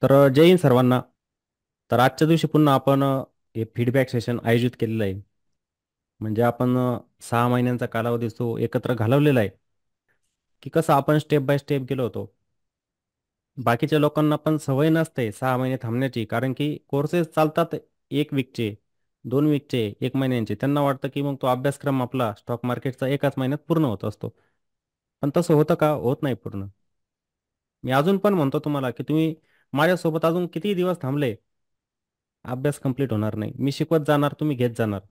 जय हिंद सर्वांना. आजच्या दिवशी पुन्हा आपण हे फीडबॅक सेशन आयोजित केलेलं आहे. म्हणजे आपण 6 महिन्यांचा कालावधी तो एकत्र घालवलेला आहे, की कसं आपण स्टेप बाय स्टेप गेलो होतो. बाकीच्या लोकांना पण सवय नसते 6 महिने थांबण्याची, कारण की कोर्सेस चालतात 1 वीकचे, 2 वीकचे, 1 महिन्यांचे. त्यांना वाटतं की मग तो अभ्यासक्रम आपला स्टॉक मार्केटचा एकाच महिन्यात पूर्ण होत असतो. पण तसं होतं का? होत नाही पूर्ण. मी अजून पण म्हणतो तुम्हाला की तुम्ही माझ्यासोबत अजून किती दिवस थांबले, अभ्यास कंप्लीट होणार नाही. मी शिकवत जाणार, तुम्ही घेत जाणार.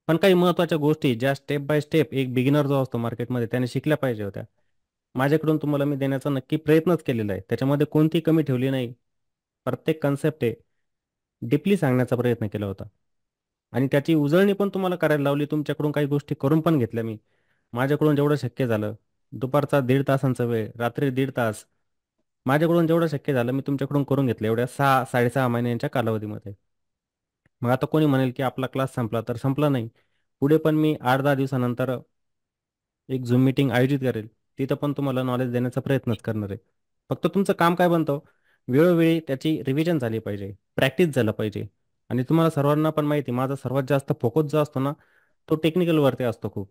पण काही महत्त्वाच्या गोष्टी ज्या स्टेप बाय स्टेप एक बिगिनर जो असतो मार्केटमध्ये त्याने शिकल्या पाहिजे होत्या, माझ्याकडून तुम्हाला मी देण्याचा नक्की प्रयत्नच केलेला आहे. त्याच्यामध्ये कोणती कमी ठेवली नाही. प्रत्येक कन्सेप्ट आहे डीपली सांगण्याचा प्रयत्न केला होता. आणि त्याची उजळणी पण तुम्हाला करायला लावली. तुमच्याकडून काही गोष्टी करून पण घेतल्या मी. माझ्याकडून जेवढं शक्य झालं, दुपारचा 1.5 तासांचा वेळ, रात्री 1.5 तास, माझ्याकडून जेवढं शक्य झालं मी तुमच्याकडून करून घेतलं एवढ्या 6 साडेसहा महिन्यांच्या कालावधीमध्ये. मग आता कोणी म्हणेल की आपला क्लास संपला, तर संपला नाही. पुढे पण मी 8-10 दिवसानंतर एक झूम मीटिंग आयोजित करेल. तिथं पण तुम्हाला नॉलेज देण्याचा प्रयत्नच करणार आहे. फक्त तुमचं काम काय बनतं, वेळोवेळी त्याची रिव्हिजन झाली पाहिजे, प्रॅक्टिस झालं पाहिजे. आणि तुम्हाला सर्वांना पण माहिती आहे, माझा सर्वात जास्त फोकस जो असतो ना, तो टेक्निकलवरती असतो खूप.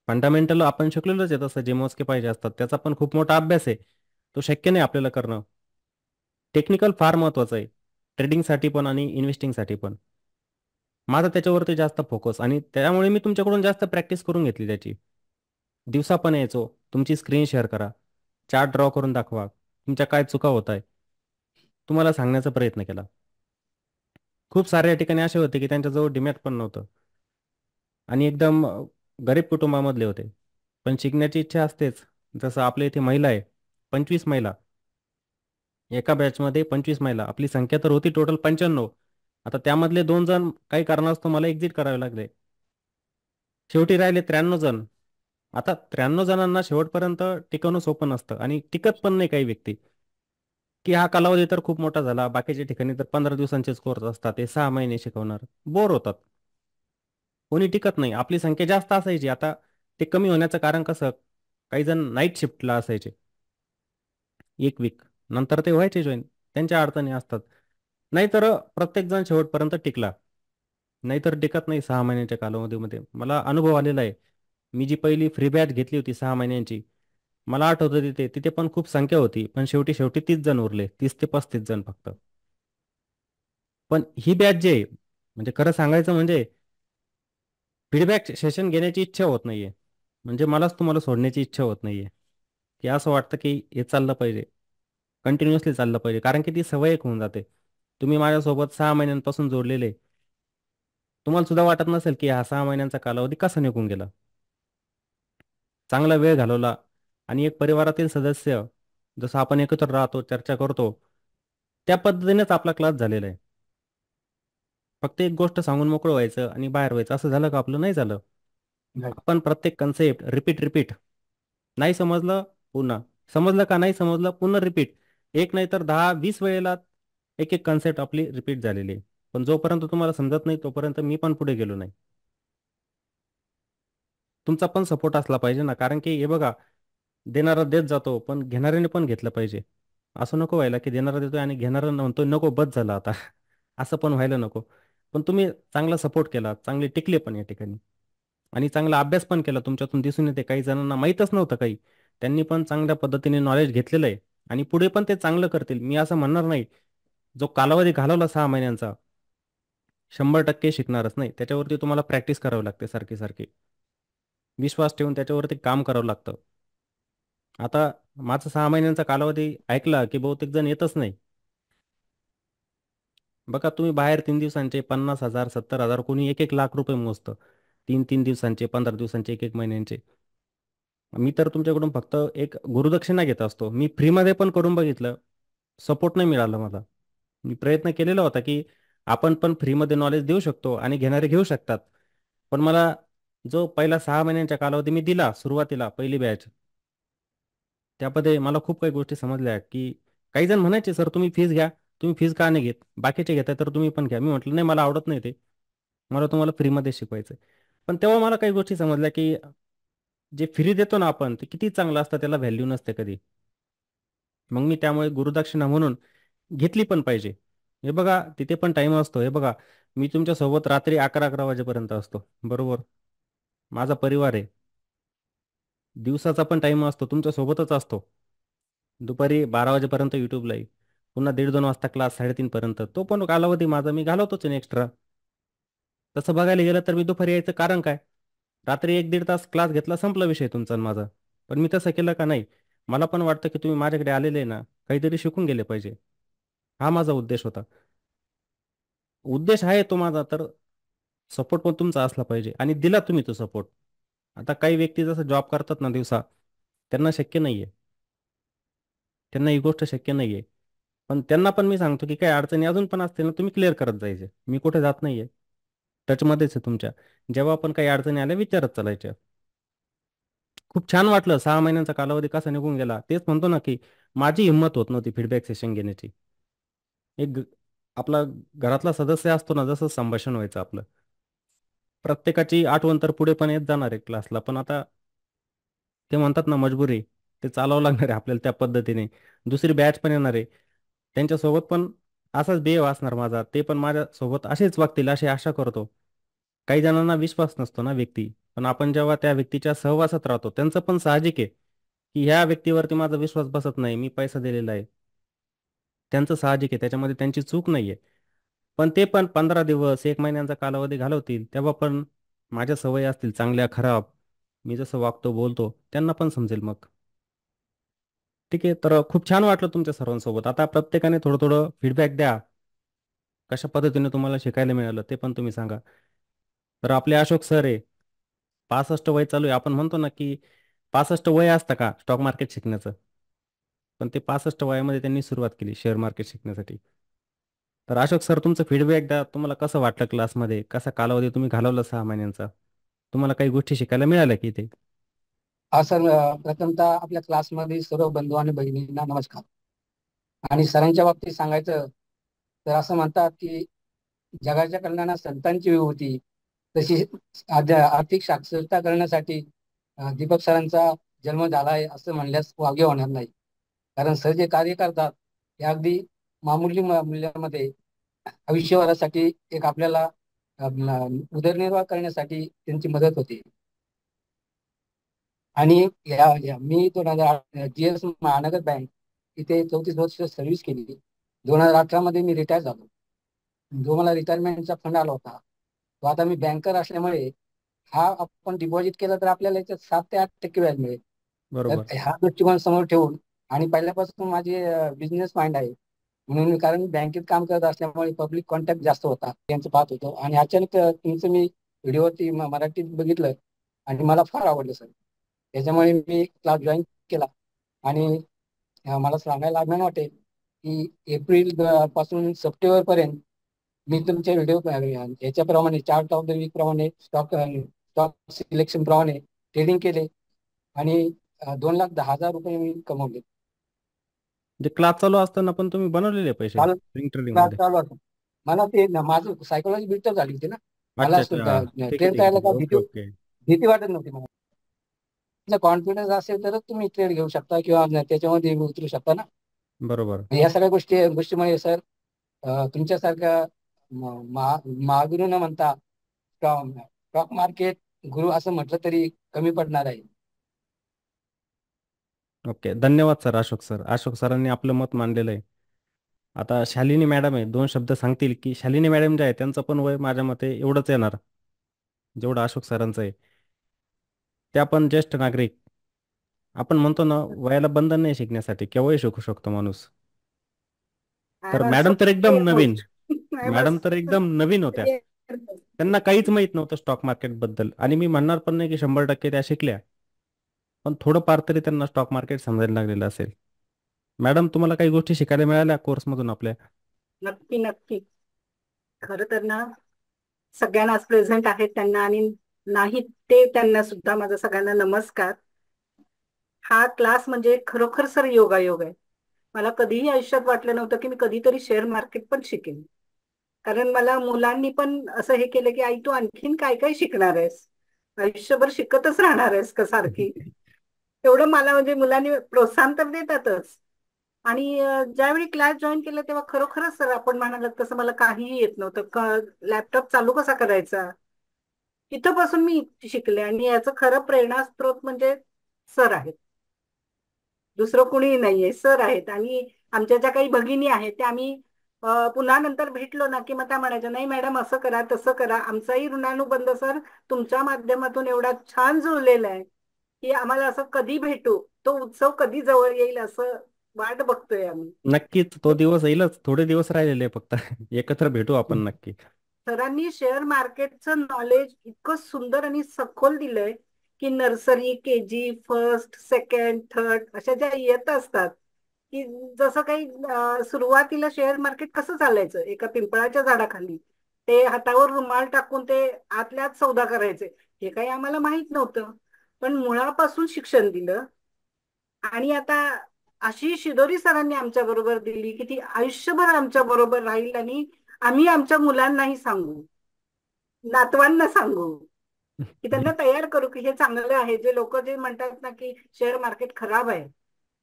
फंडामेंटल आपण शिकलेलोच आहे, तसं जे मोजके पाहिजे असतात त्याचा पण खूप मोठा अभ्यास आहे. तो शक्य नाही आपल्याला करणं. टेक्निकल फार महत्त्वाचं आहे, ट्रेडिंगसाठी पण आणि इन्व्हेस्टिंगसाठी पण. माझा त्याच्यावरती जास्त फोकस, आणि त्यामुळे मी तुमच्याकडून जास्त प्रॅक्टिस करून घेतली त्याची. दिवसा पण यायचो, तुमची स्क्रीन शेअर करा, चार्ट ड्रॉ करून दाखवा, तुमच्या काय चुका होत आहे, तुम्हाला सांगण्याचा प्रयत्न केला. खूप सारे या ठिकाणी असे होते की त्यांच्याजवळ डिमॅट पण नव्हतं, आणि एकदम गरीब कुटुंबामधले होते. पण शिकण्याची इच्छा असतेच. जसं आपल्या इथे महिला आहे, 25 महिला. एका बॅचमध्ये 25 महिला, आपली संख्या तर होती टोटल 95. आता त्यामधले 2 जण काही कारणास्तव मला एक्झिट करावे लागले. शेवटी राहिले 93 जण. आता 93 जणांना शेवटपर्यंत टिकवणं सोपं नसतं, आणि टिकत पण नाही काही व्यक्ती. की हा कालावधी तर खूप मोठा झाला, बाकीच्या ठिकाणी तर 15 दिवसांचेच कोर्स असतात, ते 6 महिने शिकवणार, बोर होतात. कोणी टिकत नाही. आपली संख्या जास्त असायची, आता ते कमी होण्याचं कारण कसं, काही जण नाईट शिफ्टला असायचे 1 वीक, नंतर ते व्हायचे जॉईन. त्यांच्या अडचणी असतात. नाहीतर प्रत्येक जण शेवटपर्यंत टिकला. नाहीतर टिकत नाही 6 महिन्याच्या कालावधीमध्ये. मला अनुभव आलेला आहे. मी जी पहिली फ्री बॅच घेतली होती 6 महिन्यांची, मला आठवतं तिथे तिथे पण खूप संख्या होती, पण शेवटी शेवटी 30 जण उरले, 30 ते 35 जण फक्त. पण ही बॅच जे आहे, म्हणजे खरं सांगायचं म्हणजे फीडबॅक सेशन घेण्याची इच्छा होत नाहीये. म्हणजे मलाच तुम्हाला सोडण्याची इच्छा होत नाहीये. की असं वाटतं की हे चाललं पाहिजे, कंटिन्युअसली चाललं पाहिजे, कारण की ती सवय एक होऊन जाते. तुम्ही माझ्यासोबत 6 महिन्यांपासून जोडलेले, तुम्हाला सुद्धा वाटत नसेल की हा 6 महिन्यांचा कालावधी कसा निघून गेला. चांगला वेळ घालवला. आणि एक परिवारातील सदस्य जसं आपण एकत्र राहतो, चर्चा करतो, त्या पद्धतीनेच आपला क्लास झालेला आहे. फक्त एक गोष्ट सांगून मोकळं व्हायचं आणि बाहेर व्हायचं, असं झालं का? आपलं नाही झालं. नाही. आपण प्रत्येक कन्सेप्ट रिपीट रिपीट, नाही समजलं पुन्हा, समजलं का नाही समजलं पुन्हा रिपीट, एक नाही तर 10-20 वेळेला एक एक कन्सेप्ट आपली रिपीट झालेली आहे. पण जोपर्यंत तुम्हाला समजत नाही तोपर्यंत मी पण पुढे गेलो नाही. तुमचा पण सपोर्ट असला पाहिजे ना, कारण की हे बघा, देणारा देत जातो, पण घेणाऱ्याने पण घेतलं पाहिजे. असं नको व्हायला की देणारा देतोय आणि घेणारा म्हणतोय नको बस झालं आता. असं पण व्हायला नको. पण तुम्ही चांगला सपोर्ट केला, चांगले टिकले पण या ठिकाणी, आणि चांगला अभ्यास पण केला. तुमच्यातून दिसून येते काही जणांना माहीतच नव्हतं काही, त्यांनी पण चांगल्या पद्धतीने नॉलेज घेतलेलं आहे. आणि पुढे पण ते चांगलं करतील, मी असं म्हणणार नाही. जो कालावधी घालवला 6 महिन्यांचा, 100% शिकणारच नाही. त्याच्यावरती तुम्हाला प्रॅक्टिस करावी लागते सारखी सारखी, विश्वास ठेवून त्याच्यावरती काम करावं लागतं. आता माझा 6 महिन्यांचा कालावधी ऐकला की बहुतेक जण येतच नाही. बघा, तुम्ही बाहेर 3 दिवसांचे 50,000, 70,000, कोणी 1-1 लाख रुपये मोजतं. 3-3 दिवसांचे, 15 दिवसांचे, 1-1 महिन्यांचे. मी तर तुमच्याकडून फक्त एक गुरुदक्षिणा घेत असतो. मी फ्रीमध्ये पण करून बघितलं, सपोर्ट नाही मिळाला मला. मी प्रयत्न केलेला होता की आपण पण फ्रीमध्ये नॉलेज देऊ शकतो आणि घेणारे घेऊ शकतात. पण मला जो पहिला 6 महिन्यांच्या कालावधी मी दिला सुरुवातीला पहिली बॅच, त्यामध्ये मला खूप काही गोष्टी समजल्या की काही जण म्हणायचे, सर तुम्ही फीस घ्या, तुम्ही फीस का नाही घेत, बाकीचे घेताय तर तुम्ही पण घ्या. मी म्हटलं नाही, मला आवडत नाही ते, मला तुम्हाला फ्रीमध्ये शिकवायचं. पण तेव्हा मला काही गोष्टी समजल्या की जे फ्री देतो ना आपण, ते किती चांगलं असतं, त्याला व्हॅल्यू नसते कधी. मग मी त्यामुळे गुरुदक्षिणा म्हणून घेतली पण पाहिजे. हे बघा तिथे पण टाइम असतो. हे बघा मी तुमच्या सोबत रात्री 11-11 वाजेपर्यंत असतो, बरोबर? माझा परिवार आहे. दिवसाचा पण टाइम असतो, तुमच्या सोबतच असतो. दुपारी 12 वाजेपर्यंत युट्यूबला येईल, पुन्हा 1:30-2 वाजता क्लास, 3:30 पर्यंत तो पण कालावधी माझा मी घालवतोच एक्स्ट्रा. तसं बघायला गेलं तर मी दुपारी यायचं कारण काय? रात्री 1-1.5 तास क्लास घेतला, संपला विषय तुमचा आणि माझा. पण मी तसं केलं का नाही? मला पण वाटतं की तुम्ही माझ्याकडे आलेले ना, काहीतरी शिकून गेले पाहिजे. हा माझा उद्देश होता. उद्देश आहे तो माझा, तर सपोर्ट पण तुमचा असला पाहिजे आणि दिला तुम्ही तो सपोर्ट. आता काही व्यक्ती जसं जॉब करतात ना दिवसा, त्यांना शक्य नाहीये. त्यांना ही गोष्ट शक्य नाहीये. पण त्यांना पण मी सांगतो की काही अडचणी अजून पण असतील ना, तुम्ही क्लिअर करत जायचे. मी कुठे जात नाहीये. टचमध्येच आहे तुमच्या. जेव्हा पण काही अडचणी आल्या विचारत चालायच्या. खूप छान वाटलं. 6 महिन्यांचा कालावधी कसा निघून गेला. तेच म्हणतो ना की माझी हिंमत होत नव्हती फीडबॅक सेशन घेण्याची. एक आपला घरातला सदस्य असतो ना, जसं संभाषण व्हायचं आपलं. प्रत्येकाची आठवण तर पुढे पण येत जाणार आहे क्लासला. पण आता ते म्हणतात ना मजबुरी, ते चालावं लागणार आहे आपल्याला त्या पद्धतीने. दुसरी बॅच पण येणार आहे. त्यांच्यासोबत पण असाच बिहेव असणार माझा. ते पण माझ्यासोबत असेच वागतील अशी आशा करतो. काही जणांना विश्वास नसतो ना व्यक्ती. पण आपण जेव्हा त्या व्यक्तीच्या सहवासात राहतो, त्यांचं पण साहजिक आहे की ह्या व्यक्तीवरती माझा विश्वास बसत नाही, मी पैसा दिलेला आहे. त्यांचं साहजिक आहे, त्याच्यामध्ये त्यांची चूक नाहीये. पण ते पण 15 दिवस 1 महिन्यांचा कालावधी घालवतील, तेव्हा पण माझ्या सवयी असतील चांगल्या खराब, मी जसं वागतो बोलतो त्यांना पण समजेल मग. ठीक आहे, तर खूप छान वाटलं तुमच्या सर्वांसोबत. आता प्रत्येकाने थोडं थोडं फीडबॅक द्या, कशा पद्धतीने तुम्हाला शिकायला मिळालं ते पण तुम्ही सांगा. तर आपले अशोक सर आहे, 65 वय चालू आहे. आपण म्हणतो ना की 65 वय असतं का स्टॉक मार्केट शिकण्याचं? पण ते 65 वयामध्ये त्यांनी सुरुवात केली शेअर मार्केट शिकण्यासाठी. तर अशोक सर तुमचं फीडबॅक द्या, तुम्हाला कसं वाटलं क्लासमध्ये, कसा कालावधी तुम्ही घालवला 6 महिन्यांचा, तुम्हाला काही गोष्टी शिकायला मिळाल्या की ते? हा सर, प्रथमतः आपल्या क्लासमध्ये सर्व बंधू आणि बहिणींना नमस्कार. आणि सरांच्या बाबतीत सांगायचं तर असं म्हणतात की जगाच्या कल्याणात संतांची विभूती, तशी आर्थिक साक्षरता करण्यासाठी दीपक सरांचा जन्म झाला आहे असं म्हणल्यास वावगे होणार नाही. कारण सर जे कार्य करतात ते अगदी मामूली मूल्यामध्ये आयुष्यभरासाठी एक आपल्याला उदरनिर्वाह करण्यासाठी त्यांची मदत होते. आणि मी 2008 GS महानगर बँक इथे 34 वर्ष सर्व्हिस केली. 2018 मध्ये मी रिटायर झालो. जो मला रिटायरमेंटचा फंड आला होता, तो आता मी बँकर असल्यामुळे हा आपण डिपॉझिट केला तर आपल्याला याच्यात 7 ते 8% व्याज मिळेल. बरोबर. तर हा दृष्टिकोन समोर ठेवून आणि पहिल्यापासून माझे बिझनेस माइंड आहे म्हणून, कारण बँकेत काम करत असल्यामुळे पब्लिक कॉन्टॅक्ट जास्त होता, त्यांचं पाहत होतो. आणि अचानक तुमचं मी व्हिडिओवरती मराठीत बघितलं आणि मला फार आवडलं सर. त्याच्यामुळे मी क्लास जॉईन केला. आणि मला सांगायला अभिमान वाटेल की एप्रिल पासून सप्टेंबर पर्यंत मी तुमचे व्हिडिओ याच्याप्रमाणे चार्ट ऑफ द वीक प्रमाणे स्टॉक सिलेक्शन प्रमाणे ट्रेडिंग केले आणि 2,10,000 रुपये मी कमवले. म्हणजे क्लास चालू असताना पण तुम्ही बनवलेले पैसे चालू स्विंग ट्रेडिंग क्लास मध्ये? चालू असतो. मला ते माझं सायकोलॉजी बिल्टअप झाली होती ना. अच्छा मला अच्छा, ठीक आहे ट्रेड ठीक आहे करायला ठीक का आहे, ओके भीती ओके. भीती वाटत नव्हती मला. कॉन्फिडन्स असेल तरच तुम्ही ट्रेड घेऊ शकता किंवा त्याच्यामध्ये उतरू शकता ना. बरोबर. या सगळ्या गोष्टीमुळे सर, तुमच्यासारख्या महागुरू न म्हणता स्टॉक मार्केट गुरु असं म्हटलं तरी कमी पडणार आहे. ओके, धन्यवाद सर. अशोक सर, अशोक सरांनी आपलं मत मांडलेलं आहे. आता शालिनी मॅडम आहे, 2 शब्द सांगतील की शालिनी मॅडम जे आहे त्यांचं पण वय माझ्या मते एवढंच येणार जेवढं अशोक सरांचं आहे. त्या पण ज्येष्ठ नागरिक. आपण म्हणतो ना वयाला बंधन नाही शिकण्यासाठी, केव्हाही शिकू शकतो माणूस. I तर was मॅडम so तर एकदम नवीन, confused. I मॅडम was तर एकदम नवीन होत्या. scared. त्यांना काहीच माहित नव्हतं स्टॉक मार्केट बद्दल, आणि मी म्हणणार पण नाही की 100% त्या शिकल्या. पण थोडंफार तरी त्यांना स्टॉक मार्केट समजायला लागलेलं असेल. मॅडम, तुम्हाला काही गोष्टी शिकायला मिळाल्या कोर्समधून आपल्या? नक्की नक्की. खरं तर ना, सगळ्यांना आज प्रेझेंट आहेत त्यांना आणि नाही ते त्यांना सुद्धा माझा सगळ्यांना नमस्कार. हा क्लास म्हणजे खरोखर सर योगायोग आहे. मला कधीही आयुष्यात वाटलं नव्हतं की मी कधीतरी शेअर मार्केट पण शिकेन. कारण मला मुलांनी पण असं हे केलं की आई तू आणखीन काय काय शिकणार आहेस, आयुष्यभर शिकतच राहणार आहेस का सारखी. एवढं मला म्हणजे मुलांनी प्रोत्साहन तर देतातच, आणि ज्यावेळी क्लास जॉईन केला तेव्हा खरोखरच सर आपण म्हणालात तसं मला काहीही येत नव्हतं. लॅपटॉप चालू कसा करायचा इथंपासून मी शिकले. आणि याचं खरं प्रेरणास्त्रोत म्हणजे सर आहेत, दुसरं कुणीही नाहीये, सर आहेत. आणि आमच्या ज्या काही भगिनी आहेत त्या आम्ही पुन्हा नंतर भेटलो ना की मग त्या म्हणायच्या, नाही मॅडम असं करा तसं करा. आमचाही ऋणानुबंध सर तुमच्या माध्यमातून एवढा छान जुळलेला आहे की आम्हाला असं कधी भेटू, तो उत्सव कधी जवळ येईल असं वाट बघतोय आम्ही. नक्कीच तो दिवस येईलच, थोडे दिवस राहिलेले आहे फक्त. एकत्र भेटू आपण नक्की. सरांनी शेअर मार्केटचं नॉलेज इतकं सुंदर आणि सखोल दिलंय की nursery, KG, first, second, third अशा ज्या येत असतात की जसं काही सुरुवातीला शेअर मार्केट कसं चालायचं, एका पिंपळाच्या झाडाखाली ते हातावर रुमाल टाकून ते आतल्यात सौदा करायचे, हे काही आम्हाला माहित नव्हतं. पण मुळापासून शिक्षण दिलं. आणि आता अशी शिदोरी सरांनी आमच्या बरोबर दिली की ती आयुष्यभर आमच्या बरोबर राहील. आणि आम्ही आमच्या मुलांनाही सांगू, नातवांना सांगू, की त्यांना तयार करू की हे चांगलं आहे. जे लोक जे म्हणतात ना की शेअर मार्केट खराब आहे,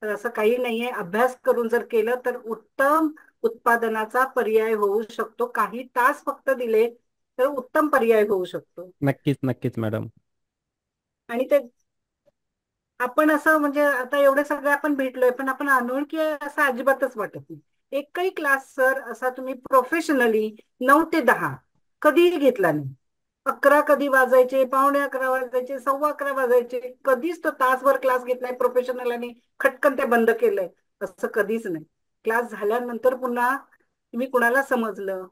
तर असं काही नाहीये. अभ्यास करून जर केलं तर उत्तम उत्पादनाचा पर्याय होऊ शकतो. काही तास फक्त दिले तर उत्तम पर्याय होऊ शकतो. नक्कीच नक्कीच मॅडम. आणि ते आपण असं म्हणजे आता एवढे सगळे आपण भेटलोय पण आपण अनोळखी आहे असं अजिबातच वाटत नाही. एकही क्लास सर असा तुम्ही प्रोफेशनली 9 ते 10 कधीही घेतला नाही. 11 कधी वाजायचे, पावणे 11 वाजायचे, 11:15 वाजायचे, कधीच तो तासभर क्लास घेतलाय प्रोफेशनल आणि खटकन ते बंद केलंय असं कधीच नाही. क्लास झाल्यानंतर पुन्हा तुम्ही कुणाला समजलं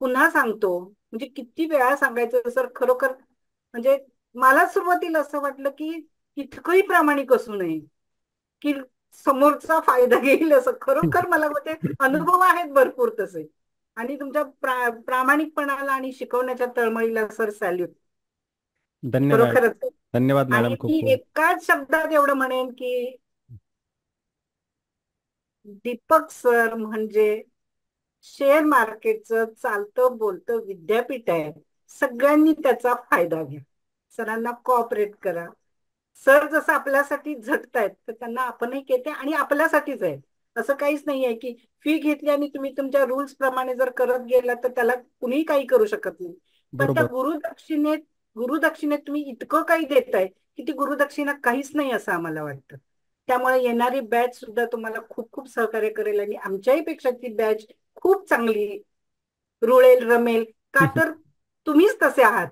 पुन्हा सांगतो, म्हणजे किती वेळा सांगायचं सर. खरोखर म्हणजे मला सुरुवातीला असं वाटलं की इतकंही प्रामाणिक असू नये की समोरचा फायदा घेईल असं. खरोखर मला ते अनुभव आहेत भरपूर तसे. आणि तुमच्या प्रामाणिकपणाला आणि शिकवण्याच्या तळमळीला सर सॅल्यूट. धन्यवाद. खरोखरच. धन्यवाद आणि मॅडम, खूप मी खूप. एकाच शब्दात एवढं म्हणेन की दीपक सर म्हणजे शेअर मार्केटचं चालतं बोलतं विद्यापीठ आहे. सगळ्यांनी त्याचा फायदा घ्या, सरांना कोऑपरेट करा. सर जसं आपल्यासाठी झटतायत तर त्यांना आपणही घेते आणि आपल्यासाठीच आहे. असं काहीच नाही आहे की फी घेतली आणि तुम्ही तुमच्या रूल्स प्रमाणे जर करत गेला तर त्याला कुणीही काही करू शकत नाही. पण त्या बरोबर. गुरुदक्षिणेत तुम्ही इतकं काही देताय की ती गुरुदक्षिणा काहीच नाही असं आम्हाला वाटतं. त्यामुळे येणारी बॅच सुद्धा तुम्हाला खूप खूप सहकार्य करेल. आणि आमच्याही पेक्षा ती बॅच खूप चांगली रुळेल, रमेल. का तर तुम्हीच तसे आहात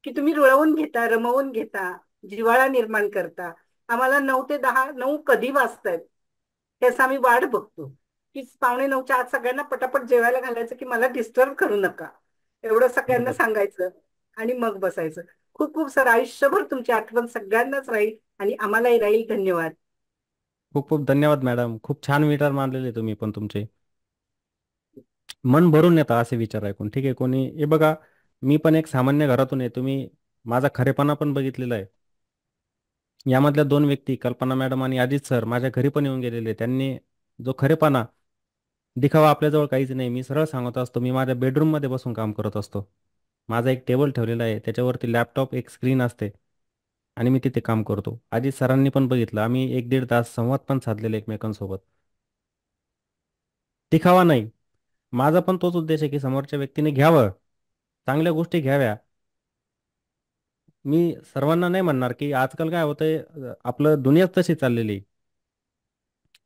की तुम्ही रुळवून घेता, रमवून घेता, जिव्हाळा निर्माण करता. आम्हाला 9 ते 10, 9 कधी वाजतायत त्याचा आम्ही वाट बघतो की पावणे 9च्या आत सगळ्यांना पटापट जेवायला घालायचं की मला डिस्टर्ब करू नका, एवढं सगळ्यांना बरोबर. सांगायचं आणि मग बसायचं. खूप खूप सर, आयुष्यभर तुमची आठवण सगळ्यांनाच राहील आणि आम्हालाही राहील. धन्यवाद. खूप खूप धन्यवाद मॅडम, खूप छान विचार मांडलेले तुम्ही पण तुमचे. मन भरून येतं असे विचार ऐकून. ठीक आहे, कोणी हे बघा, मी पण एक सामान्य घरातून आहे. तुम्ही माझा खरेपणा पण बघितलेला आहे. यामधल्या दोन व्यक्ती, कल्पना मॅडम आणि अजित सर, माझ्या घरी पण येऊन गेलेले. त्यांनी जो खरेपणा, दिखावा आपल्याजवळ काहीच नाही. मी सरळ सांगत असतो, मी माझ्या बेडरूम मध्ये बसून काम करत असतो. माझा एक टेबल ठेवलेला आहे, त्याच्यावरती लॅपटॉप, एक स्क्रीन असते आणि मी तिथे काम करतो. अजित सरांनी पण बघितलं, आम्ही 1-1.5 तास संवाद पण साधलेले एकमेकांसोबत. दिखावा नाही. माझा पण तोच उद्देश आहे की समोरच्या व्यक्तीने घ्यावं, चांगल्या गोष्टी घ्याव्या. मी सर्वांना नाही म्हणणार की आजकाल काय होतंय, आपलं दुनियाच तशी चाललेली आहे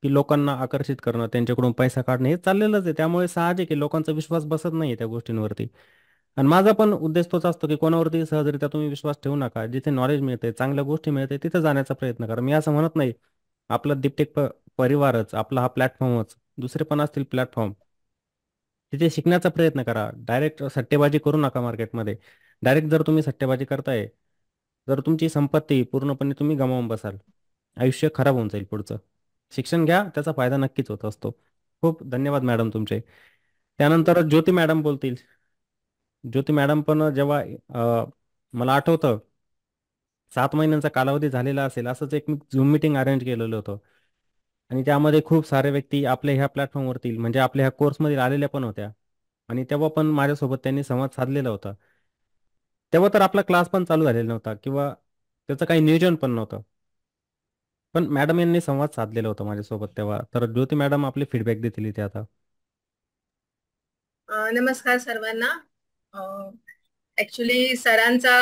की लोकांना आकर्षित करणं, त्यांच्याकडून पैसा काढणं हे चाललेलंच आहे. त्यामुळे साहजिक आहे लोकांचा विश्वास बसत नाही त्या गोष्टींवरती. आणि माझा पण उद्देश तोच असतो की कोणावरती सहजरित्या तुम्ही विश्वास ठेवू नका. जिथे नॉलेज मिळते, चांगल्या गोष्टी मिळते, तिथे जाण्याचा प्रयत्न करा. मी असं म्हणत नाही आपला दीपटेक परिवारच, आपला हा प्लॅटफॉर्मच, दुसरे पण असतील प्लॅटफॉर्म, तिथे शिकण्याचा प्रयत्न करा. डायरेक्ट सट्टेबाजी करू नका मार्केटमध्ये. डायरेक्ट जर तुम्ही सट्टेबाजी करताय, जर तुमची संपत्ती पूर्णपणे तुम्ही गमावून बसाल, आयुष्य खराब होऊन जाईल पुढचं. शिक्षण घ्या, त्याचा फायदा नक्कीच होत असतो. खूप धन्यवाद मॅडम तुमचे. त्यानंतर ज्योती मॅडम बोलतील. ज्योती मॅडम पण जेव्हा मला आठवतं 7 महिन्यांचा कालावधी झालेला असेल, असंच एक झूम मिटिंग अरेंज केलेलं होतं. आणि त्यामध्ये खूप सारे व्यक्ती आपल्या ह्या प्लॅटफॉर्मवरती, म्हणजे आपल्या ह्या कोर्समध्ये आलेल्या पण होत्या. आणि तेव्हा पण माझ्यासोबत त्यांनी संवाद साधलेला होता. तेव्हा तर आपला क्लास पण चालू झालेला नव्हता किंवा त्याचं काही नियोजन पण नव्हतं. पण मॅडम यांनी संवाद साधलेला होता माझ्यासोबत तेव्हा, तर ज्योती मॅडम आपले फीडबॅक देतील इथे आता. नमस्कार सर्वांना. ऍक्च्युली सरांचा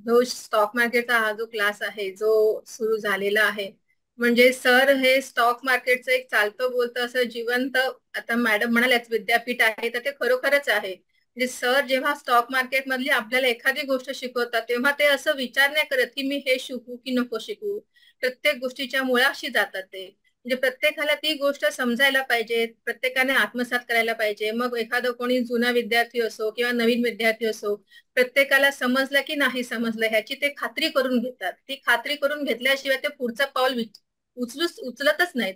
जो स्टॉक मार्केटचा हा जो क्लास आहे जो सुरू झालेला आहे, म्हणजे सर हे स्टॉक मार्केटचं एक चालतं बोलतं असं जिवंत, आता मॅडम म्हणाल्याच विद्यापीठ आहे, तर ते खरोखरच आहे. म्हणजे सर जेव्हा स्टॉक मार्केट मधली आपल्याला एखादी गोष्ट शिकवतात तेव्हा ते असं विचार नाही करत की मी हे शिकू की नको शिकू. प्रत्येक गोष्टीच्या मुळाशी जातात ते. म्हणजे प्रत्येकाला ती गोष्ट समजायला पाहिजे, प्रत्येकाने आत्मसात करायला पाहिजे. मग एखादा कोणी जुना विद्यार्थी असो किंवा नवीन विद्यार्थी असो, प्रत्येकाला समजलं की नाही समजलं ह्याची ते खात्री करून घेतात. ती खात्री करून घेतल्याशिवाय ते पुढचं पाऊल उचलतच नाहीत.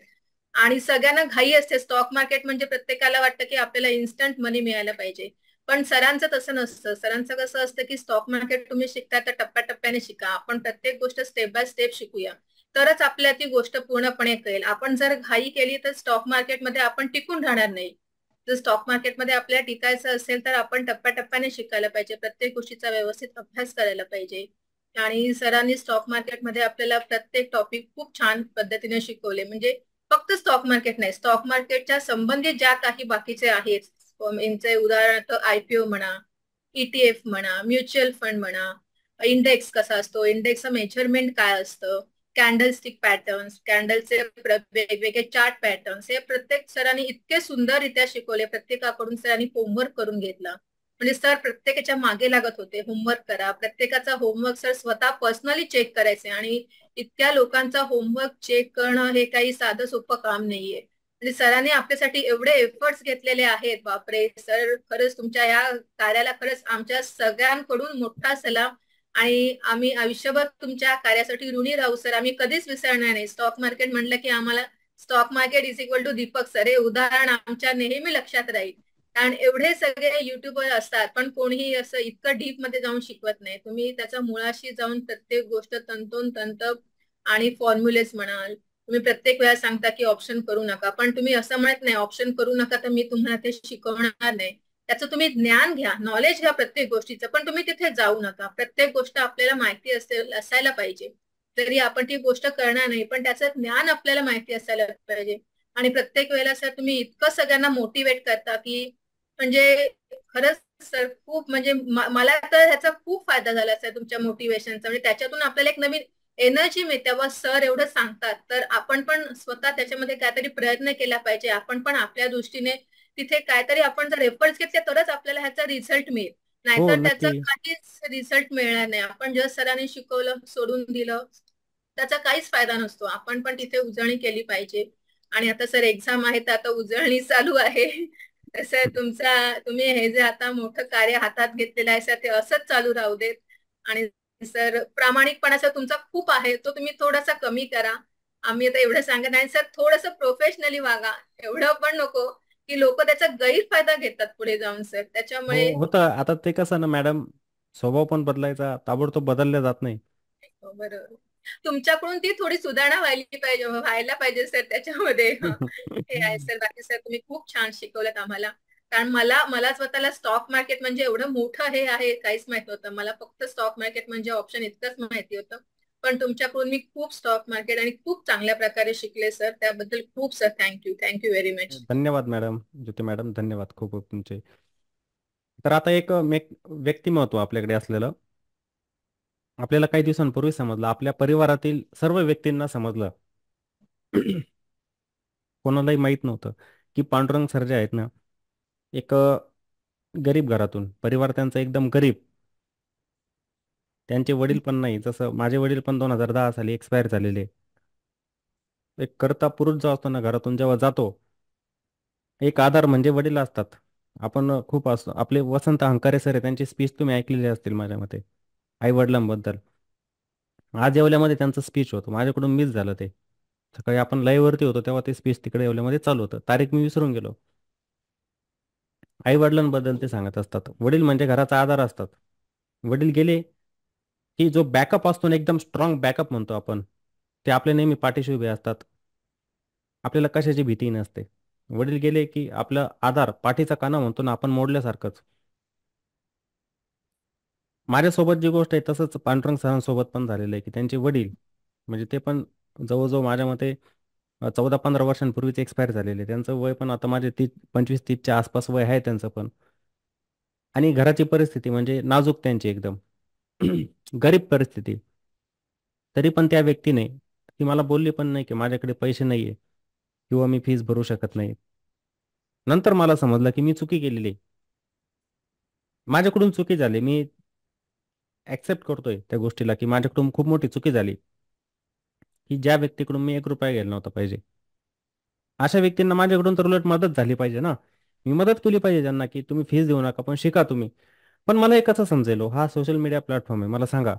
आणि सगळ्यांना घाई असते. स्टॉक मार्केट म्हणजे प्रत्येकाला वाटतं की आपल्याला इन्स्टंट मनी मिळायला पाहिजे. पण सरांचं तसं नसतं. सरांचं कसं असतं की स्टॉक मार्केट तुम्ही शिकता तर टप्प्याटप्प्याने शिका. आपण प्रत्येक गोष्ट स्टेप बाय स्टेप शिकूया, तरच आपल्याला ती गोष्ट पूर्णपणे कळेल. आपण जर घाई केली तर स्टॉक मार्केटमध्ये आपण टिकून राहणार नाही. जर स्टॉक मार्केटमध्ये आपल्याला टिकायचं असेल तर आपण टप्प्याटप्प्याने शिकायला पाहिजे, प्रत्येक गोष्टीचा व्यवस्थित अभ्यास करायला पाहिजे. आणि सरांनी स्टॉक मार्केटमध्ये आपल्याला प्रत्येक टॉपिक खूप छान पद्धतीने शिकवले. म्हणजे फक्त स्टॉक मार्केट नाही, स्टॉक मार्केटच्या संबंधित ज्या काही बाकीचे आहेत, यांचे उदाहरणार्थ आयपीओ म्हणा, ईटीएफ म्हणा, म्युच्युअल फंड म्हणा, इंडेक्स कसा असतो, इंडेक्सचं मेजरमेंट काय असतं, कॅन्डलस्टिक पॅटर्न्स, कॅन्डलचे वेगवेगळे चार्ट पॅटर्न्स, हे प्रत्येक सरांनी इतके सुंदररित्या शिकवले. प्रत्येकाकडून सरांनी होमवर्क करून घेतला. म्हणजे सर प्रत्येकाच्या मागे लागत होते, होमवर्क करा. प्रत्येकाचा होमवर्क सर स्वतः पर्सनली चेक करायचे. आणि इतक्या लोकांचा होमवर्क चेक करणं हे काही साधं सोपं काम नाहीये. म्हणजे सरांनी आपल्यासाठी एवढे एफर्ट्स घेतलेले आहेत. बापरे सर, खरंच तुमच्या या कार्याला खरंच आमच्या सगळ्यांकडून मोठा सलाम. आणि आम्ही आयुष्यभर तुमच्या कार्यासाठी ऋणी राहू सर. आम्ही कधीच विसरणार नाही. स्टॉक मार्केट म्हटलं की आम्हाला stock market is equal to Deepak sir हे उदाहरण आमच्या नेहमी लक्षात राहील. कारण एवढे सगळे युट्यूबर असतात पण कोणीही असं इतकं डीप मध्ये जाऊन शिकवत नाही. तुम्ही त्याच्या मुळाशी जाऊन प्रत्येक गोष्ट तंतोतंत आणि फॉर्म्युलेस म्हणाल. तुम्ही प्रत्येक वेळा सांगता की ऑप्शन करू नका, पण तुम्ही असं म्हणत नाही ऑप्शन करू नका तर मी तुम्हाला ते शिकवणार नाही. त्याचं तुम्ही ज्ञान घ्या, नॉलेज घ्या प्रत्येक गोष्टीचं, पण तुम्ही तिथे जाऊ नका. प्रत्येक गोष्ट आपल्याला माहिती असायला पाहिजे. जरी आपण ती गोष्ट करणार नाही पण त्याचं ज्ञान आपल्याला माहिती असायला पाहिजे. आणि प्रत्येक वेळेला सर तुम्ही इतकं सगळ्यांना मोटिवेट करता की म्हणजे खरंच सर खूप म्हणजे मला तर ह्याचा खूप फायदा झाला सर तुमच्या मोटिवेशनचा. म्हणजे त्याच्यातून आपल्याला एक नवीन एनर्जी मिळते. तेव्हा सर एवढं सांगतात तर आपण पण स्वतः त्याच्यामध्ये काहीतरी प्रयत्न केला पाहिजे. आपण पण आपल्या दृष्टीने तिथे काहीतरी आपण जर एफर्ट्स घेतले तरच आपल्याला ह्याचा रिझल्ट मिळेल, हो, नाहीतर त्याचा नक्की. काहीच रिझल्ट मिळणार नाही. आपण जर सरांनी शिकवलं सोडून दिलं त्याचा काहीच फायदा नसतो. आपण पण तिथे उजळणी केली पाहिजे. आणि आता सर एक्झाम आहे तर आता उजळणी चालू आहे. तसं तुम्ही हे जे आता मोठं कार्य हातात घेतलेलं आहे सर ते असंच चालू राहू देत. आणि सर प्रामाणिकपणा सर तुमचा खूप आहे, तो तुम्ही थोडासा कमी करा. आम्ही आता एवढं सांगत नाही सर, थोडंसं प्रोफेशनली वागा. एवढं पण नको की लोक त्याचा गैरफायदा घेतात पुढे जाऊन सर. हो, त्याच्यामुळे होतं. आता ते कसं ना मॅडम, स्वभाव पण बदलायचा ताबडतोब बदलला जात नाही. बरोबर, तुमच्याकडून ती थोडी सुधारणा व्हायला पाहिजे सर त्याच्यामध्ये. हे आहे सर. बाकी सर तुम्ही खूप छान शिकवलं आम्हाला. कारण मला स्वतःला स्टॉक मार्केट म्हणजे एवढं मोठं हे आहे काहीच माहित नव्हतं. मला फक्त स्टॉक मार्केट म्हणजे ऑप्शन इतकंच माहिती होतं. पण तुमच्याकडून मी खूप स्टॉक मार्केट आणि खूप चांगल्या प्रकारे शिकले सर. त्याबद्दल खूप सर थँक्यू व्हेरी मच. धन्यवाद मॅडम, ज्योती मॅडम, धन्यवाद खूप खूप तुमचे. तर आता एक व्यक्तिमत्व आपल्याकडे असलेलं आपल्याला काही दिवसांपूर्वी समजलं, आपल्या परिवारातील सर्व व्यक्तींना समजलं. कोणालाही माहित नव्हतं की पांडुरंग सर जे आहेत ना, एक गरीब घरातून, परिवार त्यांचा एकदम गरीब. त्यांचे वडील पण नाही, जसं माझे वडील पण 2010 साली एक्सपायर झालेले. एक करता पुरुष जो असतो ना घरातून जेव्हा जातो, एक आधार म्हणजे वडील असतात. आपण खूप असतो. आपले वसंत हंकारे सर आहे, त्यांची स्पीच तुम्ही ऐकलेली असतील माझ्या मते, आई वडिलांबद्दल. आज येवल्यामध्ये त्यांचं स्पीच होतं, माझ्याकडून मिस झालं ते. सकाळी आपण लाईव्हवरती होतो तेव्हा ते स्पीच तिकडे येवल्यामध्ये चालू होतं, तारीख मी विसरून गेलो. आई वडिलांबद्दल ते सांगत असतात. वडील म्हणजे घराचा आधार असतात. वडील गेले की जो बॅकअप असतो ना, एकदम स्ट्रॉंग बॅकअप म्हणतो आपण, ते आपले नेहमी पाठीशी उभे असतात. आपल्याला कशाची भीती नसते. वडील गेले की आपला आधार, पाठीचा काना म्हणतो ना आपण, मोडल्यासारखंच. माझ्यासोबत जी गोष्ट आहे तसंच पांडुरंग सरांसोबत पण झालेलं आहे की त्यांचे वडील म्हणजे ते पण जवळजवळ माझ्या मते 14-15 वर्षांपूर्वीच एक्सपायर झालेले. त्यांचं वय पण आता माझे 25-30च्या आसपास वय आहे त्यांचं पण. आणि घराची परिस्थिती म्हणजे नाजूक त्यांची एकदम गरीब परिस्थिती. तरी पण त्या व्यक्तीने ती मला बोलली पण नाही की माझ्याकडे पैसे नाहीये किंवा मी फीस भरू शकत नाही. नंतर मला समजलं की मी चुकी केलेली आहे. माझ्याकडून चुकी झाली. मी ऍक्सेप्ट करतोय त्या गोष्टीला की माझ्याकडून खूप मोठी चुकी झाली की ज्या व्यक्तीकडून मी 1 रुपया घ्यायला नव्हता पाहिजे. अशा व्यक्तींना माझ्याकडून तर उलट मदत झाली पाहिजे ना. मी मदत केली पाहिजे त्यांना की तुम्ही फीस देऊ नका पण शिका तुम्ही. पण मला हे कसं समजेल हो? हा सोशल मीडिया प्लॅटफॉर्म आहे. मला सांगा,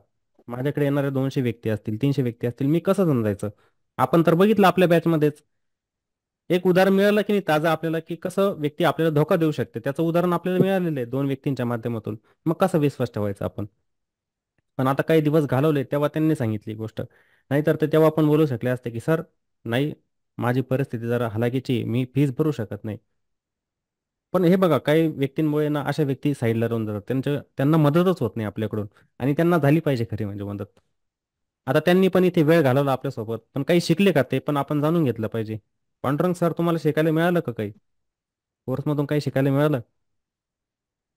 माझ्याकडे येणारे 200 व्यक्ती असतील, 300 व्यक्ती असतील, मी कसं समजायचं? आपण तर बघितलं आपल्या बॅचमध्येच एक उदाहरण मिळालं की नाही ताजं आपल्याला की कसं व्यक्ती आपल्याला धोका देऊ शकते. त्याचं उदाहरण आपल्याला मिळालेलं आहे 2 व्यक्तींच्या माध्यमातून. मग कसा विश्वास ठेवायचा आपण? पण आता काही दिवस घालवले तेव्हा त्यांनी सांगितली गोष्ट. नाहीतर ते तेव्हा पण बोलू शकले असते की सर नाही, माझी परिस्थिती जरा हलाखीची आहे, मी फीस भरू शकत नाही. पण हे बघा काही व्यक्तींमुळे ना अशा व्यक्ती साईडला राहून जातात. त्यांना मदतच होत नाही आपल्याकडून आणि त्यांना झाली पाहिजे खरी म्हणजे मदत. आता त्यांनी पण इथे वेळ घालवला आपल्यासोबत पण काही शिकले का ते पण आपण जाणून घेतलं पाहिजे. पांडुरंग सर तुम्हाला शिकायला मिळालं का काही? कोर्समधून काही शिकायला मिळालं?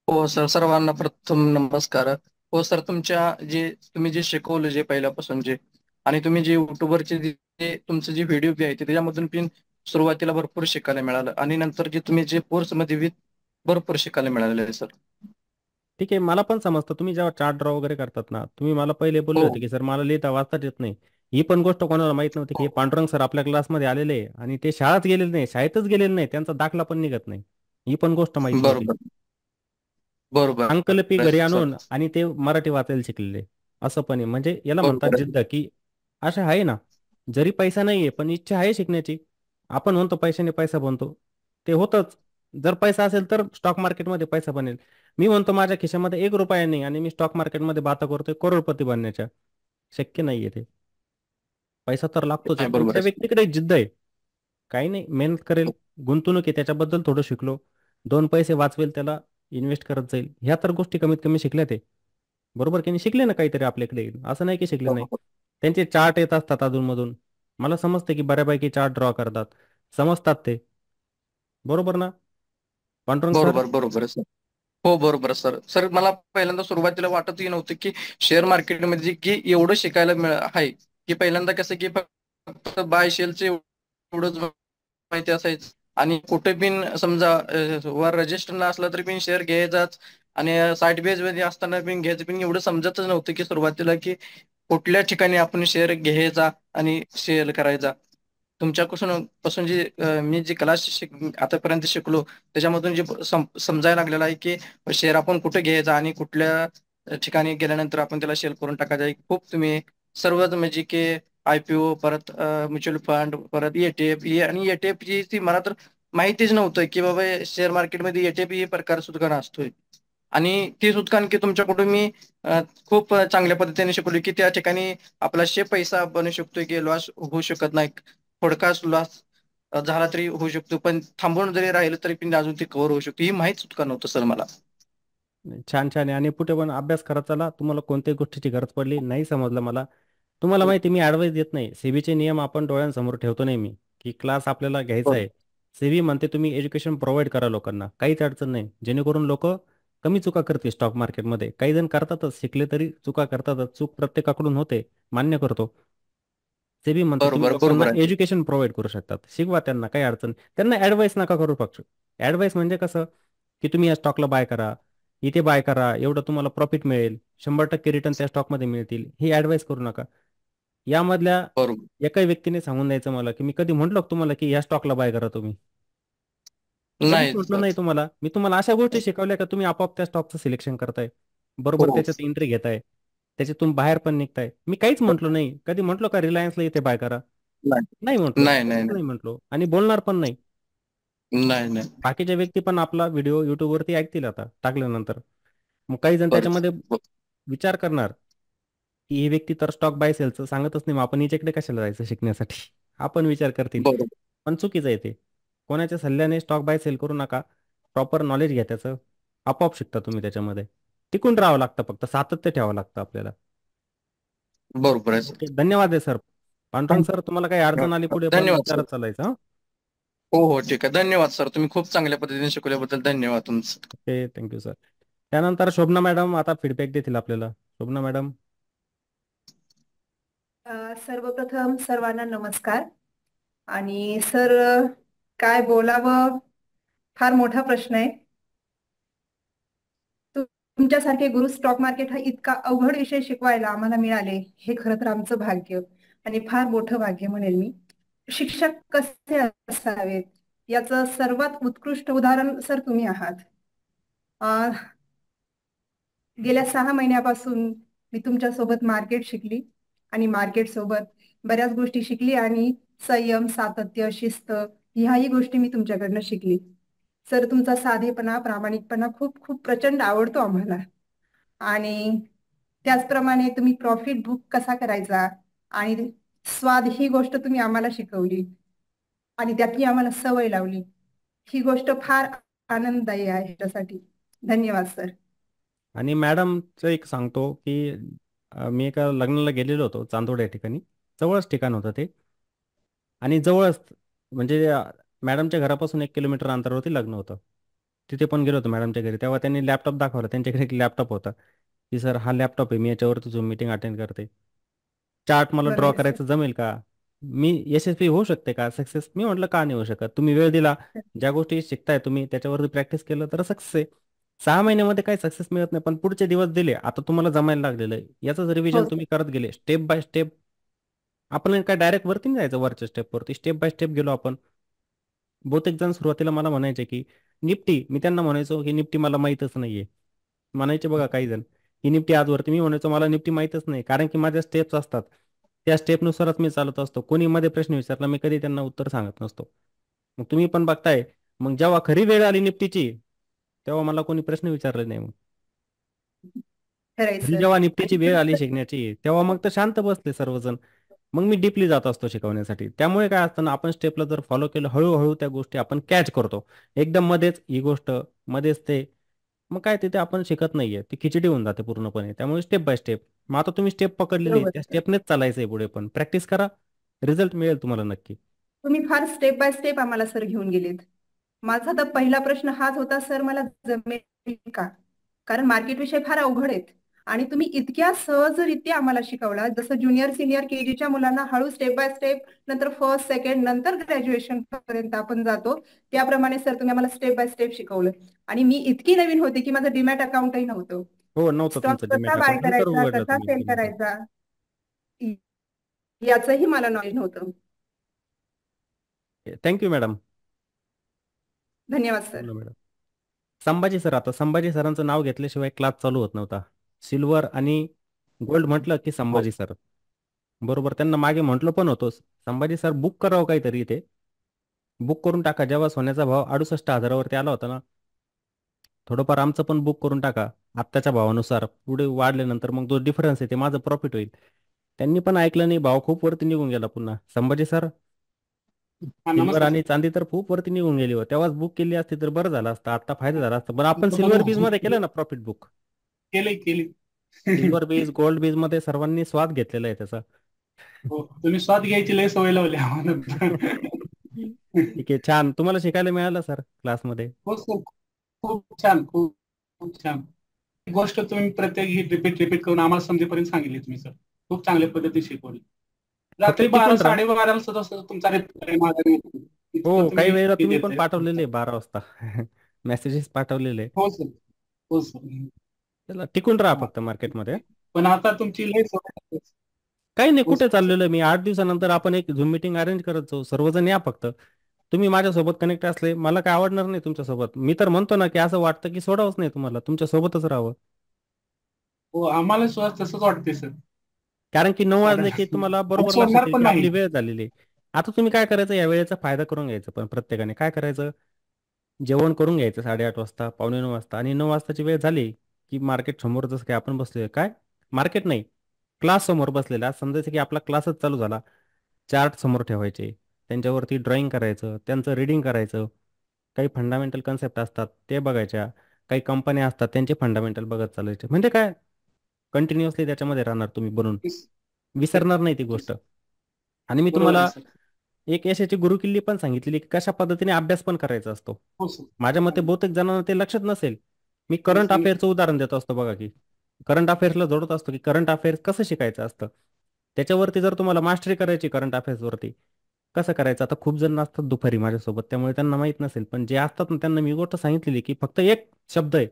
हो सर, सर्वांना प्रथम नमस्कार. हो सर, तुम्ही जे शिकवलं जे पहिल्यापासून जे आणि तुम्ही जे युट्यूबवरचे तुमचं जे व्हिडिओ आहे ते त्याच्यामधून पण सुरुवातीला भरपूर शिकायला मिळालं आणि नंतर तुम्ही जे कोर्समध्ये भरपूर शिकायला मिळालेलं आहे सर. ठीक आहे, मला पण समजतं. तुम्ही जेव्हा चार्ट ड्रॉ वगैरे करतात ना, तुम्ही मला पहिले बोलले हो होते की सर मला लिहिता वाचताच येत नाही. ही पण गोष्ट कोणाला माहित नव्हती की हे हो पांडुरंग सर आपल्या क्लासमध्ये आलेले आहे आणि ते शाळाच गेलेले नाही, शाळेतच गेलेले नाही, त्यांचा दाखला पण निघत नाही. ही पण गोष्ट माहित नव्हती. बरोबर बरोबर अंकलिपी आहे घरी सर. आणून आणि ते मराठी वाचायला शिकलेले. असं पण आहे म्हणजे याला म्हणतात बरोबर आहे. जिद्द की अशा आहे ना. जरी पैसा नाहीये पण इच्छा आहे शिकण्याची. आपण म्हणतो पैशाने पैसा बनतो, ते होतच. जर पैसा असेल तर स्टॉक मार्केटमध्ये पैसा बनेल. मी म्हणतो माझ्या खिशामध्ये 1 रुपया नाही आणि मी स्टॉक मार्केटमध्ये बाता करतोय करोडपती बनण्याच्या. शक्य नाहीये ते. पैसा तर लागतोच आहे नाही, पण बरोबर त्या आहे सर. व्यक्तीकडे जिद्द आहे. काही नाही, मेहनत करेल, गुंतवणूक आहे त्याच्याबद्दल थोडं शिकलो. 2 पैसे वाचवेल त्याला इन्व्हेस्ट करत जाईल. ह्या तर गोष्टी कमीत कमी शिकल्या ते. बरोबर की नाही? शिकले ना काहीतरी आपल्याकडे. असं नाही की शिकले नाही. बरोबर त्यांचे चार्ट येत असतात अधूनमधून. मला समजते की बऱ्यापैकी चार्ट ड्रॉ करतात. समजतात ते. बरोबर ना? पांडुरंग सर? बरोबर बरोबर आहे सर. हो बरोबर आहे सर. सर मला पहिल्यांदा सुरुवातीला वाटतही नव्हतं की शेअर मार्केटमध्ये की एवढं शिकायला आहे की पहिल्यांदा कसं की फक्त बाय सेलचे एवढंच माहिती असायचं आणि कुठे बिन समजा वर रजिस्टर नसला तरी पण शेअर घ्यायचाच आणि साईड बेस मध्ये असताना पण घ्यायचं पण एवढं समजतच नव्हतं की सुरुवातीला की कुठल्या ठिकाणी आपण शेअर घ्यायचा आणि शेअर करायचा. तुमच्यापासून जे मी जी क्लास आतापर्यंत शिकलो त्याच्यामधून जे समजायला लागलेलं आहे की शेअर आपण कुठे घ्यायचा आणि कुठल्या ठिकाणी गेल्यानंतर आपण त्याला शेअर करून टाकायचा आहे. खूप तुम्ही सर्वच म्हणजे की IPO परत म्युच्युअल फंड परत ETF आणि ETF ची मला तर माहितीच नव्हतं की बाबा शेअर मार्केटमध्ये ETF ही प्रकार सुद्धा असतोय आणि ती सुद्धा की तुमच्याकडून मी खूप चांगल्या पद्धतीने शिकवली की त्या ठिकाणी आपला पैसा बनू शकतोय की लॉस होऊ शकत नाही. थोडकाच लॉस झाला तरी होऊ शकतो पण थांबून जरी राहिलं तरी पण अजून ते कव्हर होऊ शकतो. ही माहित सुद्धा नव्हतं सर मला. छान छान आहे आणि पुढे पण अभ्यास करत चला. तुम्हाला कोणत्याही गोष्टीची गरज पडली नाही समजलं मला. तुम्हाला माहिती मी ॲडवाइस देत नाही. सेबीचे नियम आपण डोळ्यांसमोर ठेवतो नाही मी की क्लास आपल्याला घ्यायचा आहे. सेबी म्हणते तुम्ही एज्युकेशन प्रोव्हाइड करा लोकांना, काहीच अडचण नाही. जेणेकरून लोक कमी चुका करतील स्टॉक मार्केटमध्ये. काही जण करतातच, शिकले तरी चुका करतातच. चूक प्रत्येकाकडून होते, मान्य करतो. सेबी म्हणते तुम्ही बरोबर लोकांना बरोबर आहे. एज्युकेशन प्रोव्हाइड करू शकतात. शिकवा त्यांना, काही अडचण नाही. त्यांना ॲडवाइस नका करू फक्त. ॲडवाइस म्हणजे कसं की तुम्ही या स्टॉकला बाय करा, इथे बाय करा, एवढं तुम्हाला प्रॉफिट मिळेल, 100% रिटर्न त्या स्टॉकमध्ये मिळतील, ही ॲडवाइस करू नका. यामधल्या बरोबर एकाही व्यक्तीने सांगून द्यायचं मला की मी कधी म्हटलो तुम्हाला की या स्टॉकला बाय करा तुम्ही? कधीच नाही म्हटलं सर. नाही तुम्हाला. मी तुम्हाला अशा गोष्टी शिकवल्या का तुम्ही आपोआप त्या स्टॉकचं सिलेक्शन करताय, बरोबर हो त्याच्यात एंट्री घेताय, त्याच्यातून बाहेर पण निघताय. मी काहीच म्हटलो नाही. कधी म्हटलो का रिलायन्सला इथे बाय करा? नाही नाही म्हटलो, नाही नाही कधीच नाही म्हटलो आणि बोलणार पण नाही. नाही नाही. बाकीच्या व्यक्ती पण आपला व्हिडिओ युट्यूबवरती ऐकतील आता टाकल्यानंतर. मग काही जण त्याच्यामध्ये बरोबर विचार करणार की ही व्यक्ती तर स्टॉक बाय सेलचं सांगतच नाही, मग आपण हिच्याकडे कशाला जायचं शिकण्यासाठी? आपण विचार करतील. बरोबर पण चुकीचं आहे ते. कोणाच्या सल्ल्याने स्टॉक बाय सेल करू नका. प्रॉपर नॉलेज घ्या त्याचं. आपोआप शिकता तुम्ही त्याच्यामध्ये. टिकून राहावं लागतं, फक्त सातत्य ठेवावं लागतं आपल्याला. बरोबर आहे सर. ओके, धन्यवाद आहे सर. पांडुरंग सर, तुम्हाला काही अडचण आली पुढे पण धन्यवाद सर. विचारत चालायचं हं? हो ठीक आहे. धन्यवाद सर, तुम्ही खूप चांगल्या पद्धतीने शिकवल्याबद्दल धन्यवाद तुमचं. Okay, thank you sir. त्यानंतर शोभना मॅडम आता फीडबॅक देतील आपल्याला. शोभना मॅडम. सर्वप्रथम सर्वांना नमस्कार. आणि सर, काय बोलावं, फार मोठा प्रश्न आहे. तुमच्यासारखे गुरु स्टॉक मार्केट हा इतका अवघड विषय शिकवायला आम्हाला मिळाले, हे खरं तर आमचं भाग्य आणि फार मोठं भाग्य म्हणेल मी. शिक्षक कसे असावेत याचं सर्वात उत्कृष्ट उदाहरण सर तुम्ही आहात. गेल्या 6 महिन्यापासून मी तुमच्यासोबत मार्केट शिकली आणि मार्केट सोबत बऱ्याच गोष्टी शिकली आणि संयम, सातत्य, शिस्त ह्याही गोष्टी मी तुमच्याकडनं शिकली. सर, तुमचा साधेपणा, प्रामाणिकपणा खूप खूप प्रचंड आवडतो आम्हाला. आणि त्याचप्रमाणे तुम्ही प्रॉफिट बुक कसा करायचा आणि स्वाद ही गोष्ट तुम्ही आम्हाला शिकवली आणि त्यातली आम्हाला सवय लावली. ही गोष्ट फार आनंददायी आहे त्यासाठी. धन्यवाद सर. आणि मॅडमचं एक सांगतो की मी एका लग्नाला गेलेलो होतो चांदोड या ठिकाणी. जवळच ठिकाण होतं ते. आणि जवळच म्हणजे मॅडमच्या घरापासून 1 किलोमीटर अंतरावरती लग्न होतं. तिथे पण गेलो होतो मॅडमच्या घरी. तेव्हा त्यांनी लॅपटॉप दाखवला. त्यांच्याकडे एक लॅपटॉप होता की सर हा लॅपटॉप आहे, मी याच्यावरती झूम मीटिंग अटेंड करते. चार्ट मला ड्रॉ बरोबर सर. करायचं जमेल का? मी यशस्वी होऊ शकते का? सक्सेस? मी म्हटलं का नाही होऊ शकत? तुम्ही वेळ दिला, ज्या गोष्टी शिकताय तुम्ही त्याच्यावरती प्रॅक्टिस केलं तर सक्सेस आहे. 6 महिन्यामध्ये काही सक्सेस मिळत नाही, पण पुढचे दिवस दिले, आता तुम्हाला जमायला लागलेलं आहे. याचंच रिव्हिजन हो सर. तुम्ही करत गेले स्टेप बाय स्टेप. आपण काय डायरेक्ट वरती नाही जायचं, वरच्या स्टेपवरती स्टेप बाय स्टेप गेलो आपण. बहुतेक जण सुरुवातीला मला म्हणायचे की निफ्टी, मी त्यांना म्हणायचो की निफ्टी मला माहीतच नाहीये. म्हणायचे बघा काही जण की निफ्टी आजवरती, मी म्हणायचो मला निफ्टी माहीतच नाही, कारण की माझ्या स्टेप्स असतात, त्या स्टेपनुसारच मी चालत असतो. कोणी मध्ये प्रश्न विचारला मी कधी त्यांना उत्तर सांगत नसतो. मग तुम्ही पण बघताय, मग जेव्हा खरी वेळ आली निफ्टीची तेव्हा मला कोणी प्रश्न विचारले नाही. मग खरंय खरी सर. जेव्हा निफ्टीची आणि वेळ आली शिकण्याची तेव्हा मग तर शांत बसले सर्वजण. मग मी डीपली जात असतो शिकवण्यासाठी. त्यामुळे काय असतं ना, आपण स्टेपला जर फॉलो केलं हळूहळू त्या गोष्टी आपण कॅच करतो. एकदम मध्येच ही गोष्ट, मध्येच ते, मग काय तिथे आपण शिकत नाहीये, ती खिचडी होऊन जाते पूर्णपणे. त्यामुळे स्टेप बाय स्टेप. मग आता तुम्ही स्टेप पकडलेली, बरोबर त्या सर. स्टेपनेच चालायचंय पुढे. पण प्रॅक्टिस करा, रिझल्ट मिळेल तुम्हाला नक्की. तुम्ही फार स्टेप बाय स्टेप आम्हाला सर घेऊन गेलेत. माझा तर पहिला प्रश्न हाच होता, सर मला जमेल का? कारण मार्केट विषय फार अवघड आहेत आणि तुम्ही इतक्या सहजरित्या आम्हाला शिकवला. जसं ज्युनियर सिनियर केजीच्या मुलांना हळू स्टेप बाय स्टेप, नंतर फर्स्ट सेकंड, नंतर ग्रॅज्युएशन पर्यंत आपण जातो, त्याप्रमाणे सर तुम्ही आम्हाला स्टेप बाय स्टेप शिकवलं. आणि मी इतकी नवीन होते की माझं डीमॅट अकाउंटही नव्हतं. हो, नव्हतं स्टॉक तुमचं कसा डीमॅट बाय अकाउंट, नंतर करायचा, उघडलं कसा तुम्ही सेल डीमॅट. करायचा याचंही मला नॉलेज नव्हतं. Thank you madam. धन्यवाद सर. बोला मॅडम. संभाजी सर, आता संभाजी सरांचं नाव घेतल्याशिवाय क्लास चालू होत नव्हता. सिल्वर आणि गोल्ड म्हटलं की हो. संभाजी सर. बरोबर, त्यांना मागे म्हटलं पण होतं संभाजी सर बुक करावं काहीतरी इथे, बुक करून टाका. जेव्हा सोन्याचा भाव 68,000वरती आला होता ना, थोडंफार आमचं पण बुक करून टाका. आत्ताच्या भावानुसार पुढे वाढल्यानंतर मग जो डिफरन्स आहे ते माझं प्रॉफिट होईल. त्यांनी पण ऐकलं नाही, भाव खूप वरती निघून गेला पुन्हा. संभाजी सर, हा, सिल्वर नमस्कार आणि सर. चांदी तर खूप वरती निघून गेली हो. तेव्हाच बुक केली असती तर बरं झालं असतं, आता फायदा झाला असता. पण आपण सिल्वर बीज मध्ये केलं ना प्रॉफिट बुक. केली केली. सिल्वर बीज, गोल्ड बीज मध्ये सर्वांनी स्वाद घेतलेला आहे त्याचा. हो, तुम्ही स्वाद घ्यायची लय सवय लावली आम्हाला. ठीक आहे, छान. तुम्हाला शिकायला मिळालं सर क्लासमध्ये. हो सर, खूप छान, खूप खूप छान. ही गोष्ट तुम्ही प्रत्येक रिपीट करून आम्हाला समजेपर्यंत सांगितली तुम्ही सर. खूप चांगल्या पद्धतीने शिकवली. फक्त रात्री 12 टिकून राहा. 12:30 सुद्धा सर तुमचा रिप्लाय मागे इतकं हो, काही तुम्ही वेळेला हे तुम्ही पण देताय. पाठवलेले 12 वाजता मेसेजेस पाठवलेले. हो सर, हो सर. चला, टिकून राहा हा. फक्त मार्केटमध्ये. पण आता तुमची लय सवय. काही नाही, हो कुठे सर. चाललेलं मी 8 दिवसानंतर आपण एक झूम मीटिंग अरेंज करत जाऊ. सर्वजण या फक्त. तुम्ही माझ्यासोबत कनेक्ट असले, मला काय आवडणार नाही तुमच्यासोबत. मी तर म्हणतो ना की असं वाटतं की सोडावंच नाही तुम्हाला, तुमच्यासोबतच राहावं. हो, आम्हाला सुद्धा तसंच वाटते सर. कारण की 9 कारण वाजले की तुम्हाला आणि बरोबर लक्षात सोडणार येईल पण की नाही. आपली वेळ झालेली आहे. आता तुम्ही काय करायचं, या वेळेचा फायदा करून घ्यायचा. पण प्रत्येकाने काय करायचं, जेवण करून घ्यायचं 8:30 वाजता, 8:45 वाजता. आणि 9 वाजताची वेळ झाली की मार्केट समोर जसं काय आपण बसलोय, काय मार्केट नाही, क्लास समोर बसलेला समजायचं की आपला क्लासच चालू झाला. चार्ट समोर ठेवायचे, त्यांच्यावरती ड्रॉइंग करायचं, त्यांचं रीडिंग करायचं. काही फंडामेंटल कन्सेप्ट असतात ते बघायच्या, काही कंपन्या असतात त्यांचे फंडामेंटल बघत चालायचे. म्हणजे काय, कंटिन्युअसली त्याच्यामध्ये राहणार तुम्ही बनून, विसरणार नाही ती गोष्ट. आणि मी बरोबर तुम्हाला आहे सर. एक यशाची गुरुकिल्ली पण सांगितलेली की कशा पद्धतीने अभ्यास पण करायचा असतो. हो सर. माझ्या मते बहुतेक जणांना ते लक्षात नसेल. मी करंट अफेअरचं उदाहरण देत असतो बघा की करंट अफेअर्सला जोडत असतो की करंट अफेअर्स कसं शिकायचं असतं. त्याच्यावरती जर तुम्हाला मास्टरी करायची करंट अफेअर्सवरती कसं करायचं, आता खूप जण असतात दुपारी माझ्यासोबत त्यामुळे त्यांना माहित नसेल, पण जे असतात ना त्यांना मी गोष्ट सांगितलेली की फक्त एक शब्द आहे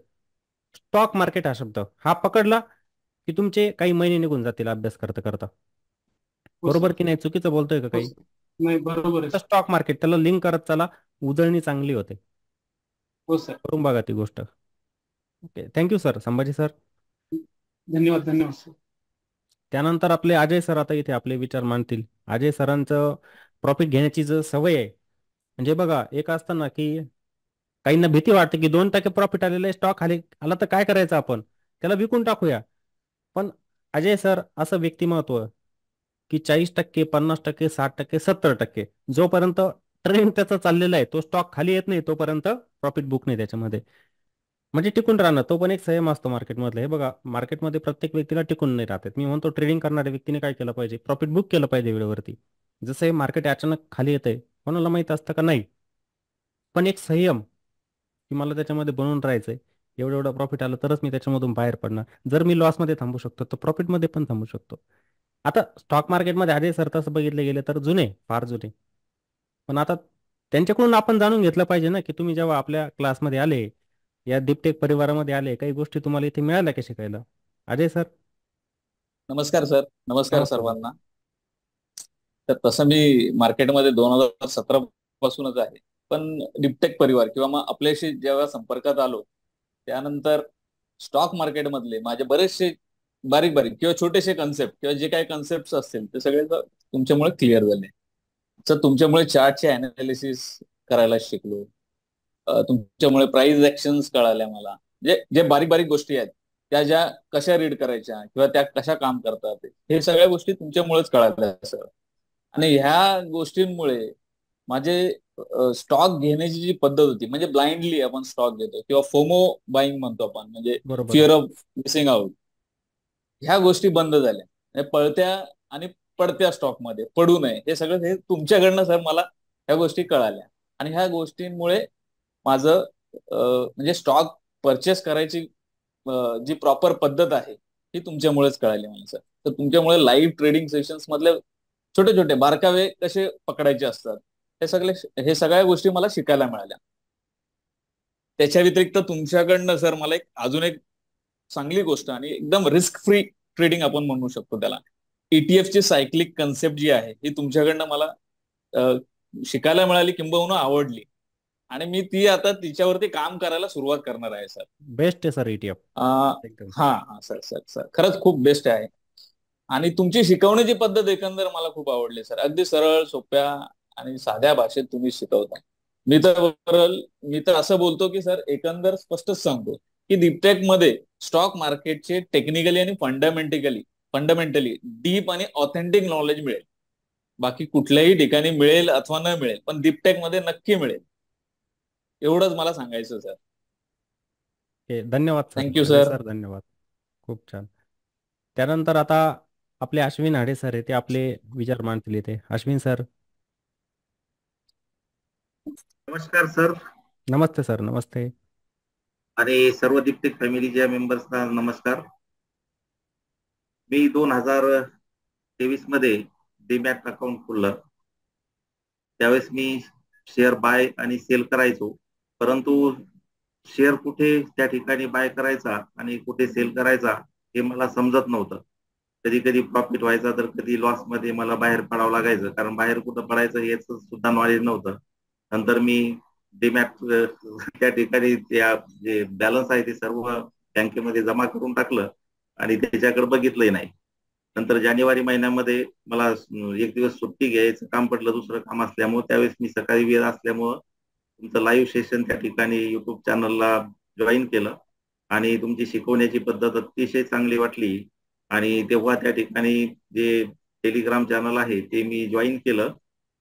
स्टॉक मार्केट. हा शब्द हा पकडला की तुमचे काही महिने निघून जातील अभ्यास करता करता. हो बरोबर सर. की नाही, चुकीचं बोलतोय का हो काही? सर. नाही, बरोबर आहे सर. स्टॉक मार्केट त्याला लिंक करत चला, उजळणी चांगली होते. हो सर. करून बघा ती गोष्ट. Okay, thank you sir, Sambhaji sir. धन्यवाद धन्यवाद सर. त्यानंतर आपले अजय सर आता इथे आपले विचार मांडतील. अजय सरांचं प्रॉफिट घेण्याची जर सवय आहे, म्हणजे बघा एक असतं ना की काहींना भीती वाटते की 2% प्रॉफिट आलेलं आहे, स्टॉक खाली आला तर काय करायचं, आपण त्याला विकून टाकूया. पण अजय सर असं व्यक्तिमत्व की 40%, 50%, 60%, 70% जोपर्यंत ट्रेंड त्याचा चाललेला आहे, तो स्टॉक खाली येत नाही तोपर्यंत प्रॉफिट बुक नाही त्याच्यामध्ये. म्हणजे टिकून राहणं तो पण एक संयम असतो मार्केटमधला. हे बघा मार्केटमध्ये प्रत्येक व्यक्तीला टिकून नाही राहतात. मी म्हणतो ट्रेडिंग करणाऱ्या व्यक्तीने काय केलं पाहिजे, प्रॉफिट बुक केलं पाहिजे वेळेवरती. जसं हे मार्केट अचानक खाली येतंय कोणाला माहित असतं का नाही, पण एक संयम की मला त्याच्यामध्ये बनवून राहायचंय. एवढं एवढं प्रॉफिट आलं तरच मी त्याच्यामधून बाहेर पडणार. जर मी लॉसमध्ये थांबू शकतो तर प्रॉफिटमध्ये पण थांबू शकतो. आता स्टॉक मार्केटमध्ये अजय सर तसं बघितले गेले तर जुने, फार जुने. पण आता त्यांच्याकडून आपण जाणून घेतलं पाहिजे ना की तुम्ही जेव्हा आपल्या क्लासमध्ये आले, या दीपटेक परिवारामध्ये आले, काही गोष्टी तुम्हाला इथे मिळाल्या का शिकायला? अजय सर. नमस्कार सर. नमस्कार नमस्कार. सर्वांना. तर तसं मी मार्केटमध्ये 2017 पासूनच आहे, पण डिपटेक परिवार किंवा मग आपल्याशी जेव्हा संपर्कात आलो त्यानंतर स्टॉक मार्केटमधले माझे बरेचसे बारीक बारीक किंवा छोटेसे कन्सेप्ट किंवा जे काही कन्सेप्ट असतील ते सगळे तुमच्यामुळे क्लिअर झाले. तर तुमच्यामुळे चार्टचे अनालिसिस करायला शिकलो. तुमच्यामुळे प्राइस ऍक्शन्स कळाल्या मला. जे जे बारीक बारीक गोष्टी आहेत त्या ज्या कशा रीड करायच्या किंवा त्या कशा काम करतात हे सगळ्या गोष्टी तुमच्यामुळेच कळाल्या सर. आणि ह्या गोष्टींमुळे माझे स्टॉक घेण्याची जी पद्धत होती, म्हणजे ब्लाइंडली आपण स्टॉक घेतो किंवा फोमो बाईंग म्हणतो आपण, म्हणजे बरोबर फिअर आहे. ऑफ मिसिंग आउट, ह्या गोष्टी बंद झाल्या. म्हणजे पळत्या आणि पडत्या स्टॉकमध्ये पडू नये हे सगळं हे तुमच्याकडनं सर मला ह्या गोष्टी कळाल्या. आणि ह्या गोष्टींमुळे माझं म्हणजे स्टॉक परचेस करायची जी प्रॉपर पद्धत आहे ही तुमच्यामुळेच कळाली मला सर. तर तुमच्यामुळे लाईव्ह ट्रेडिंग सेशन्स मधले छोटे छोटे बारकावे कसे पकडायचे असतात हे सगळ्या गोष्टी मला शिकायला मिळाल्या. त्याच्या व्यतिरिक्त तुमच्याकडनं सर मला अजून एक चांगली गोष्ट आणि एकदम रिस्क फ्री ट्रेडिंग आपण म्हणू शकतो त्याला, ETF ची सायक्लिक कन्सेप्ट जी आहे ही तुमच्याकडनं मला शिकायला मिळाली, किंबहुना आवडली. आणि मी ती आता तिच्यावरती काम करायला सुरुवात करणार आहे सर. बेस्ट आहे सर ETF. एकदम. हा हा सर सर सर खरंच खूप बेस्ट आहे. आणि तुमची शिकवण्याची पद्धत एकंदर मला खूप आवडली सर. अगदी सरळ सोप्या आणि साध्या भाषेत तुम्ही शिकवता. मी तर असं बोलतो की सर एकंदर स्पष्टच सांगतो की दीपटेक मध्ये स्टॉक मार्केटचे टेक्निकली आणि फंडामेंटली डीप आणि ऑथेंटिक नॉलेज मिळेल. बाकी कुठल्याही ठिकाणी मिळेल अथवा न मिळेल, पण दीपटेक मध्ये नक्की मिळेल. एवढंच मला सांगायचं सर. धन्यवाद sir. Thank you Ajay sir. Sir धन्यवाद. खूप छान. त्यानंतर आता आपले अश्विन हाडे सर आहे, ते आपले विचार मांडतील इथे. अश्विन सर. नमस्कार सर. नमस्ते सर. नमस्ते. आणि सर्व दीप्तिक फॅमिलीच्या मेंबर्सना नमस्कार. मी 2023 मध्ये डीमॅट अकाउंट खोललं. त्यावेळेस मी शेअर बाय आणि सेल करायचो, परंतु शेअर कुठे त्या ठिकाणी बाय करायचा आणि कुठे सेल करायचा हे मला समजत नव्हतं. कधी कधी प्रॉफिट व्हायचा तर कधी लॉस मध्ये मला बाहेर पडावं लागायचं, कारण बाहेर कुठं पडायचं याचं सुद्धा नॉलेज नव्हतं. नंतर मी डीमॅट त्या ठिकाणी त्या जे बॅलन्स आहे ते सर्व बँकेमध्ये जमा करून टाकलं आणि त्याच्याकडे बघितलंही नाही. नंतर जानेवारी महिन्यामध्ये मला एक दिवस सुट्टी घ्यायचं काम पडलं, दुसरं काम असल्यामुळे. त्यावेळेस मी सकाळी वेळ असल्यामुळं तुमचं लाईव्ह सेशन त्या ठिकाणी युट्यूब चॅनलला जॉईन केलं आणि तुमची शिकवण्याची पद्धत अतिशय चांगली वाटली. आणि तेव्हा त्या ठिकाणी जे टेलिग्राम चॅनल आहे ते मी जॉईन केलं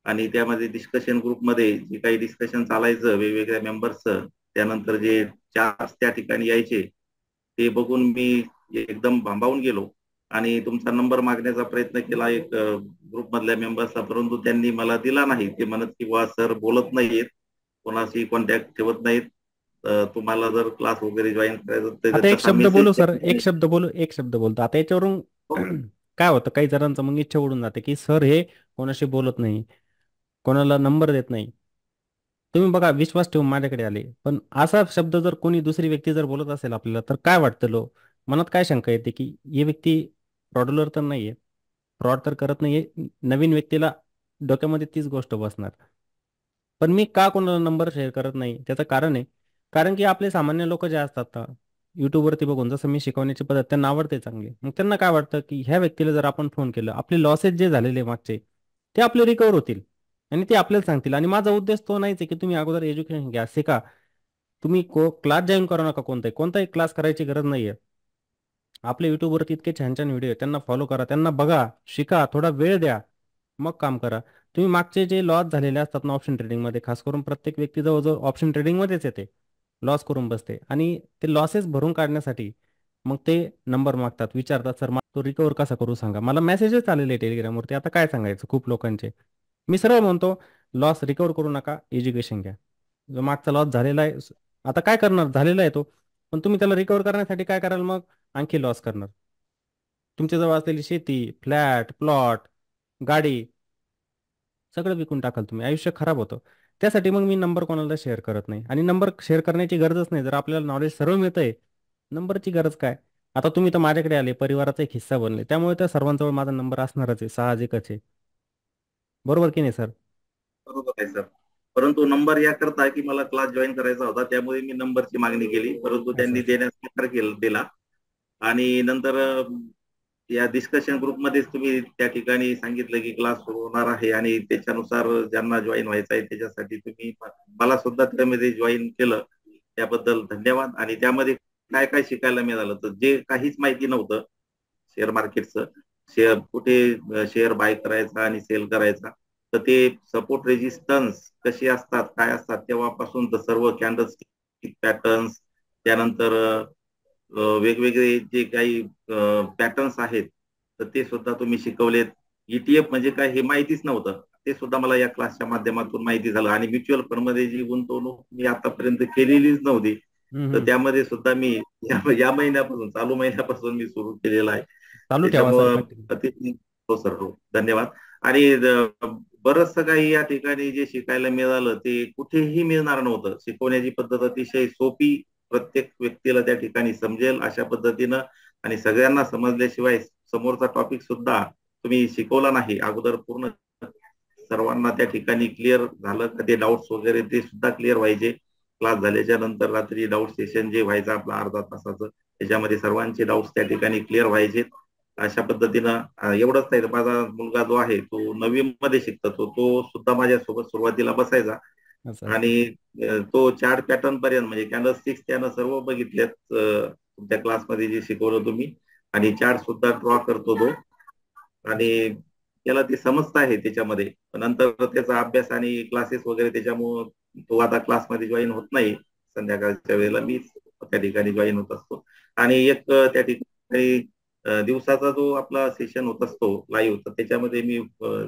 आणि त्यामध्ये डिस्कशन ग्रुपमध्ये जे काही डिस्कशन चालायचं वेगवेगळ्या मेंबर्सचं, त्यानंतर जे चार्ट त्या ठिकाणी यायचे ते बघून मी एकदम भांबावून गेलो आणि तुमचा नंबर मागण्याचा प्रयत्न केला एक ग्रुप मधल्या मेंबर्सचा, परंतु त्यांनी मला दिला नाही. ते म्हणत की वा सर बोलत नाहीयेत, कोणाशी कॉन्टॅक्ट ठेवत नाहीत, तुम्हाला जर क्लास वगैरे जॉईन करायचं तर आता एक तसा शब्द मेसेज बोलू सर, एक शब्द बोलतो आता याच्यावरून. काय होतं, काही जणांचं मग इच्छा उडून जाते की सर हे कोणाशी बोलत नाही, कोणाला नंबर देत नाही. तुम्ही बघा, विश्वास ठेवून माझ्याकडे आले, पण असा शब्द जर कोणी दुसरी व्यक्ती जर बोलत असेल आपल्याला, तर काय वाटतं मनात काय शंका येते की ही व्यक्ती फ्रॉडलर तर नाहीये, फ्रॉड तर करत नाहीये. नवीन व्यक्तीला डोक्यामध्ये तीच गोष्ट बसणार. पण मी का कोणाला नंबर शेअर करत नाही, त्याचं कारण आहे, कारण की आपले सामान्य लोक जे असतात ना, युट्यूबवरती बघून जसं मी शिकवण्याची पद्धत त्यांना आवडते चांगली, मग त्यांना काय वाटतं की ह्या व्यक्तीला जर आपण फोन केलं, आपले लॉसेस जे झालेले मागचे ते आपले रिकवर होतील आणि ते आपल्याला सांगतील. आणि माझा उद्देश तो नाहीच आहे की तुम्ही अगोदर एज्युकेशन घ्या, शिका. तुम्ही क्लास जॉईन करू नका, कोणताही क्लास करायची गरज नाहीये. आपल्या युट्यूबवरती इतके छान छान व्हिडिओ आहेत, त्यांना फॉलो करा, त्यांना बघा, शिका, थोडा वेळ द्या, मग काम करा. तुम्ही मागचे जे लॉस झालेले असतात ना ऑप्शन ट्रेडिंगमध्ये, खास करून प्रत्येक व्यक्ती जवळजवळ ऑप्शन ट्रेडिंगमध्येच येते, लॉस करून बसते, आणि ते लॉसेस भरून काढण्यासाठी मग ते नंबर मागतात, विचारतात सर मला तो रिकवर कसा करू सांगा. मला मेसेजेस आलेले टेलिग्रामवरती, आता काय सांगायचं खूप लोकांचे. मी सरळ म्हणतो, लॉस रिकवर करू नका, एज्युकेशन घ्या. जो मागचा लॉस झालेला आहे, आता काय करणार, झालेला आहे तो, पण तुम्ही त्याला रिकवर करण्यासाठी काय कराल, मग आणखी लॉस करणार. तुमच्याजवळ असलेली शेती, फ्लॅट, प्लॉट, गाडी सगळं विकून टाकाल तुम्ही, आयुष्य खराब होतं. त्यासाठी मग मी नंबर कोणाला शेअर करत नाही, आणि नंबर शेअर करण्याची गरजच नाही. जर आपल्याला नॉलेज सर्व मिळतंय, नंबरची गरज काय. आता तुम्ही तर माझ्याकडे आले, परिवाराचा एक हिस्सा बनले, त्यामुळे तर सर्वांजवळ माझा नंबर असणारच आहे, साहजिकच आहे. बरोबर की नाही सर? बरोबर आहे सर, परंतु नंबर याकरता की मला क्लास जॉईन करायचा होता, त्यामुळे मी नंबरची मागणी केली, परंतु त्यांनी देण्यास नकार दिला. आणि नंतर या डिस्कशन ग्रुपमध्येच तुम्ही त्या ठिकाणी सांगितलं की क्लास सुरू होणार आहे आणि त्याच्यानुसार ज्यांना जॉईन व्हायचं आहे त्याच्यासाठी तुम्ही मला सुद्धा त्यामध्ये जॉईन केलं, त्याबद्दल धन्यवाद. आणि त्यामध्ये काय काय शिकायला मिळालं, तर जे काहीच माहिती नव्हतं शेअर मार्केटचं, शेअर कुठे शेअर बाय करायचा आणि सेल करायचा, तर ते सपोर्ट रेजिस्टन्स कसे असतात, काय असतात, तेव्हापासून तर सर्व कॅन्डलस्टिक पॅटर्न्स, त्यानंतर वेगवेगळे जे काही पॅटर्न्स आहेत तर ते सुद्धा तुम्ही शिकवलेत. ETF म्हणजे काय हे माहितीच नव्हतं, ते सुद्धा मला या क्लासच्या माध्यमातून माहिती झालं. आणि म्युच्युअल फंड मध्ये जी गुंतवणूक मी आतापर्यंत केलेलीच नव्हती, तर त्यामध्ये सुद्धा मी या महिन्यापासून, चालू महिन्यापासून मी सुरू केलेला आहे. चालू ठेवा सर. त्याच्यामुळं हो सर, हो धन्यवाद. आणि बरंचसं काही या ठिकाणी जे शिकायला मिळालं ते कुठेही मिळणार नव्हतं. शिकवण्याची पद्धत अतिशय सोपी, प्रत्येक व्यक्तीला त्या ठिकाणी समजेल अशा पद्धतीनं, आणि सगळ्यांना समजल्याशिवाय समोरचा टॉपिक सुद्धा तुम्ही शिकवला नाही अगोदर, पूर्ण सर्वांना त्या ठिकाणी क्लिअर झालं का ते डाऊट्स वगैरे ते सुद्धा क्लिअर व्हायचे. क्लास झाल्याच्या नंतर रात्री डाऊट सेशन जे व्हायचं आपलं अर्धा तासाचं, त्याच्यामध्ये सर्वांचे डाऊट्स त्या ठिकाणी क्लिअर व्हायचे. अशा पद्धतीनं एवढंच नाही, माझा मुलगा जो आहे तो 9वी मध्ये शिकतो, तो सुद्धा माझ्यासोबत सुरुवातीला बसायचा. आणि तो चार्ट पॅटर्न पर्यंत म्हणजे कॅन्डल स्टिक्स त्यानं सर्व बघितलेत तुमच्या क्लासमध्ये जे शिकवलं तुम्ही, आणि चार्ट सुद्धा ड्रॉ करतो तो, आणि त्याला ते समजत आहे त्याच्यामध्ये. नंतर त्याचा अभ्यास आणि क्लासेस वगैरे, त्याच्यामुळं तो आता क्लासमध्ये जॉईन होत नाही. संध्याकाळच्या वेळेला मी त्या ठिकाणी जॉईन होत असतो. आणि एक त्या ठिकाणी दिवसाचा जो आपला सेशन होत असतो लाईव्ह, तर त्याच्यामध्ये मी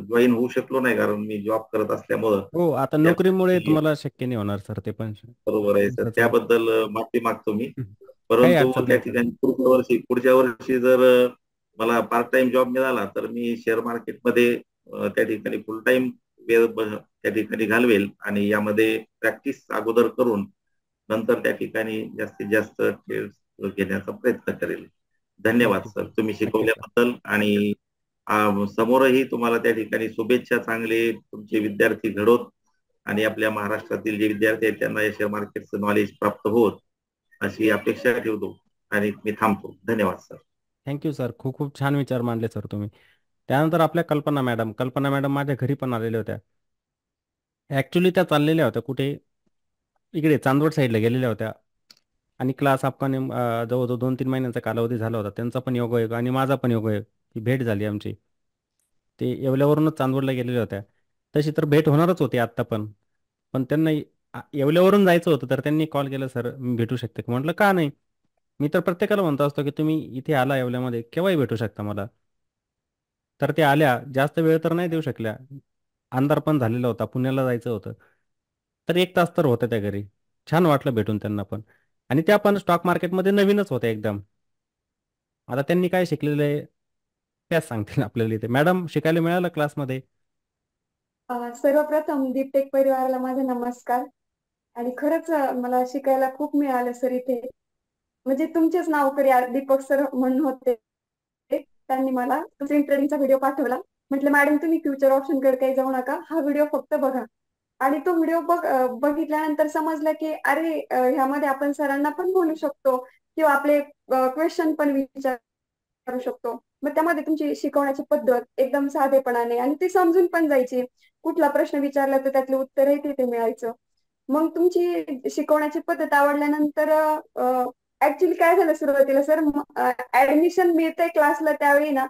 जॉईन होऊ शकलो नाही, कारण मी जॉब करत असल्यामुळं. हो, आता नोकरीमुळे तुम्हाला शक्य नाही होणार सर ते पण. बरोबर आहे सर, त्याबद्दल माफी मागतो मी. काही परंतु अडचण त्या नाही सर. ठिकाणी पुढच्या वर्षी जर मला पार्ट टाइम जॉब मिळाला तर मी शेअर मार्केटमध्ये त्या ठिकाणी फुल टाइम वेळ त्या ठिकाणी घालवेल, आणि यामध्ये प्रॅक्टिस अगोदर करून नंतर त्या ठिकाणी जास्तीत जास्त ट्रेड घेण्याचा प्रयत्न करेल. धन्यवाद सर तुम्ही शिकवल्याबद्दल, आणि समोरही तुम्हाला त्या ठिकाणी शुभेच्छा. चांगले तुमचे विद्यार्थी घडोत, आणि आपल्या महाराष्ट्रातील जे विद्यार्थी आहेत त्यांना या शेअर मार्केटचं नॉलेज प्राप्त होत अशी अपेक्षा ठेवतो, आणि मी थांबतो. धन्यवाद सर. थँक्यू सर, खूप खूप छान विचार मांडले सर तुम्ही. त्यानंतर आपल्या कल्पना मॅडम माझ्या घरी पण आलेल्या होत्या. ऍक्च्युली त्या चाललेल्या होत्या कुठे, इकडे चांदवड साईडला गेलेल्या होत्या, आणि क्लास आपण जवळजवळ 2-3 महिन्यांचा कालावधी झाला होता. त्यांचा पण योगायोग आणि माझा पण योगायोग, ही भेट झाली आमची. ते येवल्यावरूनच चांदवडला गेलेल्या होत्या. तशी तर भेट होणारच होती आत्ता पण, त्यांना येवल्यावरून जायचं होतं, तर त्यांनी कॉल केला, सर मी भेटू शकते का? म्हटलं का नाही. मी तर प्रत्येकाला म्हणतो असतो की तुम्ही इथे आला येवल्यामध्ये केव्हाही भेटू शकता मला. तर ते आल्या, जास्त वेळ तर नाही देऊ शकल्या, अंधार पण झालेला होता, पुण्याला जायचं होतं. तर 1 तास तर होतं त्या घरी. छान वाटलं भेटून त्यांना पण. आणि त्या पण स्टॉक मार्केटमध्ये नवीनच होत्या एकदम. आता त्यांनी काय शिकलेलं आहे त्याच सांगतील आपल्याला इथे. मॅडम, शिकायला मिळालं क्लासमध्ये? सर्वप्रथम दीपटेक परिवाराला माझा नमस्कार. आणि खरंच मला शिकायला खूप मिळालं सर इथे. म्हणजे तुमचेच नावकरी दीपक सर म्हणून होते. त्यांनी मला स्विंग ट्रेडिंगचा व्हिडिओ पाठवला. म्हटलं मॅडम तुम्ही फ्युचर ऑप्शन कडे काही जाऊ नका, हा व्हिडिओ फक्त बघा. आणि तो व्हिडिओ बघितल्यानंतर समजलं की अरे ह्यामध्ये आपण सरांना पण बोलू शकतो किंवा आपले क्वेश्चन पण विचारू शकतो. मग त्यामध्ये तुमची शिकवण्याची पद्धत एकदम साधेपणाने आणि ती समजून पण जायची. कुठला प्रश्न विचारला तर त्यातलं उत्तरही तिथे मिळायचं. मग तुमची शिकवण्याची पद्धत आवडल्यानंतर ऍक्च्युली काय झालं सुरुवातीला सर, ऍडमिशन मिळते क्लासला त्यावेळी ना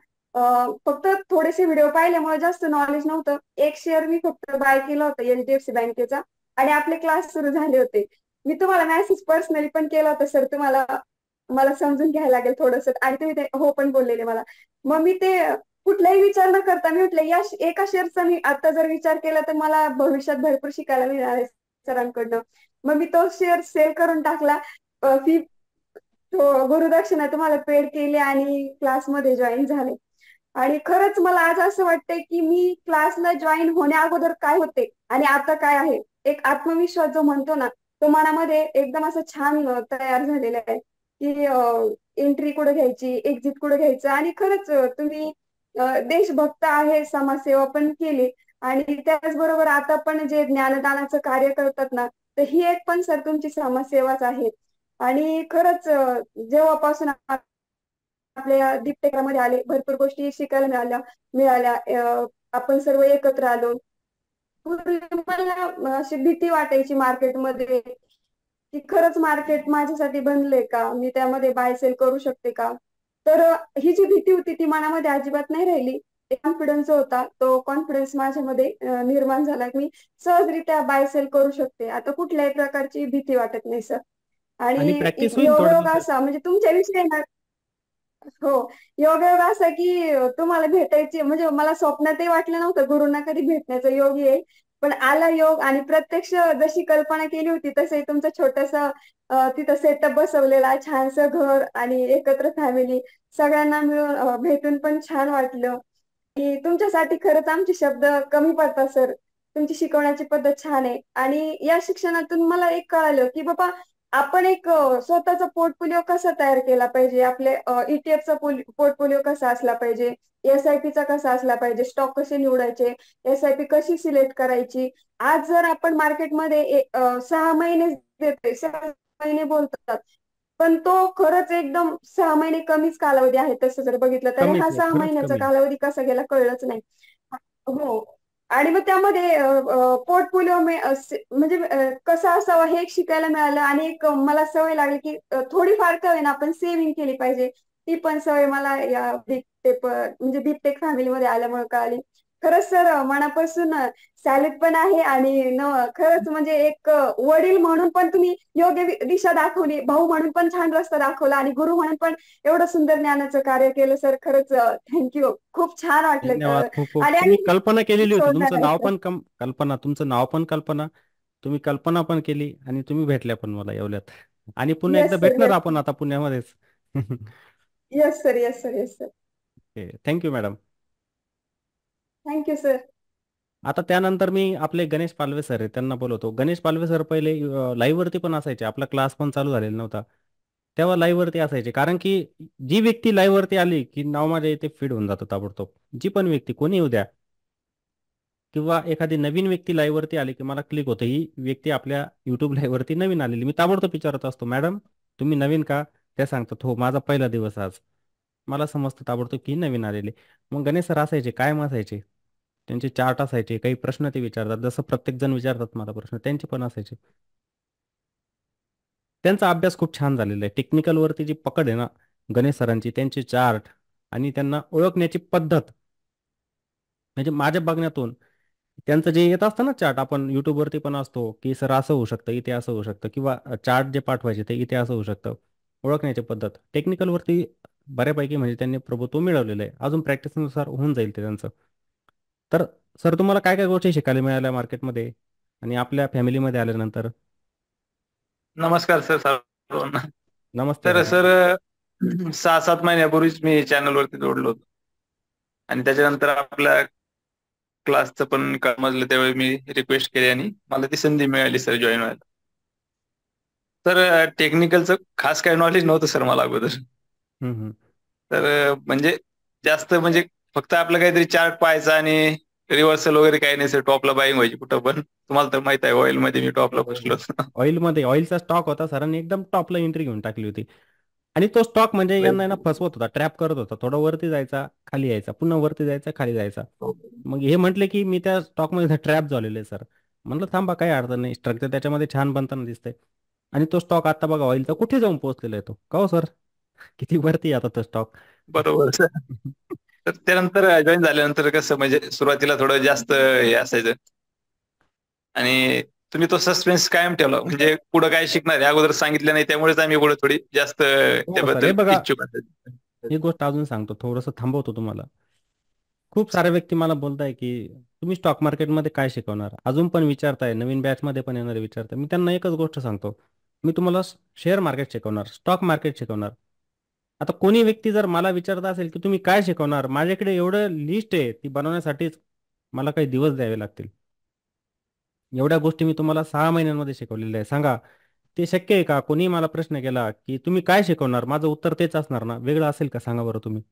फक्त थोडेसे व्हिडिओ पाहिल्यामुळे जास्त नॉलेज नव्हतं. एक शेअर मी फक्त बाय केला होता HDFC बँकेचा आणि आपले क्लास सुरू झाले होते. मी तुम्हाला मेसेज पर्सनली पण केला होता सर, तुम्हाला मला समजून घ्यायला लागेल थोडस, आणि तुम्ही ते हो पण बोललेले मला. मग मी ते कुठलाही विचार न करता मी म्हटलं या एका शेअरचा मी आता जर विचार केला तर मला भविष्यात भरपूर शिकायला मिळणार आहे सरांकडनं. मग मी तो शेअर सेल करून टाकला, फी गुरुदक्षिणा तुम्हाला पेड केली आणि क्लासमध्ये जॉईन झाले. आणि खरंच मला आज असं वाटतंय की मी क्लासला जॉईन होण्या अगोदर काय होते आणि आता काय आहे. एक आत्मविश्वास जो म्हणतो ना, तो मनामध्ये एकदम असं छान तयार झालेला आहे की एंट्री कुठे घ्यायची, एक्झिट कुठे घ्यायचं. आणि खरंच तुम्ही देशभक्त आहे, समाजसेवा पण केली आणि त्याचबरोबर आता पण जे ज्ञानदानाचं कार्य करतात ना, तर ही एक पण सर तुमची समाजसेवाच आहे. आणि खरंच जेव्हापासून आपल्या दीपटेकामध्ये आले भरपूर गोष्टी शिकायला मिळाल्या. आपण सर्व एकत्र आलो. पूर्वी मला अशी भीती वाटायची मार्केटमध्ये की खरंच मार्केट माझ्यासाठी बनलंय का, मी त्यामध्ये बाय सेल करू शकते का. तर ही जी भीती होती ती मनामध्ये अजिबात नाही राहिली. कॉन्फिडन्स होता, तो कॉन्फिडन्स माझ्यामध्ये निर्माण झाला की मी सहजरित्या बाय सेल करू शकते. आता कुठल्याही प्रकारची भीती वाटत नाही सर. आणि आणि प्रॅक्टिस होईल थोड्या योगायोग दिवसात. असा म्हणजे तुमच्याविषयी ना, हो, योगायोग असा की तुम्हाला भेटायची म्हणजे मला स्वप्नातही वाटलं नव्हतं गुरुंना कधी भेटण्याचा योग येईल. पण आला योग आणि प्रत्यक्ष जशी कल्पना केली होती तसे तुमचं छोटस तिथं सेटअप बसवलेला, छानसं घर आणि एकत्र फॅमिली सगळ्यांना मिळून भेटून पण छान वाटलं. की तुमच्यासाठी खरंच आमचे शब्द कमी पडतात सर. तुमची शिकवण्याची पद्धत छान आहे आणि या शिक्षणातून मला एक कळालं की बाबा आपण एक स्वतःचा पोर्टफोलिओ कसा तयार केला पाहिजे, आपले ETFचा पोर्टफोलिओ कसा असला पाहिजे, SIPचा कसा असला पाहिजे, स्टॉक कसे निवडायचे, SIP कशी सिलेक्ट करायची. आज जर आपण मार्केटमध्ये 6 महिने देतोय, 6 महिने बोलतात, पण तो खरंच एकदम 6 महिने कमीच कालावधी आहे तसं जर बघितलं तर. कमीच हा आहे, सहा खरंच महिन्याचा कमी आहे. कालावधी कसा गेला कळलंच नाही. हो. आणि मग त्यामध्ये पोर्टफोलिओ म्हणजे कसा असावा हे एक शिकायला मिळालं. आणि एक मला सवय लागली की थोडीफार का होईना आपण सेव्हिंग केली पाहिजे. ती पण सवय मला या म्हणजे दीपटेक फॅमिलीमध्ये आल्यामुळे कळाली. खरंच सर मनापासून सॅल्यूट पण आहे. आणि खरंच म्हणजे एक वडील म्हणून पण तुम्ही योग्य दिशा दाखवली, भाऊ म्हणून पण छान रस्ता दाखवला आणि गुरु म्हणून पण एवढं सुंदर ज्ञानाचं कार्य केलं सर. खरंच थँक्यू. खूप छान धन्यवाद. वाटलं. खूप खूप. आणि तुम्ही कल्पना केलेली होती. सोडणार तुमचं आहे नाव सर. पण कल्पना, तुमचं नाव पण कल्पना. तुम्ही कल्पना पण केली आणि तुम्ही भेटल्या पण मला येवल्यात. आणि पुन्हा एकदा येस सर, भेटणार येस आपण आता पुण्यामध्येच. Yes sir, yes sir, yes sir. Thank you madam. Thank you sir. आता त्यानंतर मी आपले गणेश पालवे सर आहे त्यांना बोलवतो. गणेश पालवे सर पहिले लाईव्ह वरती पण असायचे, आपला क्लास पण चालू झालेला नव्हता तेव्हा लाईव्ह वरती असायचे. कारण की जी व्यक्ती लाईव्ह वरती आली की नाव माझ्या इथे फीड होऊन जातं ताबडतोब. जी पण व्यक्ती कोणी येऊ द्या, किंवा एखादी नवीन व्यक्ती लाईव्ह वरती आली की मला क्लिक होतं ही व्यक्ती आपल्या युट्यूब लाईव्ह वरती नवीन आलेली. मी ताबडतोब विचारत असतो, मॅडम तुम्ही नवीन का? त्या सांगतात हो, माझा पहिला दिवस आज. मला समजतं ताबडतोब की नवीन आलेले. मग गणेश सर असायचे, कायम असायचे. त्यांचे चार्ट असायचे, काही प्रश्न ते विचारतात, जसं प्रत्येक जण विचारतात मला प्रश्न, त्यांचे पण असायचे. त्यांचा अभ्यास खूप छान झालेला आहे. टेक्निकल वरती जी पकड आहे ना गणेश सरांची, त्यांचे चार्ट आणि त्यांना ओळखण्याची पद्धत, म्हणजे माझ्या बघण्यातून त्यांचं जे येत असतं ना चार्ट, आपण युट्यूबवरती पण असतो की सर असं होऊ शकतं, इथे असं होऊ शकतं, किंवा चार्ट जे पाठवायचे ते इथे असं होऊ शकतं. ओळखण्याची पद्धत टेक्निकलवरती बऱ्यापैकी म्हणजे त्यांनी प्रभुत्व मिळवलेलं आहे. अजून प्रॅक्टिसनुसार होऊन जाईल ते त्यांचं. तर सर तुम्हाला काय काय गोष्टी शिकायला मिळाल्या मार्केटमध्ये आणि आपल्या फॅमिलीमध्ये आल्यानंतर? नमस्कार सर सर्वांना. नमस्ते तर सर. सर 6-7 महिन्यापूर्वीच मी चॅनलवरती जोडलो होतो आणि त्याच्यानंतर आपल्या क्लासचं पण समजलं त्यावेळी मी रिक्वेस्ट केली आणि मला ती संधी मिळाली सर जॉईन व्हायला. तर टेक्निकलचं खास काही नॉलेज नव्हतं सर मला अगोदर. तर म्हणजे जास्त म्हणजे फक्त आपलं काहीतरी चार्ट पाहायचा आणि रिव्हर्सल वगैरे काही नाही सर. टॉपला बाईंग व्हायची कुठं पण. तुम्हाला तर माहित आहे ऑइल मध्ये मी टॉपला बसलो होतो. ऑइलमध्ये ऑइलचा स्टॉक होता सरांनी एकदम टॉपला एंट्री घेऊन टाकली होती. आणि तो स्टॉक म्हणजे यांना ना फसवत होता, ट्रॅप करत होता. थोडा वरती जायचा, खाली यायचा, पुन्हा वरती जायचा, खाली जायचा. मग हे म्हटले की मी त्या स्टॉकमध्ये ट्रॅप झालेलो आहे सर. म्हटलं थांबा, काही अडचण नाही, स्ट्रक्चर त्याच्यामध्ये छान बनताना दिसतंय. आणि तो स्टॉक आता बघा ऑइलचा कुठे जाऊन पोहोचलेला आहे तो, का हो सर? किती वरती आता तो स्टॉक. बरोबर सर. तर त्यानंतर जॉईन झाल्यानंतर कसं म्हणजे सुरुवातीला थोडं जास्त हे असायचं आणि तुम्ही तो सस्पेन्स कायम ठेवला. म्हणजे पुढे काय शिकणार आहे अगोदर सांगितलं नाही, त्यामुळेच आम्ही पुढे थोडी जास्त सर हे त्याबद्दल बघा, इच्छुक असायचो. ही गोष्ट अजून सांगतो, थोडंसं थांबवतो तुम्हाला. खूप सारे व्यक्ती मला बोलताय की तुम्ही स्टॉक मार्केटमध्ये काय शिकवणार, अजून पण विचारताय, नवीन बॅचमध्ये पण येणारे विचारताय. मी त्यांना एकच गोष्ट सांगतो, मी तुम्हाला शेअर मार्केट शिकवणार, स्टॉक मार्केट शिकवणार. आता कोणी व्यक्ती जर मला विचारत असेल की तुम्ही काय शिकवणार, माझ्याकडे एवढं लिस्ट आहे, ती बनवण्यासाठीच मला काही दिवस द्यावे लागतील. एवढ्या गोष्टी मी तुम्हाला 6 महिन्यांमध्ये शिकवलेल्या आहे. सांगा ते शक्य आहे का? कोणी मला प्रश्न केला की तुम्ही काय शिकवणार, माझं उत्तर तेच असणार ना, वेगळं असेल का? सांगा बरं तुम्ही.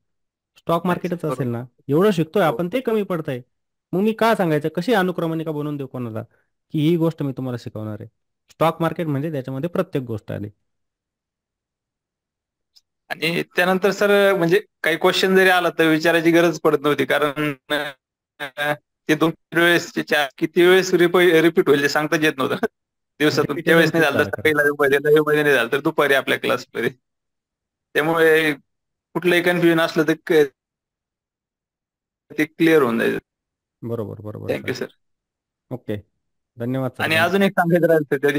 स्टॉक मार्केटच असेल ना. एवढं शिकतोय आपण, ते कमी पडतंय. मग मी का सांगायचं, कशी अनुक्रमणिका बनवून देऊ कोणाला की ही गोष्ट मी तुम्हाला शिकवणार आहे? स्टॉक मार्केट म्हणजे त्याच्यामध्ये प्रत्येक गोष्ट आली. आणि त्यानंतर सर म्हणजे काही क्वेश्चन जरी आला तर विचारायची गरज पडत नव्हती, कारण ते 2 वेळेस किती वेळेस रिपीट होईल ते सांगताच येत नव्हतं दिवसातून. त्यावेळेस नाही झालं तर सकाळी मध्ये नाही झालं तर दुपारी आपल्या क्लासमध्ये. त्यामुळे कुठलंही कन्फ्युजन असलं तर ते क्लिअर होऊन जायचं. बरोबर बरोबर. Thank you sir. ओके, धन्यवाद सर. आणि अजून एक सांगायचं राहिलं त्या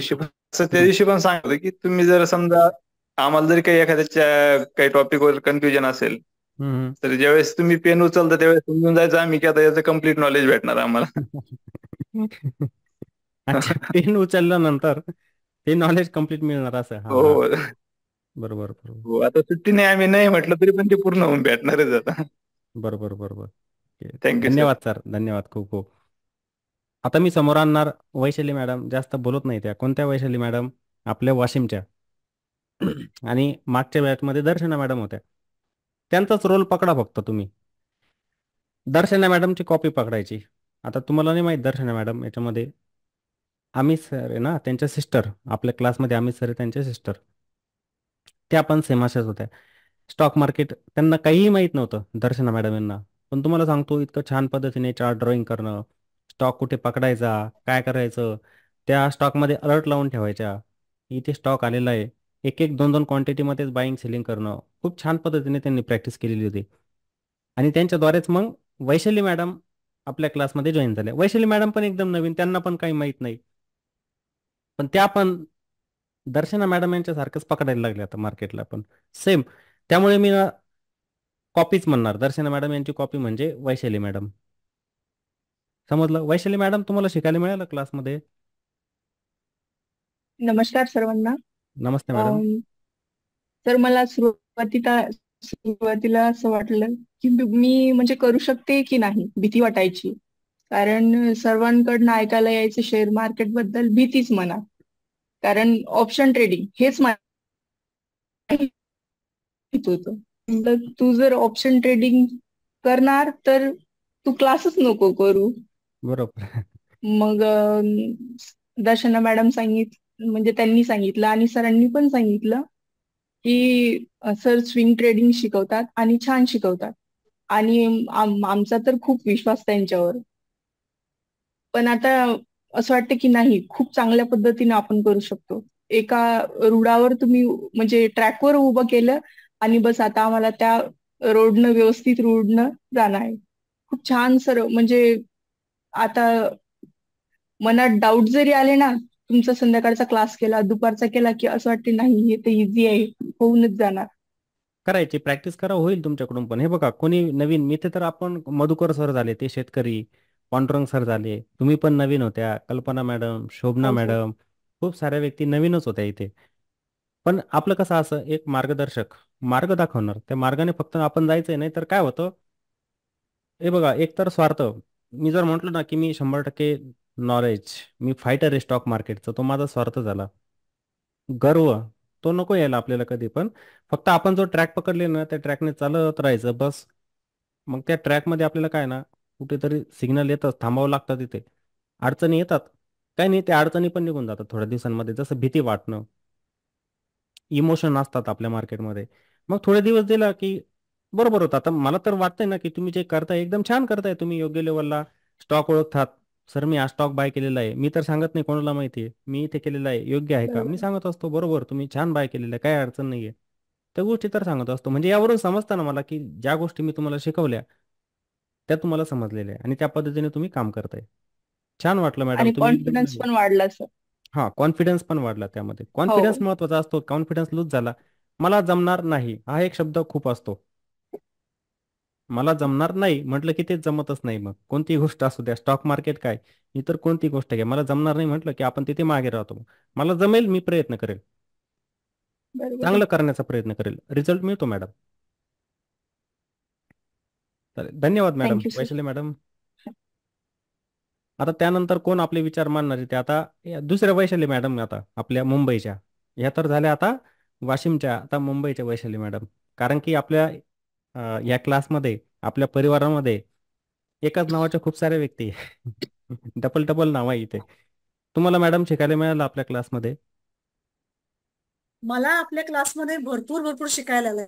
दिवशी पण सांगतो की तुम्ही जर समजा आम्हाला जरी काही एखाद्या काही टॉपिकवर कन्फ्युजन असेल तर ज्यावेळेस तुम्ही पेन उचलता त्यावेळेस समजून जायचं आम्ही की आता याचं कम्प्लीट नॉलेज भेटणार आम्हाला. अच्छा, पेन उचलल्यानंतर ते नॉलेज कम्प्लीट मिळणार असं. हो बरोबर बरोबर. हो, आता सुट्टीने आम्ही नाही म्हटलं तरी पण ते पूर्ण होऊन भेटणारच आता. बरोबर बरोबर. थँक्यू धन्यवाद सर, धन्यवाद खूप खूप. आता मी समोर आणणार वैशाली मॅडम, जास्त बोलत नाही त्या. कोणत्या वैशाली मॅडम? आपल्या वाशिमच्या. आणि मागच्या बॅचमध्ये दर्शना मॅडम होत्या. त्यांचाच रोल पकडा फक्त तुम्ही. दर्शना मॅडमची कॉपी पकडायची. आता तुम्हाला नाही माहित दर्शना मॅडम याच्यामध्ये अमित सर आहे ना, त्यांच्या सिस्टर. आपल्या क्लासमध्ये अमित सर आहे, त्यांच्या सिस्टर. त्या पण सेम अशाच होत्या. स्टॉक मार्केट त्यांना काहीही माहीत नव्हतं दर्शना मॅडम यांना. पण तुम्हाला सांगतो, इतकं छान पद्धतीने चार्ट ड्रॉइंग करणं, स्टॉक कुठे पकडायचा, काय करायचं, त्या स्टॉकमध्ये अलर्ट लावून ठेवायच्या. इथे स्टॉक आलेला आहे, एक एक 2-2 क्वांटिटीमध्येच बाईंग सेलिंग करणं. खूप छान पद्धतीने त्यांनी प्रॅक्टिस केलेली होती. आणि त्यांच्याद्वारेच मग वैशाली मॅडम आपल्या क्लासमध्ये जॉईन झाल्या. वैशाली मॅडम पण एकदम नवीन, त्यांना पण काही माहीत नाही. पण त्या पण दर्शना मॅडम यांच्यासारखंच पकडायला लागले आता मार्केटला पण सेम. त्यामुळे मी कॉपीच म्हणणार. दर्शना मॅडम यांची कॉपी म्हणजे वैशाली मॅडम. समजलं? वैशाली मॅडम तुम्हाला शिकायला मिळालं क्लासमध्ये? नमस्कार सर्वांना. नमस्ते मॅडम. तर मला सुरुवातीला असं वाटलं की मी म्हणजे करू शकते की नाही, भीती वाटायची. कारण सर्वांकडनं ऐकायला यायचं शेअर मार्केट बद्दल, भीतीच म्हणा. कारण ऑप्शन ट्रेडिंग हेच माहित होतं. तू जर ऑप्शन ट्रेडिंग करणार तर तू क्लासच नको करू. बरोबर. मग दर्शना मॅडम म्हणजे त्यांनी सांगितलं आणि सरांनी पण सांगितलं की सर स्विंग ट्रेडिंग शिकवतात आणि छान शिकवतात. आणि आमचा तर खूप विश्वास त्यांच्यावर. पण आता असं वाटतं की नाही, खूप चांगल्या पद्धतीने आपण करू शकतो. एका रुळावर तुम्ही म्हणजे ट्रॅकवर उभं केलं आणि बस आता आम्हाला त्या रोडनं व्यवस्थित रोडनं जाणं आहे. खूप छान सर. म्हणजे आता मनात डाऊट जरी आले ना, तुमचा संध्याकाळचा क्लास केला, दुपारचा केला की असं वाटते नाही हे तर इझी आहे, होऊनच जाणार. करायची प्रॅक्टिस करा, होईल तुमच्याकडून पण. हे बघा, कोणी नवीन, मी तर आपण मधुकर सर झाले ते शेतकरी, पांडुरंग सर झाले, तुम्ही पण नवीन होत्या, कल्पना मॅडम, शोभना हो सर. मॅडम, खूप साऱ्या व्यक्ती नवीनच होत्या इथे. पण आपलं कसं असं एक मार्गदर्शक, मार्ग दाखवणार, त्या मार्गाने फक्त आपण जायचंय. नाही तर काय होतं, हे बघा, एक तर स्वार्थ. मी जर म्हटलं ना की मी 100% नॉलेज, मी फायटर आहे स्टॉक मार्केटचा, तो माझा स्वार्थ झाला. गर्व तो नको यायला आपल्याला कधी पण. फक्त आपण जो ट्रॅक पकडले ना, त्या ट्रॅकने चालत राहायचं बस. मग त्या ट्रॅकमध्ये आपल्याला काय ना, कुठेतरी सिग्नल येतात, थांबावं लागतं तिथे. अडचणी येतात, काही नाही, त्या अडचणी पण निघून जातात थोड्या दिवसांमध्ये. जसं भीती वाटणं, इमोशन असतात आपल्या मार्केटमध्ये. मग थोडे दिवस दिला की बरोबर होतं. आता मला तर वाटतंय ना की तुम्ही जे करताय एकदम छान करताय. तुम्ही योग्य लेवलला स्टॉक ओळखतात. सर मी हा स्टॉक बाय केलेला आहे, मी तर सांगत नाही कोणाला माहिती आहे, मी इथे केलेला आहे, योग्य आहे का, मी बरोबर. सांगत असतो बरोबर तुम्ही छान बाय केलेलं आहे, काही अडचण नाहीये. त्या गोष्टी तर सांगत असतो. म्हणजे यावरून समजतं ना मला की ज्या गोष्टी मी तुम्हाला शिकवल्या त्या तुम्हाला समजलेल्या आहे आणि त्या पद्धतीने तुम्ही काम करताय. छान वाटलं मॅडम, आणि तुम्ही एकदम कॉन्फिडन्स पण वाढला सर. हा, कॉन्फिडन्स पण वाढला त्यामध्ये. हो. कॉन्फिडन्स महत्वाचा असतो. कॉन्फिडन्स लूज झाला, मला जमणार नाही हा एक शब्द खूप असतो. मला जमणार नाही म्हटलं की ते जमतच नाही. मग कोणती गोष्ट असू द्या, स्टॉक मार्केट काय, इतर कोणती गोष्ट घ्या, मला जमणार नाही म्हटलं की आपण तिथे मागे राहतो. मला जमेल, मी प्रयत्न करेल, बरोबर आहे. चांगलं करण्याचा प्रयत्न करेल, रिझल्ट मिळतो मॅडम. चालेल, धन्यवाद madam. Thank you sir. Vaishali madam. आता त्यानंतर कोण आपले विचार मांडणार ते, आता दुसऱ्या वैशाली मॅडम, आता आपल्या मुंबईच्या, ह्या तर झाल्या आता वाशिमच्या, आता मुंबईच्या वैशाली मॅडम. कारण की आपल्या या क्लासमध्ये, आपल्या परिवारामध्ये एकाच नावाच्या खूप साऱ्या व्यक्ती डबल डबल नाव आहे इथे. तुम्हाला मॅडम शिकायला मिळालं आपल्या क्लासमध्ये? मला आपल्या क्लासमध्ये भरपूर भरपूर शिकायला आलंय.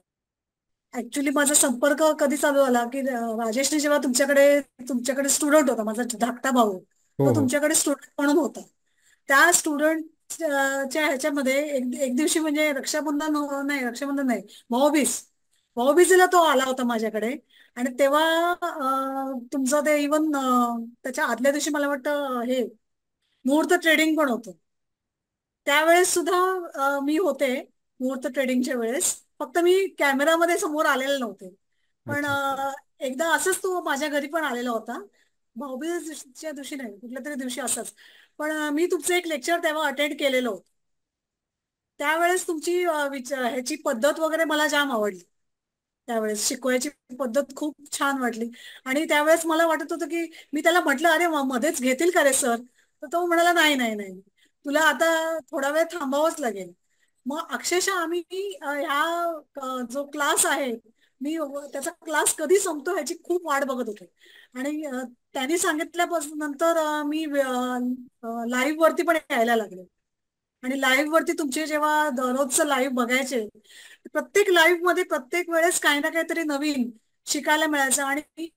ऍक्च्युली माझा संपर्क कधी चालू झाला की राजेशने जेव्हा तुमच्याकडे स्टुडंट होता, माझा धाकटा भाऊ, हो तो हो. तुमच्याकडे स्टुडंट म्हणून होता. त्या स्टुडंट च्या ह्याच्यामध्ये एक दिवशी म्हणजे रक्षाबंधन नाही, भाऊबीज, भाऊबीजेला तो आला होता माझ्याकडे. आणि तेव्हा तुमचं ते इवन त्याच्या आदल्या दिवशी मला वाटतं हे मुहूर्त ट्रेडिंग पण होतं. त्यावेळेस सुद्धा मी होते मुहूर्त ट्रेडिंगच्या वेळेस, फक्त मी कॅमेरामध्ये समोर आलेले नव्हते. पण अच्छा. एकदा असंच तो माझ्या घरी पण आलेला होता, भाऊबीजेच्या दिवशी नाही, कुठल्या तरी दिवशी असंच. पण मी तुमचं एक लेक्चर तेव्हा अटेंड केलेलं होतं. त्यावेळेस तुमची ह्याची पद्धत वगैरे मला जाम आवडली. त्यावेळेस शिकवायची पद्धत खूप छान वाटली. आणि त्यावेळेस मला वाटत होतं की मी त्याला म्हटलं, अरे मध्येच घेतील का रे सर? तर तो म्हणाला, नाही नाही नाही, तुला आता थोडा वेळ थांबावंच लागेल. मग अक्षरशः आम्ही जो क्लास आहे, मी त्याचा क्लास कधी संपतो ह्याची खूप वाट बघत होते. आणि त्यांनी सांगितल्यापासून नंतर मी लाईव्ह वरती पण यायला लागले. आणि लाईव्ह वरती तुमचे जेव्हा दररोजचं लाईव्ह बघायचे, प्रत्येक लाईव्ह मध्ये प्रत्येक वेळेस काही ना काहीतरी नवीन शिकायला मिळायचं. आणि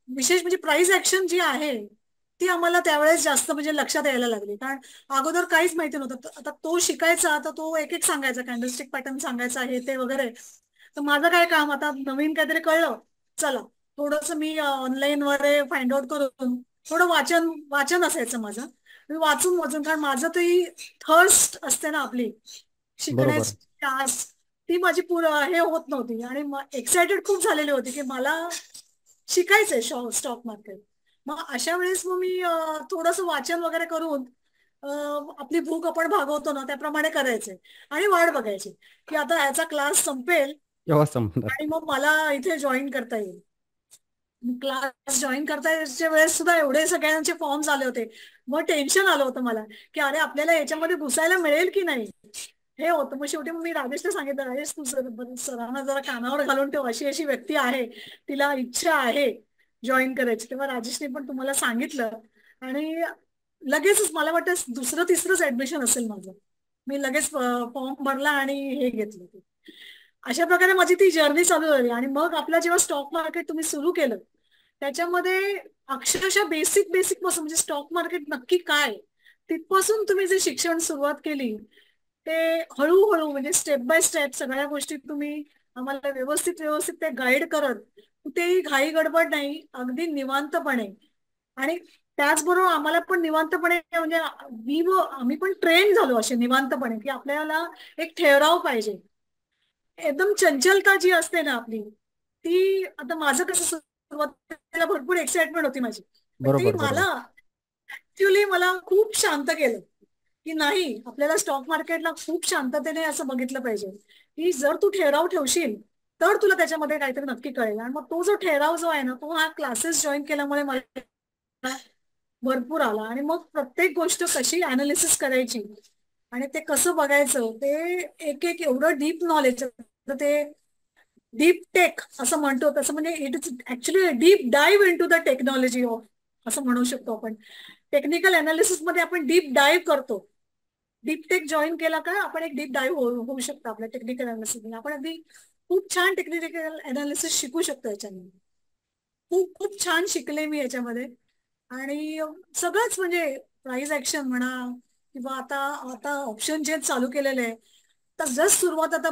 विशेष म्हणजे प्राइस ऍक्शन जी आहे ती आम्हाला त्यावेळेस जास्त म्हणजे लक्षात यायला लागली. कारण अगोदर काहीच माहिती नव्हतं. आता तो शिकायचा, तर तो एक एक सांगायचा, कॅन्डलस्टिक पॅटर्न सांगायचा, हे ते वगैरे. तर माझं काय काम, आता नवीन काहीतरी कळलं, चला थोडस मी ऑनलाईन वगैरे फाइंड आउट करून थोडं वाचन वाचन असायचं माझं. मी वाचून वाचून, कारण माझं ती थर्स्ट असते ना आपली बरोबर. शिकण्याची आस, ती माझी हे होत नव्हती. आणि एक्सायटेड खूप झालेली होती की मला शिकायचंय स्टॉक मार्केट. मग अशा वेळेस मग मी थोडस वाचन वगैरे करून आपली भूक आपण भागवतो ना, त्याप्रमाणे करायचे. आणि वाट बघायची की आता ह्याचा क्लास संपेल केव्हा संपणार. आणि मग मला इथे जॉईन करता येईल. क्लास जॉईन करताच्या वेळेस सुद्धा एवढे सगळ्यांचे फॉर्म्स आले होते. मग टेन्शन आलं होतं मला की अरे आपल्याला याच्यामध्ये घुसायला मिळेल की नाही, हे होतं. मग शेवटी मी राजेशला सांगितलं, राजेश तू सरांना जरा कानावर घालून ठेव, अशी अशी व्यक्ती आहे, तिला इच्छा आहे जॉईन करायची. तेव्हा राजेशने पण तुम्हाला सांगितलं. आणि लगेचच मला वाटतं दुसरं तिसरंच ऍडमिशन असेल माझं, मी लगेच फॉर्म भरला आणि हे घेतलं. अशा प्रकारे माझी ती जर्नी चालू झाली. आणि मग आपलं जेव्हा स्टॉक मार्केट तुम्ही सुरू केलं, त्याच्यामध्ये अक्षरशः बेसिक बेसिक पासून, म्हणजे स्टॉक मार्केट नक्की काय, तिथपासून तुम्ही जे शिक्षण सुरुवात केली, ते हळूहळू म्हणजे स्टेप बाय स्टेप सगळ्या गोष्टी तुम्ही आम्हाला व्यवस्थित व्यवस्थित ते गाईड करत, कुठेही घाई गडबड नाही, अगदी निवांतपणे. आणि त्याचबरोबर आम्हाला पण निवांतपणे, म्हणजे आम्ही पण ट्रेन झालो असे निवांतपणे, की आपल्याला एक ठहराव पाहिजे. एकदम चंचलता जी असते ना आपली, ती आता माझं कसं सुरुवातीला भरपूर एक्साइटमेंट होती माझी, पण ती बरोबर बरोबर. ऍक्च्युली मला खूप शांत केलं की नाही, आपल्याला स्टॉक मार्केटला खूप शांततेने असं बघितलं पाहिजे की जर तू ठराव ठेवशील तर तुला त्याच्यामध्ये काहीतरी नक्की कळेल. आणि मग तो जो ठराव जो आहे ना, तो हा क्लासेस जॉईन केल्यामुळे मला भरपूर आला. आणि मग प्रत्येक गोष्ट कशी अनालिसिस करायची आणि ते कसं बघायचं, ते एक एक एवढं डीप नॉलेज, ते डीप टेक असं म्हणतो तसं, म्हणजे it is actually deep dive into the technology of, असं म्हणू शकतो आपण. टेक्निकल अनालिसिस मध्ये आपण डीप डाईव्ह करतो. डीप टेक जॉईन केला का आपण एक डीप डाईव्ह होऊ शकतो आपल्या टेक्निकल अनालिसिस मध्ये. आपण अगदी खूप छान टेक्निकल अनालिसिस शिकू शकतो याच्यामध्ये. खूप खूप छान शिकले मी याच्यामध्ये. आणि सगळंच म्हणजे प्राइस ऍक्शन म्हणा किंवा आता आता ऑप्शन जे चालू केलेले आहे, तर जस्ट सुरुवात आता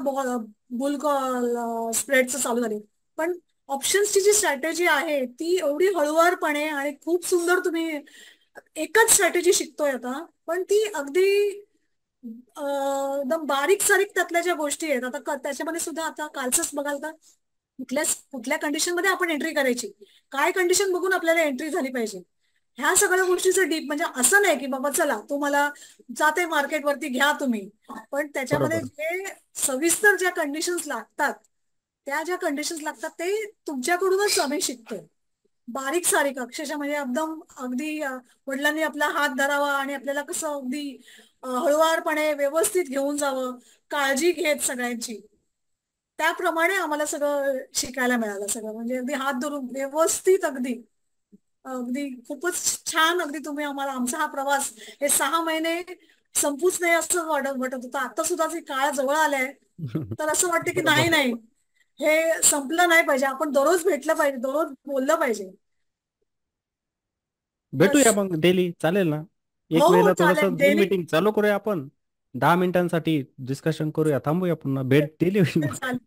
बुल कॉल स्प्रेडचं चालू झाली, पण ऑप्शन्सची जी स्ट्रॅटेजी आहे ती एवढी हळुवारपणे आणि खूप सुंदर, तुम्ही एकच स्ट्रॅटेजी शिकतोय आता, पण ती अगदी एकदम बारीक सारीक त्यातल्या ज्या गोष्टी आहेत आता त्याच्यामध्ये सुद्धा, आता कालच बघाल तर कुठल्या कुठल्या कंडिशन मध्ये आपण एंट्री करायची, काय कंडिशन बघून आपल्याला एंट्री झाली पाहिजे, ह्या सगळ्या गोष्टीचं डीप. म्हणजे असं नाही की बाबा चला तुम्हाला जाते मार्केटवरती घ्या तुम्ही, पण त्याच्यामध्ये बरोबर जे सविस्तर ज्या कंडिशन्स लागतात, त्या ज्या कंडिशन्स लागतात ते तुमच्याकडूनच आम्ही शिकतोय. बारीक सारीक अक्षरशः, म्हणजे एकदम अगदी वडिलांनी आपला हात धरावा आणि आपल्याला कसं अगदी हळुवारपणे व्यवस्थित घेऊन जावं, काळजी घेत सगळ्यांची, त्याप्रमाणे आम्हाला सगळं शिकायला मिळालं. सगळं म्हणजे अगदी हात धरून व्यवस्थित, अगदी अगदी खूपच छान. अगदी तुम्ही आम्हाला, आमचा हा प्रवास हे 6 महिने संपूच नाही असं वाटत होतं. आता सुद्धा काळ जवळ आलाय, तर असं वाटतं की नाही बरोबर. नाही, हे संपलं नाही पाहिजे, आपण दररोज भेटलं पाहिजे, दररोज बोललं पाहिजे. भेटूया बस. मग डेली, चालेल ना? हो एक हो वेळेला थोडस चालेल. झूम डेली मीटिंग चालू करूया आपण, 10 मिनिटांसाठी डिस्कशन करूया, थांबूया, पुन्हा भेट डेली होईल मग. चालेल.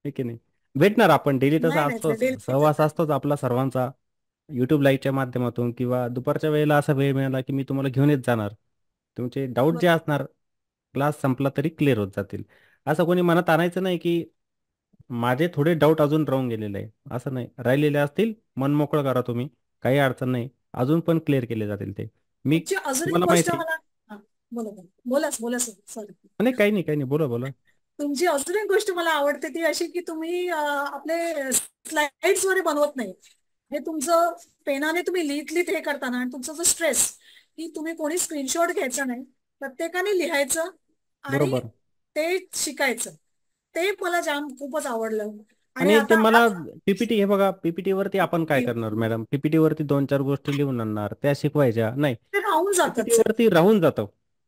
हे की नाही? भेटणार आपण डेली, तसा नाही नाही, असतोच, डेली. सहवास असतोच आपला सर्वांचा, युट्यूब लाईव्हच्या माध्यमातून किंवा दुपारच्या वेळेला असा वेळ मिळाला की मी तुम्हाला घेऊन येत जाणार. तुमचे डाऊट जे असणार क्लास संपला तरी क्लिअर होत जातील. असं कोणी मनात आणायचं नाही की माझे थोडे डाऊट अजून राहून गेलेले आहे, असं नाही. राहिलेले असतील मन मोकळं करा तुम्ही, काही अडचण नाही, अजून पण क्लिअर केले जातील ते. मी तुमची अजून एक तुम्हाला गोष्ट माहिती मला, हा, बोला बोला बोलाच बोला सॉरी. नाही, काही नाही, काही नाही, बोला बोला. तुमची अजून एक गोष्ट मला आवडते, ती अशी की तुम्ही आपले स्लाइड्स वर बनवत नाही. हे तुमचं पेनाने तुम्ही लिहित लिहित हे करताना, आणि तुमचा जो स्ट्रेस की तुम्ही कोणी स्क्रीनशॉट घ्यायचा नाही, प्रत्येकाने लिहायचं आणि बरोबर. ते शिकायचं. ते मला जाम खूपच आवडलं. आणि आणि ते आता मला पीपीटी, हे बघा, पीपीटी वरती आपण काय करणार मॅडम? पीपीटी वरती 2-4 गोष्टी लिहून आणणार, त्या शिकवायच्या नाही. ते राहून जातात पीपीटी सर. वरती राहून जातं.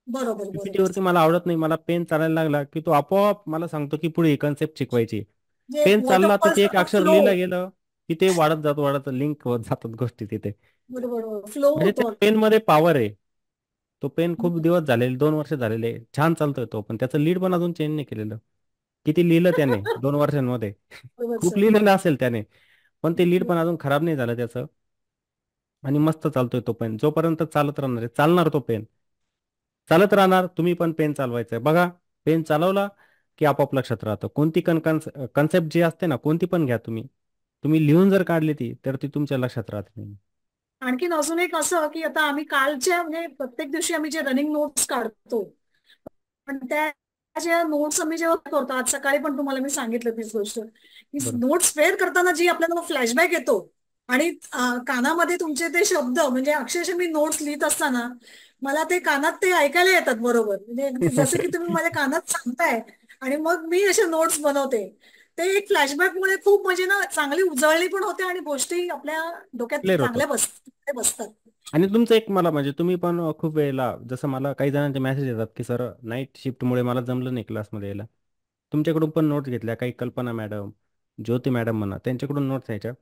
बरोबर पीपीटी बरोबर. वरती मला आवडत नाही. मला पेन चालायला लागला की तो आपोआप मला सांगतो की पुढे कन्सेप्ट शिकवायची. जे पेन चालला तर ते एक वॉटरफॉल अक्षर फ्लो. लिहिलं गेलं की ते वाढत जात लिंक होत जातात गोष्टी तिथे. बरोबर, फ्लो म्हणजे त्या होतो. पेन मध्ये पॉवर आहे. तो पेन खूप दिवस झालेले, 2 वर्ष झालेले, छान चालतोय तो, पण त्याचं लीड पण अजून चेंज नाही केलेलं. किती लिहिलं त्याने 2 वर्षांमध्ये, बरोबर खूप सर. लिहिलेलं असेल त्याने, पण ते लीड पण अजून खराब नाही झालं त्याचं, आणि मस्त चालतोय तो पेन. जोपर्यंत चालत राहणार आहे, चालणार तो पेन, चालत राहणार. तुम्ही पण पेन चालवायचंय बघा. पेन चालवला की आपोआप लक्षात राहतं. कोणती कन्सेप्ट जी असते ना, कोणती पण घ्या तुम्ही, तुम्ही लिहून जर काढली ती, तर ती तुमच्या लक्षात राहत नाही. आणखीन अजून एक असं की आता आम्ही कालच्या, म्हणजे प्रत्येक दिवशी आम्ही जे रनिंग नोट्स काढतो, पण त्या ज्या नोट्स आम्ही जेव्हा करतो, आज सकाळी पण तुम्हाला मी सांगितलं तीच गोष्ट की बरं. नोट्स फेअर करताना जी आपल्याला फ्लॅशबॅक येतो, आणि कानामध्ये तुमचे ते शब्द, म्हणजे अक्षरशः मी नोट्स लिहित असताना मला ते कानात ते ऐकायला येतात बरोबर, म्हणजे अगदी जसं की तुम्ही माझ्या कानात सांगताय आणि मग मी असे नोट्स बनवते. ते एक फ्लॅशबॅकमुळे खूप म्हणजे ना चांगली उजळणी पण होते आणि गोष्टी आपल्या डोक्यात क्लिअर होतं. चांगल्या बसतात. आणि तुमचं एक, मला म्हणजे तुम्ही पण खूप वेळेला, जसं मला काही जणांचे मेसेज येतात की सर नाईट शिफ्टमुळे मला जमलं नाही क्लासमध्ये यायला, तुमच्याकडून पण नोट्स घेतल्या, काही कल्पना मॅडम, ज्योती मॅडम म्हणा, त्यांच्याकडून नोट्स घ्यायच्या.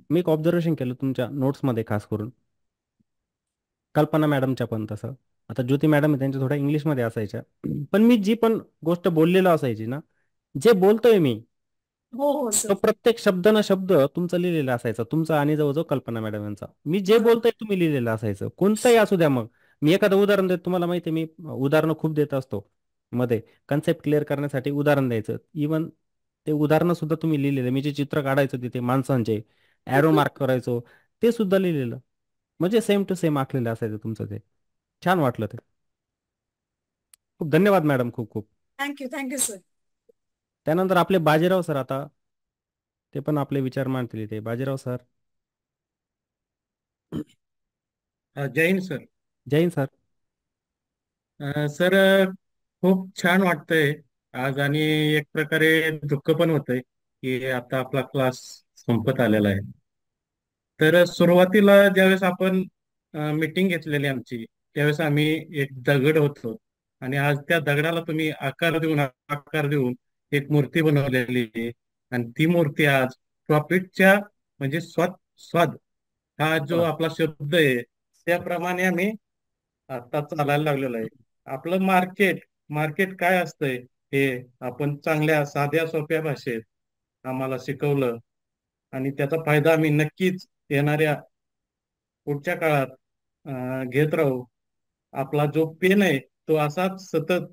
मी एक ऑब्झर्वेशन केलं तुमच्या नोट्समध्ये, खास करून कल्पना मॅडमच्या पण तसं. आता ज्योती मॅडम त्यांच्या थोड्या इंग्लिशमध्ये असायच्या, पण मी जी पण गोष्ट बोललेलं असायची ना, जे बोलतोय मी, हो हो तो सर. प्रत्येक शब्द ना शब्द तुमचा लिहिलेला असायचा, तुमचा आणि जवळजवळ कल्पना मॅडम यांचा. मी जे बरोबर. बोलतोय तुम्ही लिहिलेलं असायचं, कोणतंही असू द्या. मग मी एखादं उदाहरण देतो, तुम्हाला माहिती आहे मी उदाहरणं खूप देत असतो. मध्ये कन्सेप्ट क्लिअर करण्यासाठी उदाहरण द्यायचं. इवन ते उदाहरणं सुद्धा तुम्ही लिहिलेलं. मी जे चित्र काढायचो तिथे माणसांचे ॲरो मार्क करायचो ते सुद्धा लिहिलेलं. म्हणजे सेम टू सेम आखलेलं असायचं तुमचं ते. छान वाटलं ते. खूप धन्यवाद मॅडम, खूप खूप. Thank you sir. त्यानंतर आपले बाजीराव सर, आता ते पण आपले विचार मांडतील ते. बाजीराव सर. जय हिंद सर. जय हिंद सर. सर खूप छान वाटतंय आज, आणि एक प्रकारे दुःख पण होतंय की आता आपला क्लास संपत आलेला आहे. तर सुरुवातीला ज्यावेळेस आपण मीटिंग घेतलेली आमची, त्यावेळेस आम्ही एक दगड होतो आणि आज त्या दगडाला तुम्ही आकार देऊन एक मूर्ती बनवलेली आहे. आणि ती मूर्ती आज प्रॉफिटच्या म्हणजे स्वाद हा जो आपला शब्द आहे त्याप्रमाणे आम्ही आता चालायला लागलेलो आहे. आपलं मार्केट काय असतंय हे आपण चांगल्या साध्या सोप्या भाषेत आम्हाला शिकवलं, आणि त्याचा फायदा आम्ही नक्कीच येणाऱ्या पुढच्या काळात घेत राहू. आपला जो पेन आहे तो असाच सतत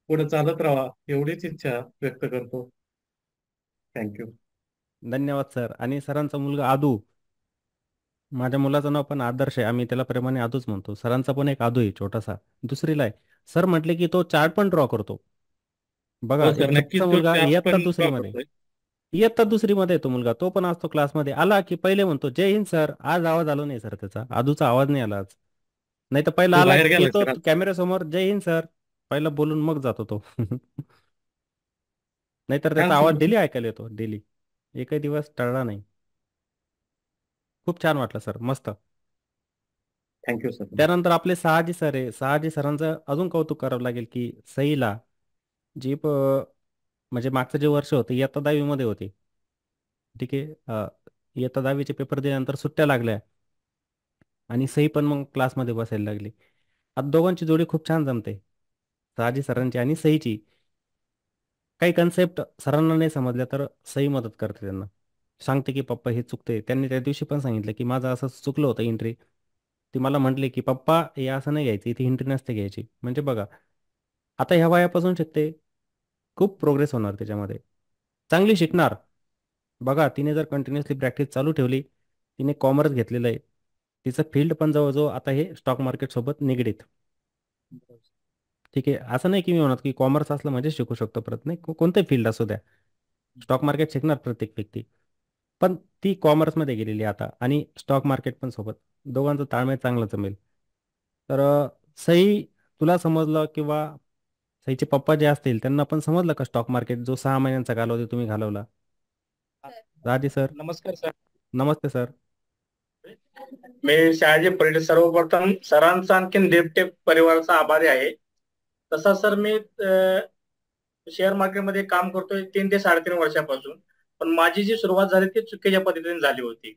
पुढे चालत राहावा एवढीच इच्छा व्यक्त करतो. थँक्यू. धन्यवाद सर. आणि सरांचा मुलगा आदू, माझ्या मुलाचं नाव पण आदर्श आहे, आम्ही त्याला प्रेमाने आदूच म्हणतो. सरांचा पण एक आदू आहे छोटासा, दुसरीला आहे. सर म्हटले की तो चार्ट पण ड्रॉ करतो. बघा, हो एक सर, नक्कीच छोटासा तो मुलगा चार्ट इयत्ता पण दुसरीमध्ये वापरतोय. इयत्ता दुसरीमध्ये तो मुलगा, तो पण असतो क्लासमध्ये. आला की पहिले म्हणतो जय हिंद सर. आज आवाज आला नाही सर त्याचा, आदूचा आवाज नाही आला आज. नाही तर पहिला तो आला बाहेर की गेला येतो सर आज. कॅमेऱ्यासमोर जय हिंद सर पहिला बोलून मग जातो तो. नाहीतर छान त्याचा आवाज सर. डेली ऐकायला येतो, डेली. एकही दिवस टळला नाही. खूप छान वाटलं सर, मस्त. Thank you sir. त्यानंतर आपले सहाजी सर आहे. सहाजी सरांचं अजून कौतुक करावं लागेल की सईला जी म्हणजे मागचं जे वर्ष होतं इयत्ता 10वी मध्ये होते, ठीक आहे. इयत्ता 10वीचे पेपर दिल्यानंतर सुट्ट्या लागल्या आणि सई पण मग क्लासमध्ये बसायला लागली. आता दोघांची जोडी खूप छान जमते, सहाजी सरांची आणि सईची. काही कन्सेप्ट सरांना नाही समजल्या तर सई मदत करते त्यांना, सांगते की पप्पा हे चुकते. त्यांनी त्या दिवशी पण सांगितलं की माझं असं चुकलं होतं एंट्री. ती मला म्हटली की पप्पा हे असं नाही घ्यायचं, इथे एंट्री नसते घ्यायची. म्हणजे बघा, आता ह्या वयापासून शिकते, खूप प्रोग्रेस होणार त्याच्यामध्ये, चांगली शिकणार. बघा, तिने जर कंटिन्युअसली प्रॅक्टिस चालू ठेवली, तिने कॉमर्स घेतलेलं आहे, तिचं फील्ड पण जवळजवळ आता हे स्टॉक मार्केटसोबत निगडीत. ठीक आहे, असं नाही की मी म्हणत की कॉमर्स असलं म्हणजे शिकू शकतो परत, नाही. कोणतंही फील्ड असू द्या, स्टॉक मार्केट शिकणार प्रत्येक व्यक्ती. पण ती कॉमर्समध्ये गेलेली आहे आता, आणि स्टॉक मार्केट पण सोबत. दोघांचं ताळमेळ चांगलं जमेल. तर सई, तुला समजलं किंवा सईचे पप्पा जे असतील त्यांना पण समजलं का स्टॉक मार्केट, जो 6 महिन्यांचा कालावधी तुम्ही घालवला? राजी सर. नमस्कार सर. नमस्ते सर. मी शहाजी परेड. सर्वप्रथम सरांचा आणखीन डेप्टे परिवाराचा आभारी आहे. तसा सर मी शेअर मार्केटमध्ये काम करतोय 3 ते 3.5 वर्षापासून. पण माझी जी सुरुवात झाली ती चुकीच्या पद्धतीने झाली होती.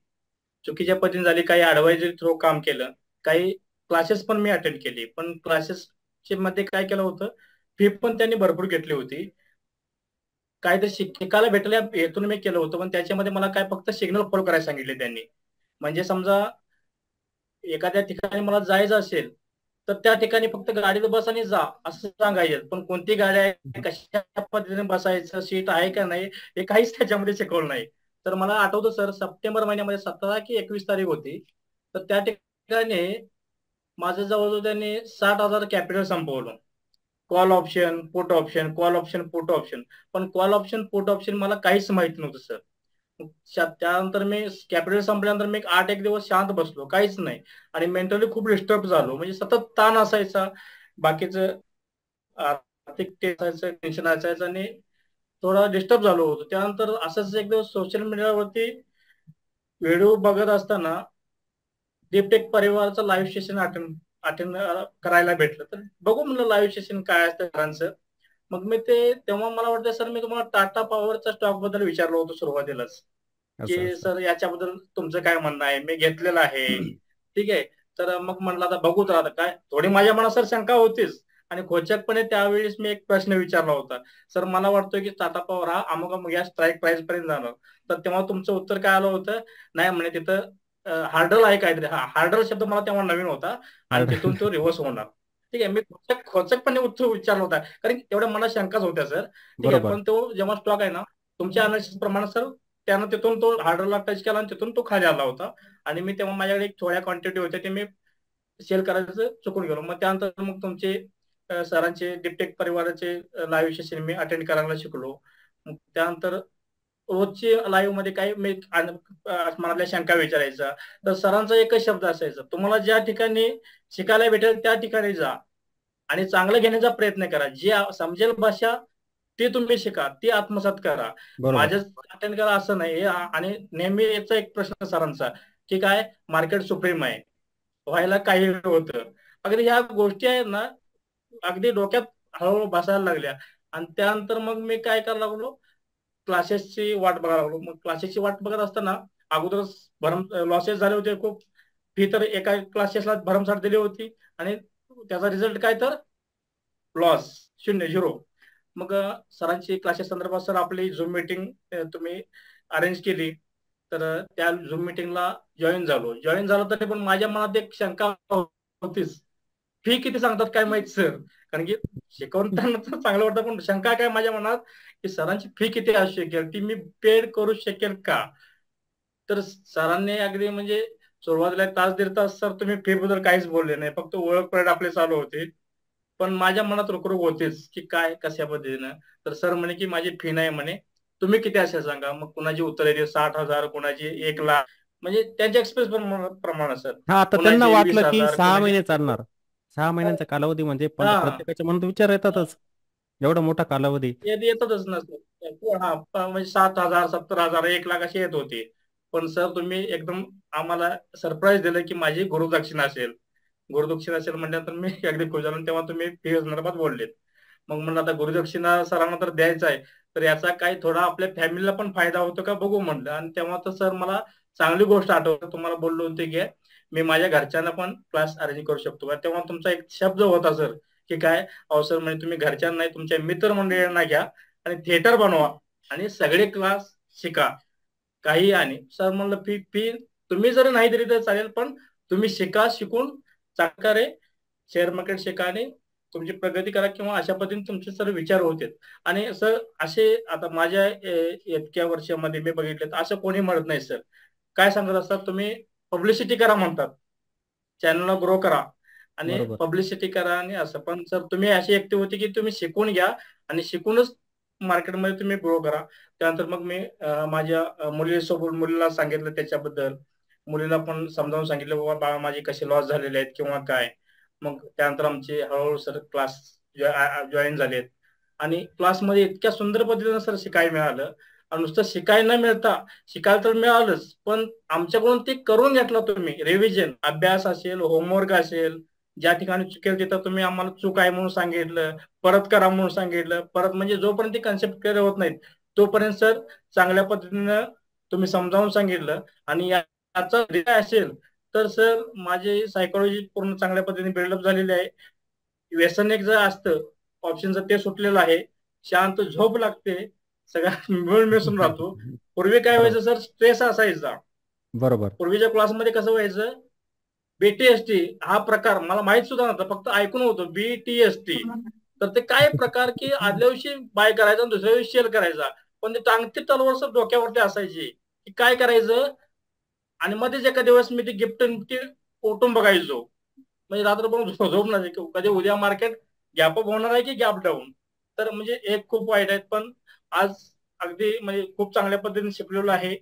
चुकीच्या पद्धतीने झाली. काही ऍडवायझरी थ्रू काम केलं, काही क्लासेस पण मी अटेंड केली. पण क्लासेस मध्ये काय केलं होतं, फी पण त्यांनी भरपूर घेतली होती. काहीतरी शिकायला भेटल्या हेतून मी केलं होतं, पण त्याच्यामध्ये मला काय फक्त सिग्नल फॉलो करायला सांगितले त्यांनी. म्हणजे समजा एखाद्या ठिकाणी मला जायचं असेल तर त्या ठिकाणी फक्त गाडीत बस आणि जा असं सांगायचं. पण कोणती गाडी आहे, कशा पद्धतीने बसायचं, सीट आहे का नाही, हे काहीच त्याच्यामध्ये शिकवलं नाही. तर मला आठवतं सर, सप्टेंबर महिन्यामध्ये 17 की 21 तारीख होती. तर त्या ठिकाणी माझं जवळजवळ त्यांनी 60,000 कॅपिटल संपवलं. Call option, put option, call option, put option. पण कॉल ऑप्शन, पुट ऑप्शन मला काहीच माहिती नव्हतं सर. त्यानंतर मी कॅपिटल संपल्यानंतर मी 8 दिवस शांत बसलो, काहीच नाही. आणि मेंटली खूप डिस्टर्ब झालो. म्हणजे सतत ताण असायचा, बाकीचं आर्थिक टेन्शन असायचं, आणि थोडा डिस्टर्ब झालो होतो. त्यानंतर असंच एक दिवस सोशल मीडियावरती व्हिडिओ बघत असताना दीपटेक परिवाराचं लाईव्ह सेशन अटेंड करायला भेटलं. तर बघू म्हणलं लाईव्ह सेशन काय असतं सरांचं. मग मी तेव्हा मला वाटतं सर, मी तुम्हाला टाटा पॉवरच्या स्टॉक बद्दल विचारलं होतं सुरुवातीलाच, की सर याच्याबद्दल तुमचं काय म्हणणं आहे, मी घेतलेलं आहे, ठीक आहे. तर मग म्हणलं आता बघू. तर आता काय, थोडी माझ्या मनात सर शंका होतीच, आणि खोचकपणे त्यावेळेस मी एक प्रश्न विचारला होता, सर मला वाटतं की टाटा पॉवर हा अमुक या स्ट्राईक प्राइस पर्यंत जाणार. तर तेव्हा तुमचं उत्तर काय आलं होतं, नाही म्हणे तिथं हार्डल आहे काहीतरी. हार्डल शब्द मला तेव्हा नवीन होता, आणि तिथून तो रिव्हर्स होणार. ठीक आहे. मी खोचकपणे उत्तर विचारला होता, कारण एवढ्या मला शंकाच होत्या सर. ठीक आहे. बरोबर. पण तो जेव्हा स्टॉक आहे ना, तुमच्या अनालिसिस प्रमाणे सर त्यानं तिथून तो हार्डरला टच केला आणि तिथून तो खाली आला होता. आणि मी तेव्हा माझ्याकडे एक थोड्या क्वांटिटी होत्या ते मी सेल करायचं चुकून गेलो. मग त्यानंतर मग तुमचे सरांचे डिप्टेक परिवाराचे लाईव्ह सेशन मी अटेंड करायला शिकलो. मग त्यानंतर रोजची लाईव्ह मध्ये काही मी मनातल्या शंका विचारायचा. तर सरांचा एकच शब्द असायचा, तुम्हाला ज्या ठिकाणी शिकायला भेटेल त्या ठिकाणी जा आणि चांगलं घेण्याचा प्रयत्न करा. जी समजेल भाषा ती तुम्ही शिका, ती आत्मसात करा. बरोबर. माझ्या अटेंड करा असं नाही. आणि नेहमी याचा एक प्रश्न सरांचा की काय मार्केट सुप्रीम आहे, व्हायला काही होतं. अगदी ह्या गोष्टी आहेत ना, अगदी डोक्यात हळूहळू बसायला लागल्या. आणि त्यानंतर मग मी काय करायला लागलो, क्लासेसची वाट बघायला लागलो. मग क्लासेसची वाट बघत असताना अगोदरच लॉसेस झाले होते खूप. फी तर एका क्लासेसला भरमसाठ दिली होती आणि त्याचा रिझल्ट काय तर लॉस, 0 मग सरांची क्लासेस संदर्भात सर आपली झूम मीटिंग तुम्ही अरेंज केली. तर त्या झूम मीटिंगला जॉईन झालो तरी पण माझ्या मनात एक शंका होतीच, फी किती सांगतात काय माहित सर. कारण की शिकवताना तर चांगलं वाटतं, पण शंका काय माझ्या मनात की सरांची फी किती असू शकेल, ती मी पेड करू शकेल का. तर सरांनी अगदी म्हणजे सुरुवातीला 1-1.5 तास सर तुम्ही फी बद्दल काहीच बोलले नाही, फक्त ओळख परेड आपले चालू होते. पण माझ्या मनात रुकरुक होतीच की काय कशा पद्धतीनं. तर सर म्हणे की माझी फी नाही म्हणे, तुम्ही किती असेल सांगा. मग कुणाची उत्तर येते 60,000, कुणाची 1,00,000, म्हणजे त्यांच्या एक्सप्रेस प्रमाणे सर. हा, आता त्यांना कुणाची वाटलं की 20,000, 6 महिने कुणाची चालणार. 6 महिन्यांचा कालावधी म्हणजे पण हा प्रत्येकाच्या मनात विचार येतातच, एवढा मोठा कालावधी. येतच नसतं. हा म्हणजे 7,000, 70,000, 1,00,000 असे येत होते. पण सर तुम्ही एकदम आम्हाला सरप्राईज दिलं की माझी गुरुदक्षिणा असेल. गुरुदक्षिणा असेल म्हटल्यानंतर मी अगदी खुश झालो. तेव्हा तुम्ही फी संदर्भात बोललेत. मग म्हणलं आता गुरुदक्षिणा सरांना तर द्यायचा आहे, तर याचा काही थोडा आपल्या फॅमिलीला पण फायदा होतो का बघू म्हटलं. आणि तेव्हा तर सर मला चांगली गोष्ट आठवते, तुम्हाला बोललो होते की मी माझ्या घरच्यांना पण क्लास अरेंज करू शकतो का. तेव्हा तुमचा एक शब्द होता सर की काय अवसर म्हणजे तुम्ही घरच्यांना नाही तुमच्या मित्रमंडळींना घ्या आणि थिएटर बनवा आणि सगळे क्लास शिका काही. आणि सर म्हणलं फी फी तुम्ही जर नाही दिली तर चालेल, पण तुम्ही शिका, शिकून चांगले शेअर मार्केट शिका आणि तुमची प्रगती करा, किंवा अशा पद्धतीने तुमचे सर विचार होते. आणि सर असे आता माझ्या इतक्या वर्षामध्ये मी बघितले तर असं कोणी म्हणत नाही सर. काय सांगत असतात, तुम्ही पब्लिसिटी करा म्हणतात, चॅनलला ग्रो करा आणि बरोबर. पब्लिसिटी करा आणि असं. पण सर तुम्ही अशी व्यक्ती होती की तुम्ही शिकून घ्या आणि शिकूनच मार्केटमध्ये तुम्ही ग्रो करा. त्यानंतर मग मी माझ्या मुलीला सांगितलं त्याच्याबद्दल, मुलीला पण समजावून सांगितलं बाबा बाळा माझे कसे लॉस झालेले आहेत किंवा काय. मग त्यानंतर आमचे हळूहळू सर क्लास जॉईन झालेत आणि क्लासमध्ये इतक्या सुंदर पद्धतीनं सर शिकायला मिळालं. आणि नुसतं शिकायला न मिळता, शिकायला तर मिळालंच, पण आमच्याकडून ते करून घेतलं तुम्ही. रिव्हिजन अभ्यास असेल, होमवर्क असेल, ज्या ठिकाणी चुकेल तिथं तुम्ही आम्हाला चूक आहे म्हणून सांगितलं, परत करा म्हणून सांगितलं. परत म्हणजे जोपर्यंत ते कन्सेप्ट क्लिअर होत नाहीत तोपर्यंत सर चांगल्या पद्धतीनं तुम्ही समजावून सांगितलं. आणि याचा रिझल्ट असेल तर सर माझी सायकोलॉजी पूर्ण चांगल्या पद्धतीने बिल्डअप झालेली आहे. व्यसन एक जर असतं ऑप्शनचं ते सुटलेलं आहे. शांत झोप लागते, सगळ्या मिळून मिसळून राहतो. पूर्वी काय व्हायचं सर, स्ट्रेस असायचा. बरोबर. पूर्वीच्या क्लासमध्ये कसं व्हायचं, बीटीएसटी हा प्रकार मला माहित सुद्धा नव्हता, फक्त ऐकून होतं बीटीएसटी. तर ते काय प्रकार की आदल्या दिवशी बाय करायचा आणि दुसऱ्या दिवशी सेल करायचा. पण ते टांगती तलवार सर डोक्यावरती असायची की काय करायचं. आणि मध्येच एका दिवस मी ती गिफ्ट ओटून बघायचो, म्हणजे रात्रभर झोप नाही, कधी उद्या मार्केट गॅप अप होणार आहे की गॅप डाऊन. तर म्हणजे एक खूप वाईट आहेत. पण आज अगदी म्हणजे खूप चांगल्या पद्धतीने शिकलेलो आहे.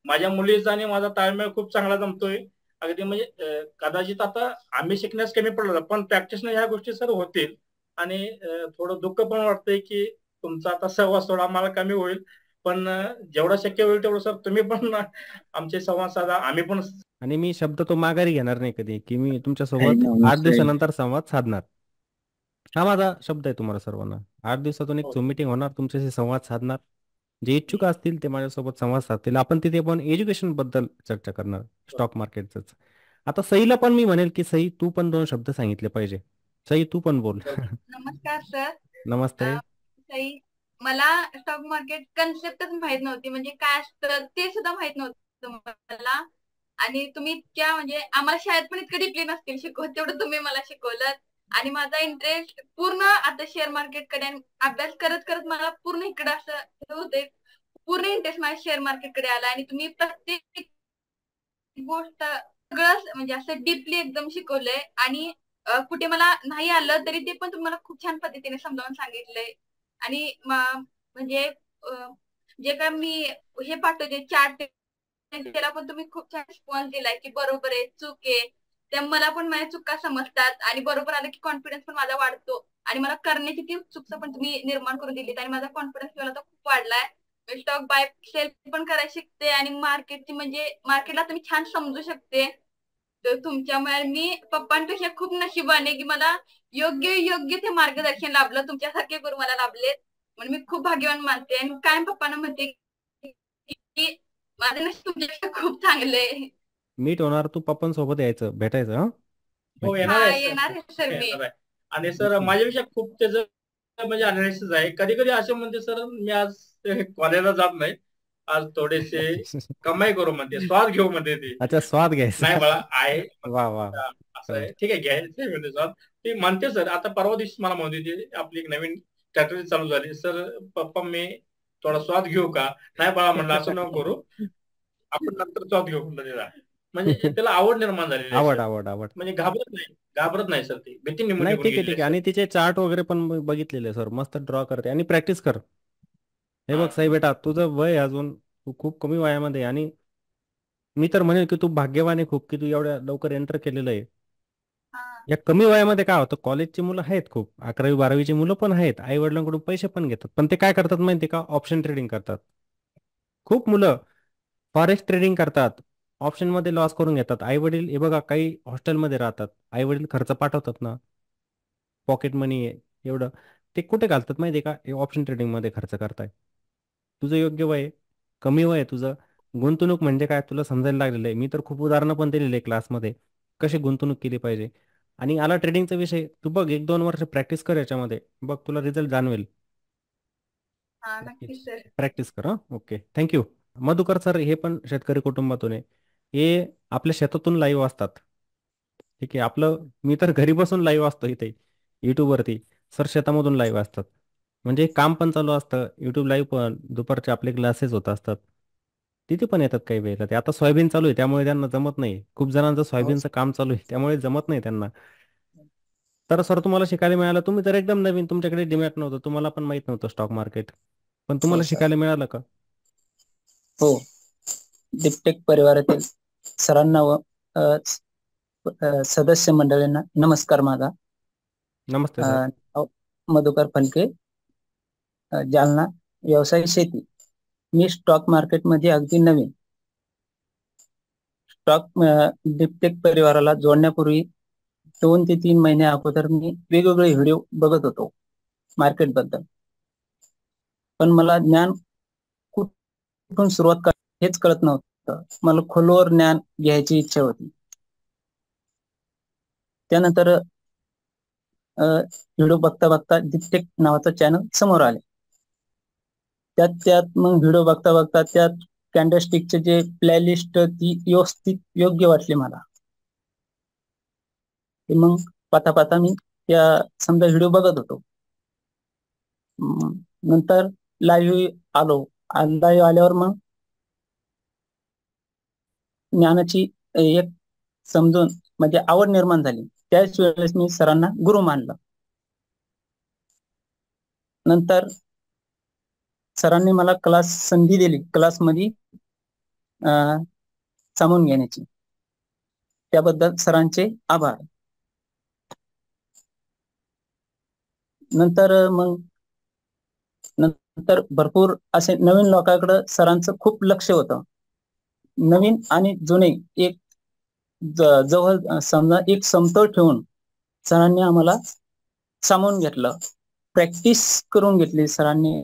माझ्या मुलीचा आणि माझा ताळमेळ खूप चांगला जमतोय. अगदी म्हणजे कदाचित आता आम्ही शिकण्यास कमी पडलो, पण प्रॅक्टिसने ह्या गोष्टी सर होतील. आणि थोडं दुःख पण वाटतंय की तुमचा आता सहवास थोडा आम्हाला कमी होईल. पण जेवढं शक्य होईल तेवढं सर तुम्ही पण आमचे संवाद साधा, आम्ही पण. आणि मी शब्द तो माघारी घेणार नाही कधी की मी तुमच्यासोबत 8 दिवसानंतर संवाद साधणार. हा माझा शब्द आहे तुम्हाला सर्वांना. 8 दिवसातून एक झूम मीटिंग होणार, तुमच्याशी संवाद साधणार. जे इच्छुक असतील ते माझ्यासोबत संवाद साधतील. आपण तिथे पण एज्युकेशन बद्दल चर्चा करणार, स्टॉक मार्केटच. आता सईला पण मी म्हणेल की सई तू पण 2 शब्द सांगितले पाहिजे. सई तू पण बोल. नमस्कार सर. नमस्ते. सई, मला स्टॉक मार्केट कन्सेप्टच माहित नव्हती, म्हणजे काय असतं ते सुद्धा माहित नव्हतं मला. आणि तुम्ही इतक्या म्हणजे आम्हाला शाळेत पण इतकं डिप्ली नसतील शिकवत तेवढं तुम्ही मला शिकवलं. आणि माझा इंटरेस्ट पूर्ण आता शेअर मार्केटकडे अभ्यास करत करत मला पूर्ण इकडे असं होते, पूर्ण इंटरेस्ट माझ्या शेअर मार्केटकडे आला. आणि तुम्ही प्रत्येक गोष्ट सगळं म्हणजे असं डीपली एकदम शिकवलंय. आणि कुठे मला नाही आलं तरी ते पण तुम्हाला खूप छान पद्धतीने समजावून सांगितलंय. आणि म्हणजे जे काय मी हे पाठवते चार्ट, त्याला पण तुम्ही खूप छान रिस्पॉन्स दिलाय की बरोबर आहे, चूक आहे, त्या मला पण माझ्या चुका समजतात. आणि बरोबर आलं की कॉन्फिडन्स पण माझा वाढतो. आणि मला करण्याची ती उत्सुकता पण तुम्ही निर्माण करून दिली. आणि माझा कॉन्फिडन्स लेवल आता खूप वाढलाय. स्टॉक बाय सेल पण करायला शिकते. आणि मार्केटची म्हणजे मार्केटला आता मी छान समजू शकते. तर तुमच्यामुळे मी पप्पांपेक्षा खूप नशिबाने की मला योग्य योग्य ते मार्गदर्शन लाभलं. तुमच्यासारखे गुरु मला लाभलेत म्हणून मी खूप भाग्यवान मानते. आणि कायम पप्पांना म्हणते की माझं नशीब तुमच्यापेक्षा खूप चांगलं आहे. मीट होणार, तू पप्पांसोबत यायचं, भेटायचं. हा हो येणार हा आहे सर, येणार आहे सर मी. येणार आहे. आणि सर माझ्यापेक्षा खूप त्याचं म्हणजे अनालिसिस आहे. कधी कधी असे म्हणते सर मी आज कॉलेजला जात नाही, आज थोडेसे कमाई करू म्हणते, स्वाद घेऊ म्हणते ती. अच्छा, स्वाद घ्यायचा. नाही बाळा आहे वा वा. असं आहे, ठीक आहे घ्यायचं म्हणते स्वाद. ती म्हणते सर. आता परवा दिवशी मला म्हणते ती आपली एक नवीन स्ट्रॅटेजी चालू झाली, सर पप्पा मी थोडा स्वाद घेऊ का? नाही बाळा म्हणलं असं नको करू, आपण नंतर स्वाद घेऊ म्हणलं तिला. म्हणजे त्याला आवड निर्माण झालेली आहे आवड सर. आवड आवड. म्हणजे घाबरत नाही सर, ती भीती निघून नाही, ठीक आहे गेलेली ठीक आहे. आहे आणि तिचे चार्ट वगैरे पण बघितलेले सर, मस्त ड्रॉ करते. आणि प्रॅक्टिस कर. हे बघ साई बेटा, तुझं वय अजून, तू खूप कमी वयामध्ये आहे. आणि मी तर म्हणेन की तू भाग्यवान आहे खूप, की तू एवढ्या लवकर एंटर केलेलं आहे. या कमी वयामध्ये काय होतं, कॉलेजची मुलं आहेत खूप, 11वी 12वीची मुलं पण आहेत, आई वडिलांकडून पैसे पण घेतात, पण ते काय करतात माहिती का, ऑप्शन ट्रेडिंग करतात. खूप मुलं फॉरेक्स ट्रेडिंग करतात, ऑप्शन मध्ये लॉस करून घेतात. आई वडील हे बघा, काही हॉस्टेलमध्ये राहतात, आई वडील खर्च पाठवतात ना, पॉकेट मनी आहे एवढं, ते कुठे घालतात माहिती आहे का, ऑप्शन ट्रेडिंग मध्ये खर्च करताय. तुझं योग्य वय आहे, कमी वय आहे तुझं. गुंतवणूक म्हणजे काय तुला समजायला लागलेलं आहे. मी तर खूप उदाहरणं पण दिलेली आहे क्लासमध्ये, कशी गुंतवणूक केली पाहिजे. आणि आला ट्रेडिंगचा विषय, तू बघ 1-2 वर्ष प्रॅक्टिस कर याच्यामध्ये, बघ तुला रिझल्ट जाणवेल. हा नक्की सर. प्रॅक्टिस कर. हा ओके, थँक्यू. मधुकर सर हे पण शेतकरी कुटुंबातून आहे, हे आपल्या शेतातून लाईव्ह असतात. ठीक आहे, आपलं मी तर घरी बसून लाईव्ह असतो इथे युट्यूबवरती, सर शेतामधून लाईव्ह असतात. म्हणजे काम पण चालू असतं, युट्यूब लाईव्ह पण, दुपारचे आपले क्लासेस होत असतात, तिथे पण येतात काही वेळेला. ते आता सोयाबीन चालू आहे त्यामुळे त्यांना जमत नाही, खूप जणांचं सोयाबीनचं काम चालू आहे त्यामुळे जमत नाही त्यांना. तर सर तुम्हाला शिकायला मिळालं, तुम्ही तर एकदम नवीन, तुमच्याकडे डिमॅट नव्हतं, तुम्हाला पण माहित नव्हतं स्टॉक मार्केट, पण हो तुम्हाला सर. शिकायला मिळालं का? हो, डिपटेक परिवारातील सरांना व सदस्य मंडळींना नमस्कार माझा. नमस्ते सर. मधुकर फलके, जालना, व्यवसाय शेती. मी स्टॉक मार्केटमध्ये अगदी नवीन. स्टॉक डिपटेक परिवाराला जोडण्यापूर्वी 2 ते 3 महिने अगोदर मी वेगवेगळे व्हिडिओ बघत होतो मार्केट बद्दल, पण मला ज्ञान कुठून सुरुवात करायची हेच कळत नव्हतं. मला खोलवर ज्ञान घ्यायची इच्छा होती. त्यानंतर व्हिडिओ बघता बघता डिपटेक नावाचं चॅनल समोर आले. त्यात मग व्हिडिओ बघता बघता त्यात कॅन्डलस्टिकचे जे प्लेलिस्ट ती व्यवस्थित योग्य वाटली मला. मग पाहता पाहता मी त्या समजा व्हिडिओ बघत होतो. नंतर लाईव्ह आलो. लाईव्ह आल्यावर मग ज्ञानाची एक समजून म्हणजे आवड निर्माण झाली. त्याच वेळेस मी सरांना गुरु मानलं. नंतर सरांनी मला संधी दिली क्लासमध्ये सामावून घेण्याची. त्याबद्दल सरांचे आभार. नंतर भरपूर असे नवीन लोकांकडे सरांचं खूप लक्ष होतं. नवीन आणि जुने एक जवळ समजा एक समतोल ठेवून सरांनी आम्हाला सामावून घेतलं, प्रॅक्टिस करून घेतली सरांनी.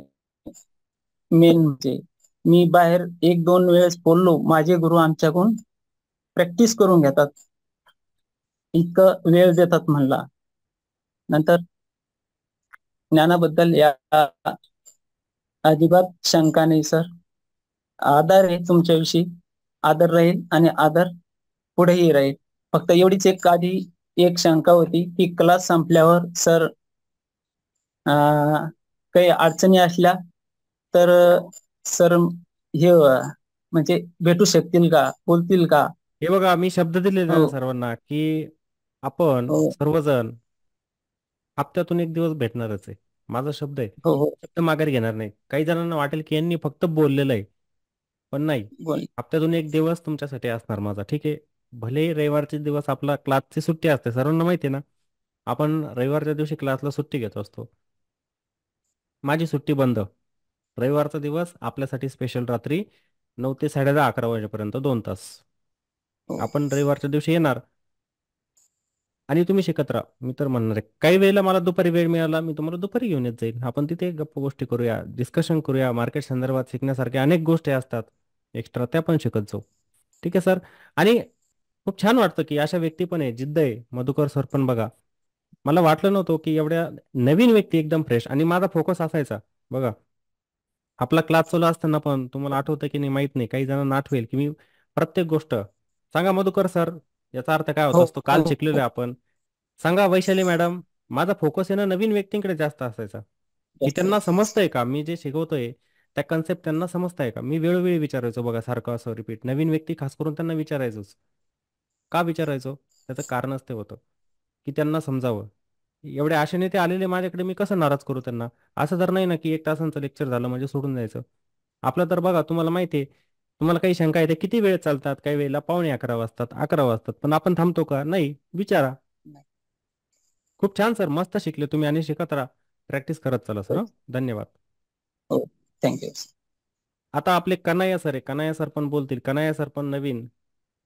मेन म्हणजे मी बाहेर 1-2 वेळेस बोललो, माझे गुरु आमच्याकडून प्रॅक्टिस करून घेतात, इतकं वेळ देतात म्हणला. नंतर ज्ञानाबद्दल या अजिबात शंका नाही सर. आदर आहे तुमच्याविषयी, आदर राहील आणि आदर पुढेही राहील. फक्त एवढीच एक आधी एक शंका होती की क्लास संपल्यावर सर काही अडचणी असल्या तर सर हे म्हणजे भेटू शकतील का, बोलतील का? हे बघा, मी शब्द दिलेले हो ना सर्वांना की आपण हो सर्वजण हप्त्यातून एक दिवस भेटणारच आहे. माझा शब्द आहे. हो हो शब्द माघारी घेणार नाही. काही जणांना वाटेल की यांनी फक्त बोललेलं आहे, पण नाही. बोल हप्त्यातून एक दिवस तुमच्यासाठी असणार माझा, ठीक आहे. भले रविवारचे दिवस आपला क्लासची सुट्टी असते, सर्वांना माहिती आहे ना. आपण रविवारच्या दिवशी क्लासला सुट्टी घेत असतो. माझी सुट्टी बंद. रविवारचा दिवस आपल्यासाठी स्पेशल रात्री 9 ते 10:30 11 वाजेपर्यंत 2 तास. हो. आपण रविवारच्या दिवशी येणार आणि तुम्ही शिकत राहा. मी तर म्हणणार आहे, काही वेळेला मला दुपारी वेळ मिळाला, मी तुम्हाला दुपारी घेऊन येत जाईल. आपण तिथे गप्पा गोष्टी करूया, डिस्कशन करूया. मार्केट संदर्भात शिकण्यासारख्या अनेक गोष्टी असतात एक्स्ट्रा, त्या पण शिकत जाऊ. ठीक आहे सर. आणि खूप छान वाटतं की अशा व्यक्ती पण आहे, जिद्द आहे. मधुकर सर पण बघा, मला वाटलं नव्हतं की एवढ्या नवीन व्यक्ती एकदम फ्रेश. आणि माझा फोकस असायचा बघा, आपला क्लास चालू असताना पण तुम्हाला आठवतं की नाही माहित नाही, काही जणांना आठवेल की मी प्रत्येक गोष्ट सांगा मधुकर सर याचा अर्थ काय होत हो असतो, काल हो शिकलेलो हो आहे आपण. सांगा वैशाली मॅडम, माझा फोकस आहे ना नवीन व्यक्तींकडे जास्त असायचा, की जास्त त्यांना समजतंय का मी जे शिकवतोय, त्या कन्सेप्ट त्यांना समजताय का. मी वेळोवेळी विचारायचो बघा, सारखं असं रिपीट. नवीन व्यक्ती खास करून त्यांना विचारायचोच. का विचारायचो? त्याचं कारणच ते होतं की त्यांना समजावं. एवढे आशेने ते आलेले माझ्याकडे, मी कसं नाराज करू त्यांना. असं तर नाही ना की 1 तासांचं लेक्चर झालं म्हणजे सोडून जायचं. आपलं तर बघा, तुम्हाला माहिती आहे, तुम्हाला काही शंका येते किती वेळ चालतात, काही वेळेला 11:15 वाजतात, 11 वाजतात, पण आपण थांबतो का? नाही. विचारा. नाही. खूप छान सर, मस्त शिकले तुम्ही आणि शिकत राहा. प्रॅक्टिस करत चला सर. हो हं? धन्यवाद. हो थँक्यू. आता आपले कन्हैया सर आहे, कन्हैया सर पण बोलतील. कन्हैया सर पण नवीन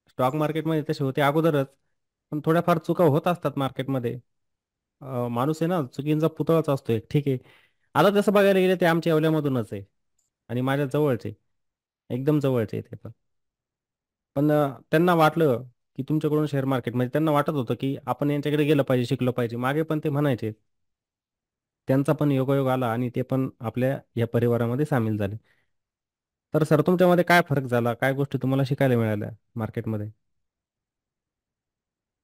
स्टॉक मार्केटमध्ये तसे होते अगोदरच, पण थोड्याफार चुका होत असतात मार्केटमध्ये. माणूस आहे ना, चुकींचा पुतळाच असतो एक, ठीक आहे. आता तसं बघायला गेलं ते आमच्या येवल्यामधूनच आहे आणि माझ्या जवळचे, एकदम जवळचे आहे ते पण. पण त्यांना वाटलं की तुमच्याकडून शेअर मार्केट म्हणजे त्यांना वाटत होतं की आपण यांच्याकडे गेलं पाहिजे, शिकलं पाहिजे. मागे पण ते म्हणायचे. त्यांचा पण योगायोग आला आणि ते पण आपल्या या परिवारामध्ये सामील झाले. तर सर तुमच्यामध्ये काय फरक झाला, काय गोष्टी तुम्हाला शिकायला मिळाल्या मार्केटमध्ये?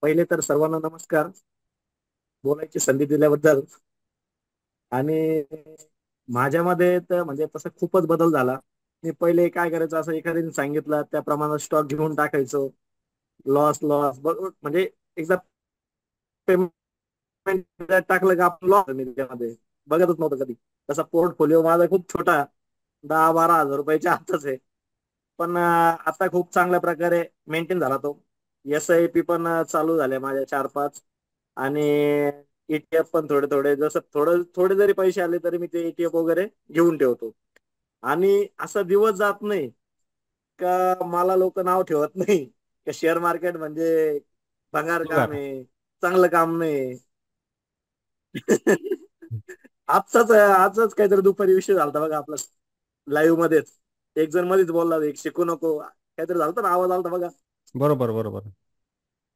पहिले तर सर्वांना नमस्कार, बोलायची संधी दिल्याबद्दल. आणि माझ्यामध्ये तर म्हणजे तसं खूपच बदल झाला. मी पहिले काय करायचो, असं एखाद्याने सांगितलं त्याप्रमाणे स्टॉक घेऊन टाकायचो. लॉस लॉस बरोबर, म्हणजे एकदा पेमेंट टाकलं का आपण लॉस त्यामध्ये बघतच नव्हतं कधी. तसा पोर्टफोलिओ माझा खूप छोटा, 10-12 हजार रुपयाच्या आतच आहे. पण आता खूप चांगल्या प्रकारे मेंटेन झाला तो. SIP पण चालू झाले माझ्या 4-5. आणि ETF पण थोडे थोडे, जसं थोडे जरी पैसे आले तरी मी ते ETF वगैरे घेऊन ठेवतो. आणि असा दिवस जात नाही का मला लोक नाव ठेवत नाही का शेअर मार्केट म्हणजे भंगार काम बघा. आहे, चांगलं काम नाही. आजच काहीतरी दुपारी विषय झाला बघा आपला लाईव्ह मध्येच. एक जण मध्येच बोलला, एक शिकू नको काहीतरी झालं ना, आवाज आलता बघा. बरोबर बरोबर.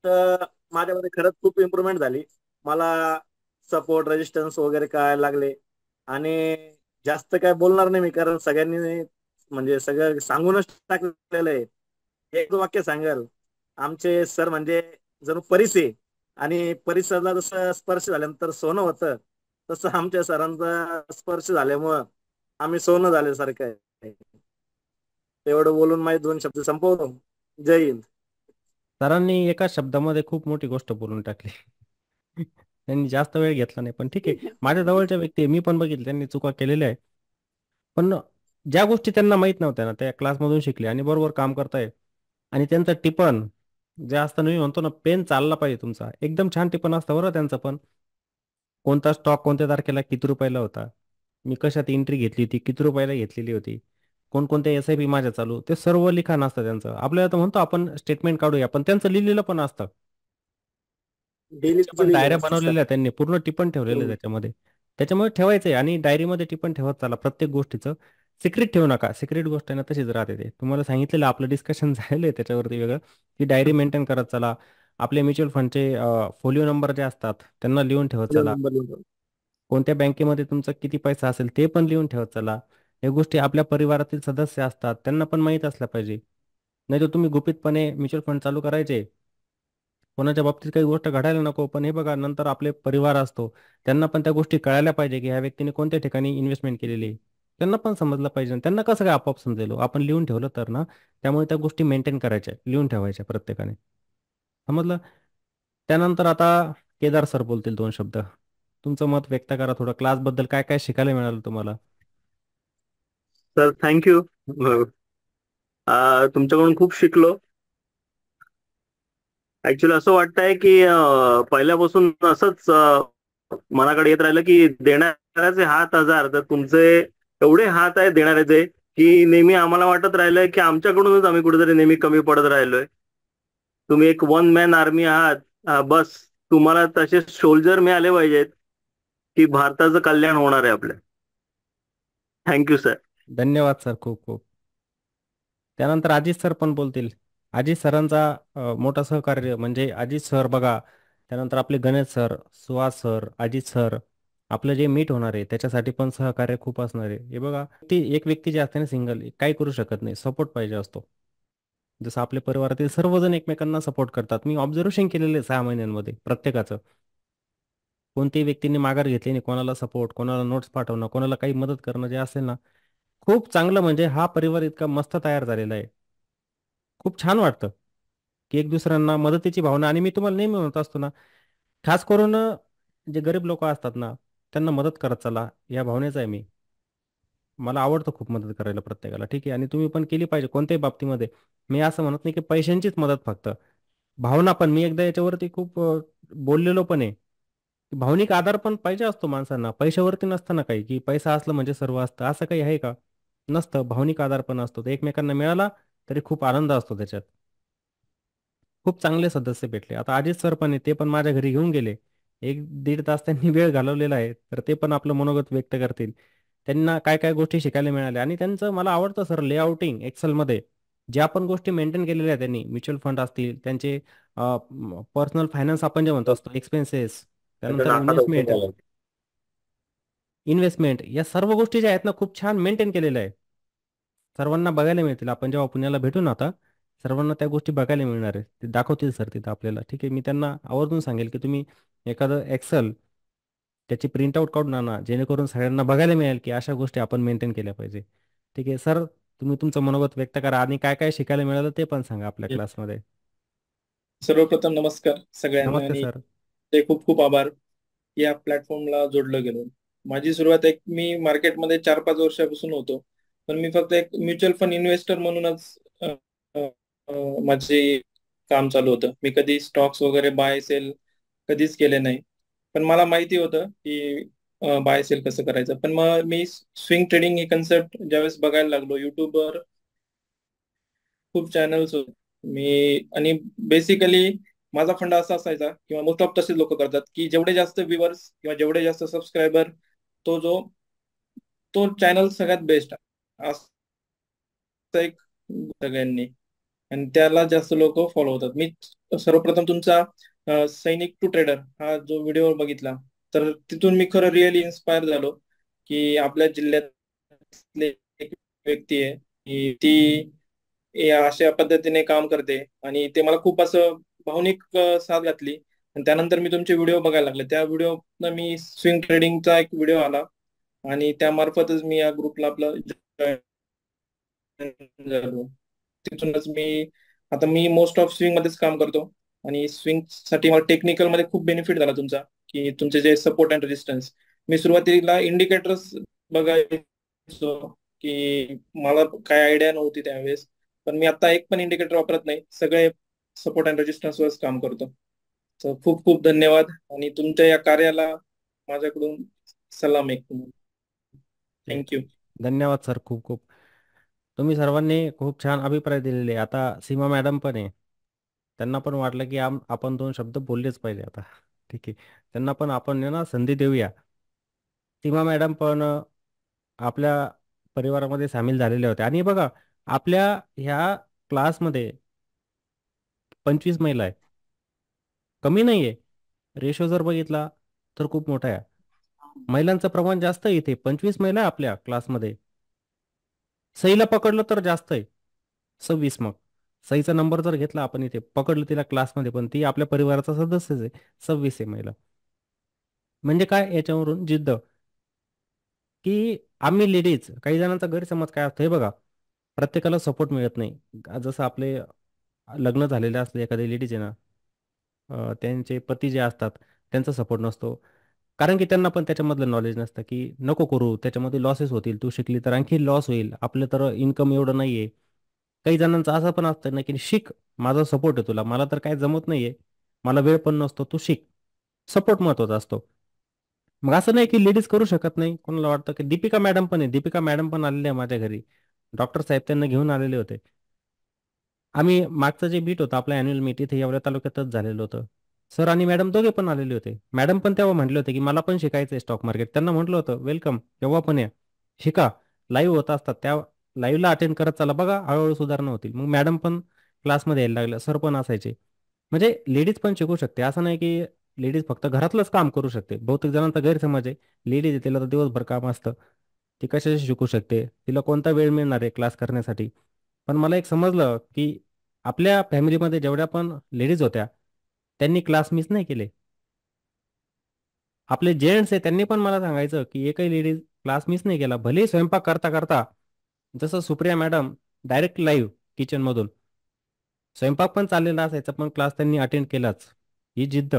तर माझ्यामध्ये खरंच खूप इम्प्रुव्हमेंट झाली. मला सपोर्ट रेजिस्टन्स वगैरे कळायला लागले. आणि जास्त काय बोलणार नाही मी, कारण सगळ्यांनी म्हणजे सगळं सांगूनच टाकलेलं आहे. एक वाक्य सांगाल, आमचे सर म्हणजे जणू परीस आहे. आणि परिसरला जसं स्पर्श झाल्यानंतर सोनं होतं, तसं आमच्या सरांचा स्पर्श झाल्यामुळं आम्ही सोनं झाल्यासारखं आहे. तेवढं बोलून माझे 2 शब्द संपवतो. जय हिंद. सरांनी एका शब्दामध्ये खूप मोठी गोष्ट बोलून टाकली. त्यांनी जास्त वेळ घेतला नाही, पण ठीक आहे. माझ्या जवळच्या व्यक्ती आहे, मी पण बघितलं त्यांनी चुका केलेल्या आहे. पण ज्या गोष्टी त्यांना माहित नव्हत्या ना, त्या क्लासमधून शिकले आणि बरोबर काम करताय. आणि त्यांचं टिपण जे असतं, मी म्हणतो ना, पेन चालला पाहिजे तुमचा. एकदम छान टिपण असतं बरं त्यांचं पण. कोणता स्टॉक कोणत्या तारखेला किती रुपयाला होता, मी कशात एंट्री घेतली होती, किती रुपयाला घेतलेली होती, कोणकोणत्या SIP माझ्या चालू, ते सर्व लिखाण असतं त्यांचं. आपल्याला तर म्हणतो आपण स्टेटमेंट काढूया, पण त्यांचं लिहिलेलं पण असतं. डेलीचं पण लिहिलेलं डायऱ्या असतं बनवलेल्या सर. आहेत त्यांनी, पूर्ण टिपण ठेवलेलं आहे त्याच्यामध्ये. त्याच्यामुळे ठेवायचंय आणि डायरीमध्ये टिपण ठेवत चला प्रत्येक गोष्टीचं. सिक्रेट ठेवू नका. सिक्रेट गोष्ट आहे ना, तशीच राहते. ते तुम्हाला सांगितलेलं, आपलं डिस्कशन झालेलं आहे त्याच्यावरती वेगळं, की डायरी मेंटेन करत चला. आपले म्युच्युअल फंडचे फोलिओ नंबर जे असतात त्यांना लिहून ठेवत चला. नंबर लिहून. कोणत्या बँकेमध्ये तुमचा किती पैसा असेल ते पण लिहून ठेवत चला. या गोष्टी आपल्या परिवारातील सदस्य असतात, त्यांना पण माहीत असल्या पाहिजे. नाही तर तुम्ही गुपितपणे म्युच्युअल फंड चालू करायचे, कोणाच्या बाबतीत काही गोष्ट घडायला नको, पण हे बघा नंतर आपले परिवार असतो, त्यांना पण त्या गोष्टी कळायला पाहिजे की ह्या व्यक्तीने कोणत्या ठिकाणी इन्व्हेस्टमेंट केलेली आहे. त्यांना पण समजलं पाहिजे. त्यांना कसं काय आपोआप समजेल हो? आपण लिहून ठेवलं तर ना, त्यामुळे त्या गोष्टी मेंटेन करायच्या, लिहून ठेवायच्या प्रत्येकाने. समजलं? त्यानंतर आता केदार सर बोलतील 2 शब्द. तुमचं मत व्यक्त करा थोडं. क्लासबद्दल काय काय शिकायला मिळालं तुम्हाला? Sir thank you. तुमच्याकडून खूप शिकलो. ऍक्च्युली असं वाटतंय की पहिल्यापासून असंच मनाकडे येत राहिलं की देणाऱ्याचे हात हजार, तर तुमचे एवढे हात आहेत देणाऱ्याचे की नेहमी आम्हाला वाटत राहिलंय की आमच्याकडूनच आम्ही कुठेतरी नेहमी कमी पडत राहिलोय. तुम्ही एक वन मॅन आर्मी आहात. बस तुम्हाला तसे सोल्जर मिळाले पाहिजेत की भारताचं कल्याण होणार आहे आपल्या. Thank you sir. धन्यवाद सर, खूप खूप. त्यानंतर अजित सर पण बोलतील. अजित सरांचा मोठा सहकार्य म्हणजे अजित सर बघा, त्यानंतर आपले Ganesh sir, Suhas sir, Ajit sir, आपलं जे मीट होणार आहे त्याच्यासाठी पण सहकार्य खूप असणार आहे. हे बघा, ती एक व्यक्ती जी असते ना सिंगल, काही करू शकत नाही, सपोर्ट पाहिजे असतो. जसं आपल्या परिवारातील सर्वजण एकमेकांना सपोर्ट करतात. मी ऑब्झर्वेशन केलेलं आहे 6 महिन्यांमध्ये प्रत्येकाचं. कोणत्याही व्यक्तीने माघार घेतली नाही, कोणाला सपोर्ट, कोणाला नोट्स पाठवणं, कोणाला काही मदत करणं जे असेल ना, खूप चांगलं. म्हणजे हा परिवार इतका मस्त तयार झालेला आहे. खूप छान वाटतं की एक दुसऱ्यांना मदतीची भावना. आणि मी तुम्हाला नेहमी म्हणत असतो ना, खास करून जे गरीब लोक असतात ना, त्यांना मदत करत चला, या भावनेचा आहे मी. मला आवडतं खूप मदत करायला प्रत्येकाला, ठीक आहे. आणि तुम्ही पण केली पाहिजे कोणत्याही बाबतीमध्ये. मी असं म्हणत नाही की पैशांचीच मदत फक्त, भावना पण. मी एकदा याच्यावरती खूप बोललेलो पण आहे. भावनिक आधार पण पाहिजे असतो माणसांना. पैशावरती नसतं ना काही, की पैसा असलं म्हणजे सर्व असतं, असं काही आहे का? नसतं. भावनिक आधार पण असतो. तर एकमेकांना मिळाला तरी खूप आनंद असतो त्याच्यात. खूप चांगले सदस्य भेटले. आता अजित सर पण आहे, ते पण माझ्या घरी घेऊन गेले. 1-1.5 तास त्यांनी वेळ घालवलेला आहे, तर ते पण आपलं मनोगत व्यक्त करतील. त्यांना काय काय गोष्टी शिकायला मिळाल्या. आणि त्यांचं मला आवडतं सर लेआउटिंग एक्सेलमध्ये ज्या पण गोष्टी मेंटेन केलेल्या आहेत त्यांनी. म्युच्युअल फंड असतील त्यांचे, पर्सनल फायनान्स आपण जे म्हणतो असतो, एक्सपेन्सेस, त्यानंतर इन्व्हेस्टमेंट, या सर्व गोष्टी ज्या आहेत ना, खूप छान मेंटेन केलेल्या आहे. सर्वांना बघायला मिळतील. आपण जेव्हा पुण्याला भेटू ना आता, सर्वांना त्या गोष्टी बघायला मिळणार आहे. ते दाखवतील सर तिथं आपल्याला, ठीक आहे. मी त्यांना आवर्जून सांगेल की तुम्ही एखादं एक्सेल त्याची प्रिंटआउट काढून आणा, जेणेकरून सगळ्यांना बघायला मिळेल की अशा गोष्टी आपण मेंटेन केल्या पाहिजे. ठीक आहे सर, तुम्ही तुमचं मनोगत व्यक्त करा आणि काय काय शिकायला मिळालं ते पण सांगा आपल्या क्लासमध्ये. सर्वप्रथम नमस्कार सगळ्यांना नमस्ते आणि सर. ते खूप खूप आभार या प्लॅटफॉर्मला जोडलं गेलो. माझी सुरुवात मी मार्केटमध्ये 4-5 वर्षापासून होतो, पण मी फक्त एक म्युच्युअल फंड इन्व्हेस्टर म्हणूनच अ, अ, अ, माझे काम चालू होतं. मी कधी स्टॉक्स वगैरे बाय सेल कधीच केले नाही, पण मला माहिती होतं की बाय सेल कसं करायचं. पण मग मी स्विंग ट्रेडिंग ही कन्सेप्ट ज्यावेळेस बघायला लागलो युट्यूबवर, खूप चॅनल्स होते मी. आणि बेसिकली माझा फंड असा असायचा किंवा मोस्ट ऑफ तसे लोक करतात की जेवढे जास्त व्ह्युअर्स किंवा जेवढे जास्त सबस्क्रायबर, तो चॅनल सगळ्यात बेस्ट असं एक सगळ्यांनी, आणि त्याला जास्त लोक फॉलो होतात. मी सर्वप्रथम तुमचा सैनिक टू ट्रेडर हा जो व्हिडिओ बघितला, तर तिथून मी खरं रिअली इन्स्पायर झालो की आपल्या जिल्ह्यातले एक व्यक्ती आहे की ती अशा पद्धतीने काम करते. आणि ते मला खूप असं भावनिक साथ घातली. आणि त्यानंतर मी तुमचे व्हिडिओ बघायला लागले. त्या व्हिडिओ मी स्विंग ट्रेडिंगचा एक व्हिडिओ आला आणि त्यामार्फतच मी या ग्रुपला आपलं झालो. तिथूनच मी मोस्ट ऑफ स्विंग मध्येच काम करतो. आणि स्विंग साठी मला टेक्निकल मध्ये खूप बेनिफिट झाला तुमचा, की तुमचे जे सपोर्ट अँड रेजिस्टन्स. मी सुरुवातीला इंडिकेटर्स बघायचो की मला काय आयडिया नव्हती त्यावेळेस, पण मी आता एक पण इंडिकेटर वापरत नाही, सगळे सपोर्ट अँड रेजिस्टन्स वरच काम करतो. तर खूप खूप धन्यवाद आणि तुमच्या या कार्याला माझ्याकडून सलाम एक. थँक्यू. धन्यवाद सर, खूप खूप. तुम्ही सर्वांनी खूप छान अभिप्राय दिलेले. आता सीमा मॅडम पण आहे, त्यांना पण वाटलं की आपण 2 शब्द बोललेच पाहिजे आता, ठीक आहे. त्यांना पण आपण आहे ना संधी देऊया. सीमा मॅडम पण आपल्या परिवारामध्ये सामील झालेल्या होत्या. आणि बघा, आपल्या ह्या क्लासमध्ये 25 महिला आहे, कमी नाही आहे. रेशो जर बघितला तर खूप मोठा आहे. महिलांचं प्रमाण जास्त आहे इथे. 25 महिला आहे आपल्या क्लासमध्ये. सईला पकडलं तर जास्त आहे, 26. मग सईचा नंबर जर घेतला आपण इथे पकडलं तिला क्लासमध्ये, पण ती आपल्या परिवाराचा सदस्यच आहे. 26 आहे महिला. म्हणजे काय याच्यावरून जिद्द, की आम्ही लेडीज, काही जणांचा गैरसमज काय असतो हे बघा, प्रत्येकाला सपोर्ट मिळत नाही. जसं आपले लग्न झालेले असले एखादी लेडीज आहे ना, त्यांचे पती जे असतात त्यांचा सपोर्ट नसतो. कारण की त्यांना पण त्याच्यामधलं नॉलेज नसतं, की नको करू, त्याच्यामध्ये लॉसेस होतील, तू शिकली तर आणखी लॉस होईल, आपलं तर इन्कम एवढं नाहीये. काही जणांचं असं पण असतं ना, की शिक, माझा सपोर्ट आहे तुला, मला तर काय जमत नाहीये, मला वेळ पण नसतो, तू शिक. सपोर्ट महत्वाचा असतो. मग असं नाही की लेडीज करू शकत नाही. कोणाला वाटतं की दीपिका मॅडम पण आहे, दीपिका मॅडम पण आलेले आहे माझ्या घरी, डॉक्टर साहेब त्यांना घेऊन आलेले होते. आम्ही मागचं जे मीट होतं आपलं अॅन्युअल मीट इथे एवढ्या तालुक्यातच झालेलं होतं. सर आणि मॅडम दोघे पण आलेले होते. मॅडम पण तेव्हा म्हटले होते की मला पण शिकायचं आहे स्टॉक मार्केट. त्यांना म्हटलं होतं वेलकम, केव्हा पण या, शिका. लाईव्ह होत असतात, त्या लाईव्हला अटेंड करत चला, बघा हळूहळू सुधारणा होतील. मग मॅडम पण क्लासमध्ये यायला लागल्या, सर पण असायचे. म्हणजे लेडीज पण शिकू शकते, असं नाही की लेडीज फक्त घरातलंच काम करू शकते. बहुतेक जणांचा गैरसमज आहे, लेडीज आहे तिला तर दिवसभर काम असतं, ती कशाशी शिकू शकते, तिला कोणता वेळ मिळणार आहे क्लास करण्यासाठी. पण मला एक समजलं की आपल्या फॅमिलीमध्ये जेवढ्या पण लेडीज होत्या त्यांनी क्लास मिस नाही केले. आपले जेंट्स आहे त्यांनी पण मला सांगायचं की एकही लेडीज क्लास मिस नाही केला, भले स्वयंपाक करता करता. जसं सुप्रिया मॅडम डायरेक्ट लाईव्ह किचनमधून स्वयंपाक पण चाललेला असायचा, पण क्लास त्यांनी अटेंड केलाच. ही जिद्द.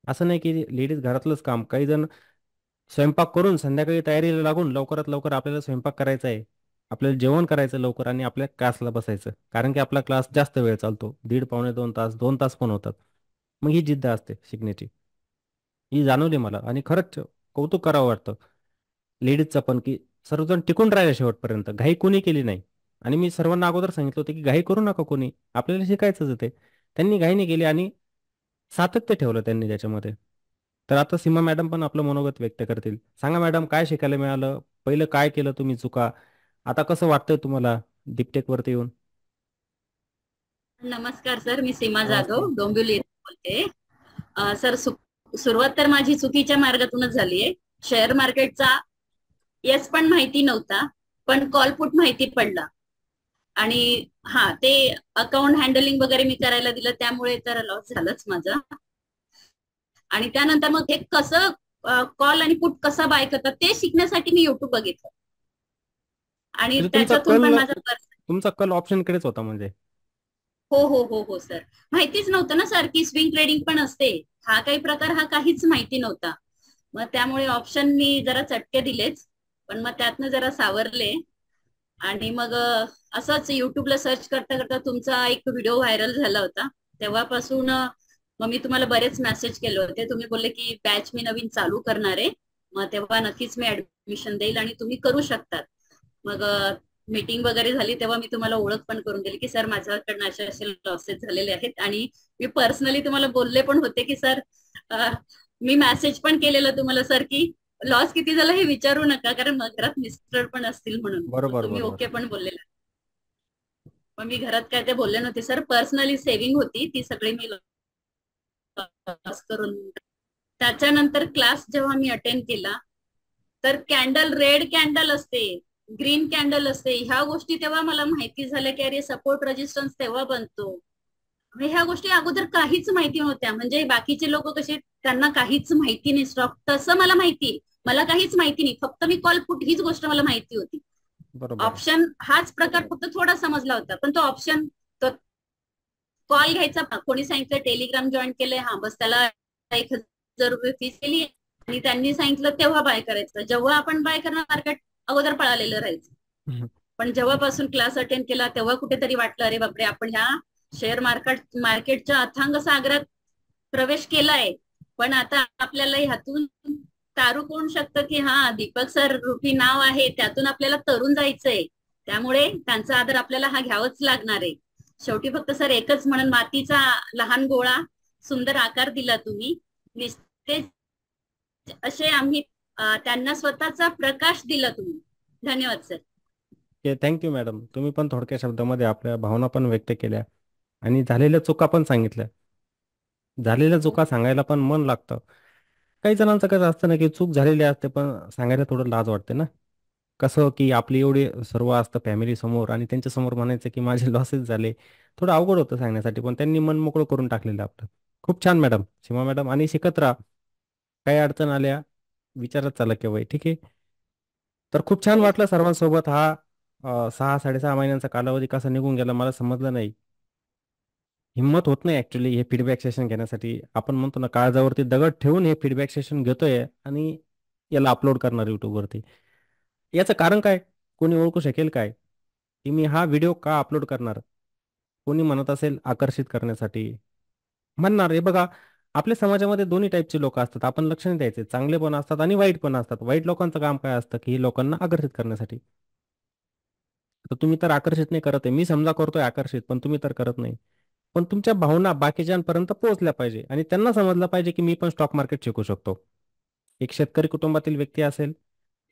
असं नाही की लेडीज घरातलंच काम, काही जण स्वयंपाक करून संध्याकाळी तयारीला लागून लवकरात लवकर आपल्याला स्वयंपाक करायचा आहे, आपल्याला जेवण करायचं लवकर आणि आपल्या क्लासला बसायचं, कारण की आपला क्लास जास्त वेळ चालतो, 1.5 पावणे 2 तास, 2 तास पण होतात. मग ही जिद्द असते शिकण्याची, ही जाणवली मला आणि खरंच कौतुक करावं वाटतं लेडीजचं पण, की सर्वजण टिकून राहिले शेवटपर्यंत, घाई कोणी केली नाही. आणि मी सर्वांना अगोदर सांगितलं होतं की घाई करू नका कोणी, आपल्याला शिकायचंच आहे ते. त्यांनी घाई नाही केली आणि सातत्य ठेवलं त्यांनी त्याच्यामध्ये. तर आता सीमा मॅडम पण आपलं मनोगत व्यक्त करतील. सांगा मॅडम, काय शिकायला मिळालं, पहिलं काय केलं तुम्ही चुका, आता कसं वाटतंय तुम्हाला डीपटेक वरती येऊन? नमस्कार सर, मी सीमा नमस्ते. जाधव डोंबिवली येथून बोलते. सर सुरुवात तर माझी चुकीच्या मार्गातूनच झाली आहे. शेअर मार्केटचा येस पण माहिती नव्हता, पण कॉल पुट माहिती पडला. आणि ते अकाउंट हँडलिंग वगैरे मी करायला दिलं, त्यामुळे तर लॉस झालंच माझं. आणि त्यानंतर मग हे कसं कॉल आणि पुट कसा बाय करतात ते शिकण्यासाठी मी युट्यूब बघितलं. आणि म्हणजे त्याच्यातून पण माझा तुमचा कल ऑप्शनकडेच होता म्हणजे? हो हो हो हो सर, माहितीच नव्हतं ना सर की स्विंग ट्रेडिंग पण असते. हा काही प्रकार हा काहीच माहिती नव्हता. मग त्यामुळे ऑप्शन मी जरा चटके दिलेच, पण मग त्यातनं जरा सावरले. आणि मग असंच युट्यूबला सर्च करता करता तुमचा एक व्हिडिओ व्हायरल झाला होता. तेव्हापासून मग मी तुम्हाला बरेच मेसेज केले होते. तुम्ही बोलले की बॅच मी नवीन चालू करणार आहे, मग तेव्हा नक्कीच मी ऍडमिशन देईल आणि तुम्ही करू शकतात. मग मीटिंग वगैरे झाली तेव्हा मी तुम्हाला ओळख पण करून दिली की सर माझ्याकडनं असे असे लॉसेस झालेले आहेत. आणि मी पर्सनली तुम्हाला बोलले पण होते की सर, मी मेसेज पण केलेलं तुम्हाला सर की लॉस किती झाला हे विचारू नका, कारण घरात मिस्टर पण असतील म्हणून. बरोबर तुम्ही बरोबर. ओके पण बोललेला. पण मी घरात काय ते बोलले नव्हते सर. पर्सनली सेव्हिंग होती ती सगळी मी लॉस करून. त्याच्यानंतर क्लास जेव्हा मी अटेंड केला तर कॅन्डल, रेड कॅन्डल असते, ग्रीन कॅन्डल असते, ह्या गोष्टी तेव्हा मला माहिती झाल्या की अरे सपोर्ट रेजिस्टन्स तेव्हा बनतो. ह्या गोष्टी अगोदर काहीच माहिती नव्हत्या. म्हणजे बाकीचे लोक कसे, त्यांना काहीच माहिती नाही स्टॉक, तसं मला माहिती, मला काहीच माहिती नाही. फक्त मी कॉल पुट हीच गोष्ट मला माहिती होती. बरोबर. ऑप्शन हाच प्रकार फक्त थोडा समजला होता, पण तो ऑप्शन, तो कॉल घ्यायचा, कोणी सांगितलं टेलिग्राम जॉईन केलंय, बस त्याला 1,000 रुपये फीस केली आणि त्यांनी सांगितलं तेव्हा बाय करायचं. जेव्हा आपण बाय करणार मार्केट अगोदर पळालेलं राहायचं. पण जेव्हापासून क्लास अटेंड केला तेव्हा कुठेतरी वाटलं अरे बापरे, आपण ह्या शेअर मार्केटच्या अथांग सागरात प्रवेश केलाय. पण आता आपल्याला ह्यातून तारू कोण शकतं की दीपक सर रुपी नाव आहे, त्यातून आपल्याला तरुण जायचंय. त्यामुळे त्यांचा आदर आपल्याला घ्यावाच लागणार आहे. शेवटी फक्त सर एकच म्हणून, मातीचा लहान गोळा सुंदर आकार दिला तुम्ही, निस्तेज असे आम्ही त्यांना स्वतःचा प्रकाश दिला तुम्ही. धन्यवाद सर. Thank you madam. तुम्ही पण थोडक्या शब्दामध्ये आपल्या भावना पण व्यक्त केल्या आणि झालेल्या चुका पण सांगितल्या. झालेल्या चुका सांगायला पण मन लागतं. काही जणांचं कसं असतं ना की चूक झालेली असते पण सांगायला थोडं लाज वाटते ना. कसं की आपली एवढी सर्व असतं फॅमिली समोर आणि त्यांच्या समोर म्हणायचं की माझे लॉसेस झाले, थोडं अवघड होतं सांगण्यासाठी, पण त्यांनी मन मोकळं करून टाकलेलं आपलं. खूप छान मॅडम, सीमा मॅडम, आणि शिकत राहा. काही अडचण आल्या विचारत चाला केव्हाही, ठीक आहे. तर खूप छान वाटलं सर्वांसोबत. हा 6-6.5 महिन्यांचा कालावधी कसा निघून गेला मला समजलं नाही. हिंमत होत नाही ऍक्च्युली हे फीडबॅक सेशन घेण्यासाठी. आपण म्हणतो ना, काळजावरती दगड ठेवून हे फीडबॅक सेशन घेतोय आणि याला अपलोड करणार युट्यूबवरती. याचं कारण काय, कोणी ओळखू शकेल काय की मी हा व्हिडिओ का अपलोड करणार? कोणी म्हणत असेल आकर्षित करण्यासाठी, म्हणणार हे बघा, आपल्या समाजामध्ये दोन्ही टाईपचे लोक असतात, आपण लक्ष नाही द्यायचे. चांगले पण असतात आणि वाईट पण असतात. वाईट लोकांचं काम काय असतं की लोकांना आकर्षित करण्यासाठी. तर तुम्ही तर आकर्षित नाही करत आहे, मी समजा करतोय आकर्षित, पण तुम्ही तर करत नाही. पण तुमच्या भावना बाकीच्यांपर्यंत पोहोचल्या पाहिजे आणि त्यांना समजलं पाहिजे की मी पण स्टॉक मार्केट शिकू शकतो. एक शेतकरी कुटुंबातील व्यक्ती असेल,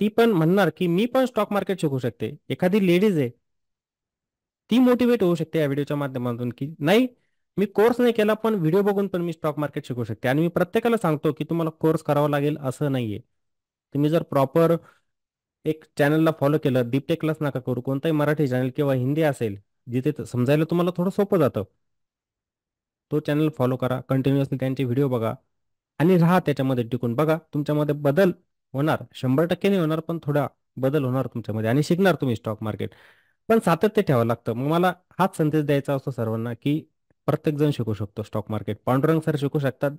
ती पण म्हणणार की मी पण स्टॉक मार्केट शिकू शकते. एखादी लेडीज आहे, ती मोटिवेट होऊ शकते या व्हिडिओच्या माध्यमातून की नाही, मी कोर्स नाही केला पण व्हिडिओ बघून पण मी स्टॉक मार्केट शिकू शकते. आणि मी प्रत्येकाला सांगतो की तुम्हाला कोर्स करावा लागेल असं नाहीये. तुम्ही जर प्रॉपर एक चॅनलला फॉलो केलं, दीपटेक क्लास नका करू, कोणताही मराठी चॅनल किंवा हिंदी असेल जिथे समजायला तुम्हाला थोडं सोपं जातं, तो चॅनल फॉलो करा, कंटिन्युअसली त्यांचे व्हिडिओ बघा आणि राहा त्याच्यामध्ये टिकून. बघा तुमच्यामध्ये बदल होणार, 100% नाही होणार पण थोडा बदल होणार तुमच्यामध्ये आणि शिकणार तुम्ही स्टॉक मार्केट. पण सातत्य ठेवावं लागतं. मग मला हाच संदेश द्यायचा असतो सर्वांना की प्रत्येक जण शिकू शकतो स्टॉक मार्केट. पांडुरंग सर शिकू शकतात,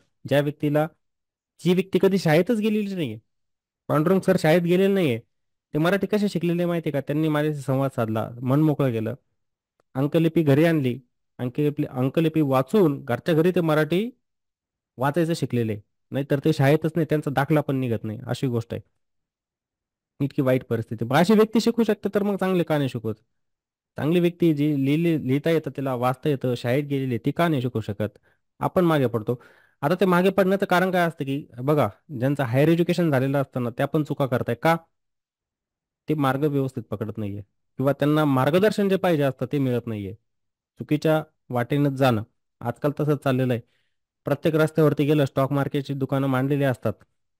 जी व्यक्ती कधी शाळेतच गेलेली नाहीये. पांडुरंग सर शाळेत गेलेले नाहीये, ते मराठी कसे शिकलेले माहिती का? त्यांनी माझ्याशी संवाद साधला, मन मोकळं केलं, अंकलिपी घरी आणली, अंकलिपी वाचून घरच्या घरी ते मराठी वाचायचं शिकलेले. नाहीतर ते शाळेतच नाही, त्यांचा दाखला पण निघत नाही, अशी गोष्ट आहे. इतकी वाईट परिस्थिती. मग अशी व्यक्ती शिकू शकते तर मग चांगले का नाही शिकवत? चांगली व्यक्ती जी लिहिता येतं, तिला वाचता येतं, शाळेत गेलेली, ती का नाही शिकू शकत? आपण मागे पडतो. आता ते मागे पडण्याचं कारण काय असतं की बघा, ज्यांचं हायर एज्युकेशन झालेलं असतं ना, त्या पण चुका करताय का? ते मार्ग व्यवस्थित पकडत नाहीये किंवा त्यांना मार्गदर्शन जे पाहिजे असतं ते मिळत नाहीये. चुकीच्या वाटेनंच जाणं आजकाल तसंच चाललेलं आहे. प्रत्येक रस्त्यावरती गेलं स्टॉक मार्केटची दुकानं मांडलेली असतात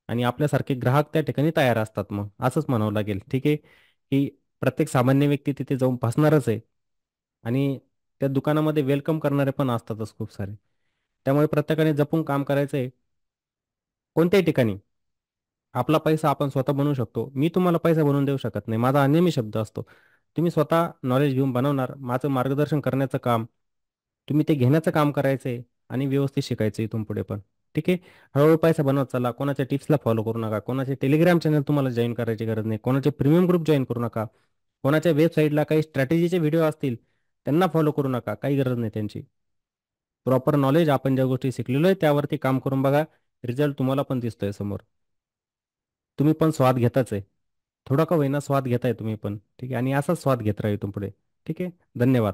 आणि आपल्यासारखे ग्राहक त्या ठिकाणी तयार असतात. मग असंच म्हणावं लागेल, ठीक आहे, की प्रत्येक सामान्य व्यक्ती तिथे जाऊन फसणारच आहे आणि त्या दुकानामध्ये वेलकम करणारे पण असतातच खूप सारे. त्यामुळे प्रत्येकाने जपून काम करायचं आहे. कोणत्याही ठिकाणी आपला पैसा आपण स्वतः बनवू शकतो. मी तुम्हाला पैसा बनवून देऊ शकत नाही, माझा हा नेहमी शब्द असतो. तुम्ही स्वतः नॉलेज घेऊन बनवणार, माझं मार्गदर्शन करण्याचं काम, तुम्ही ते घेण्याचं काम करायचंय आणि व्यवस्थित शिकायचं इथून पुढे पण, ठीक आहे. हळूहळू पैसा बनवत चला. कोणाच्या टिप्सला फॉलो करू नका, कोणाचे टेलिग्राम चॅनल तुम्हाला जॉईन करायची गरज नाही, कोणाचे प्रीमियम ग्रुप जॉईन करू नका, कोणाच्या वेबसाईटला काही स्ट्रॅटेजीचे व्हिडिओ असतील त्यांना फॉलो करू नका, काही गरज नाही त्यांची. प्रॉपर नॉलेज, आपण ज्या गोष्टी शिकलेलो आहे त्यावरती काम करून बघा, रिझल्ट तुम्हाला पण दिसतोय समोर. तुम्ही पण स्वाद घेताच आहे, थोडा का होईना स्वाद घेताय तुम्ही पण, ठीक आहे. आणि असाच स्वाद घेत राहा इथून पुढे, ठीक आहे. धन्यवाद.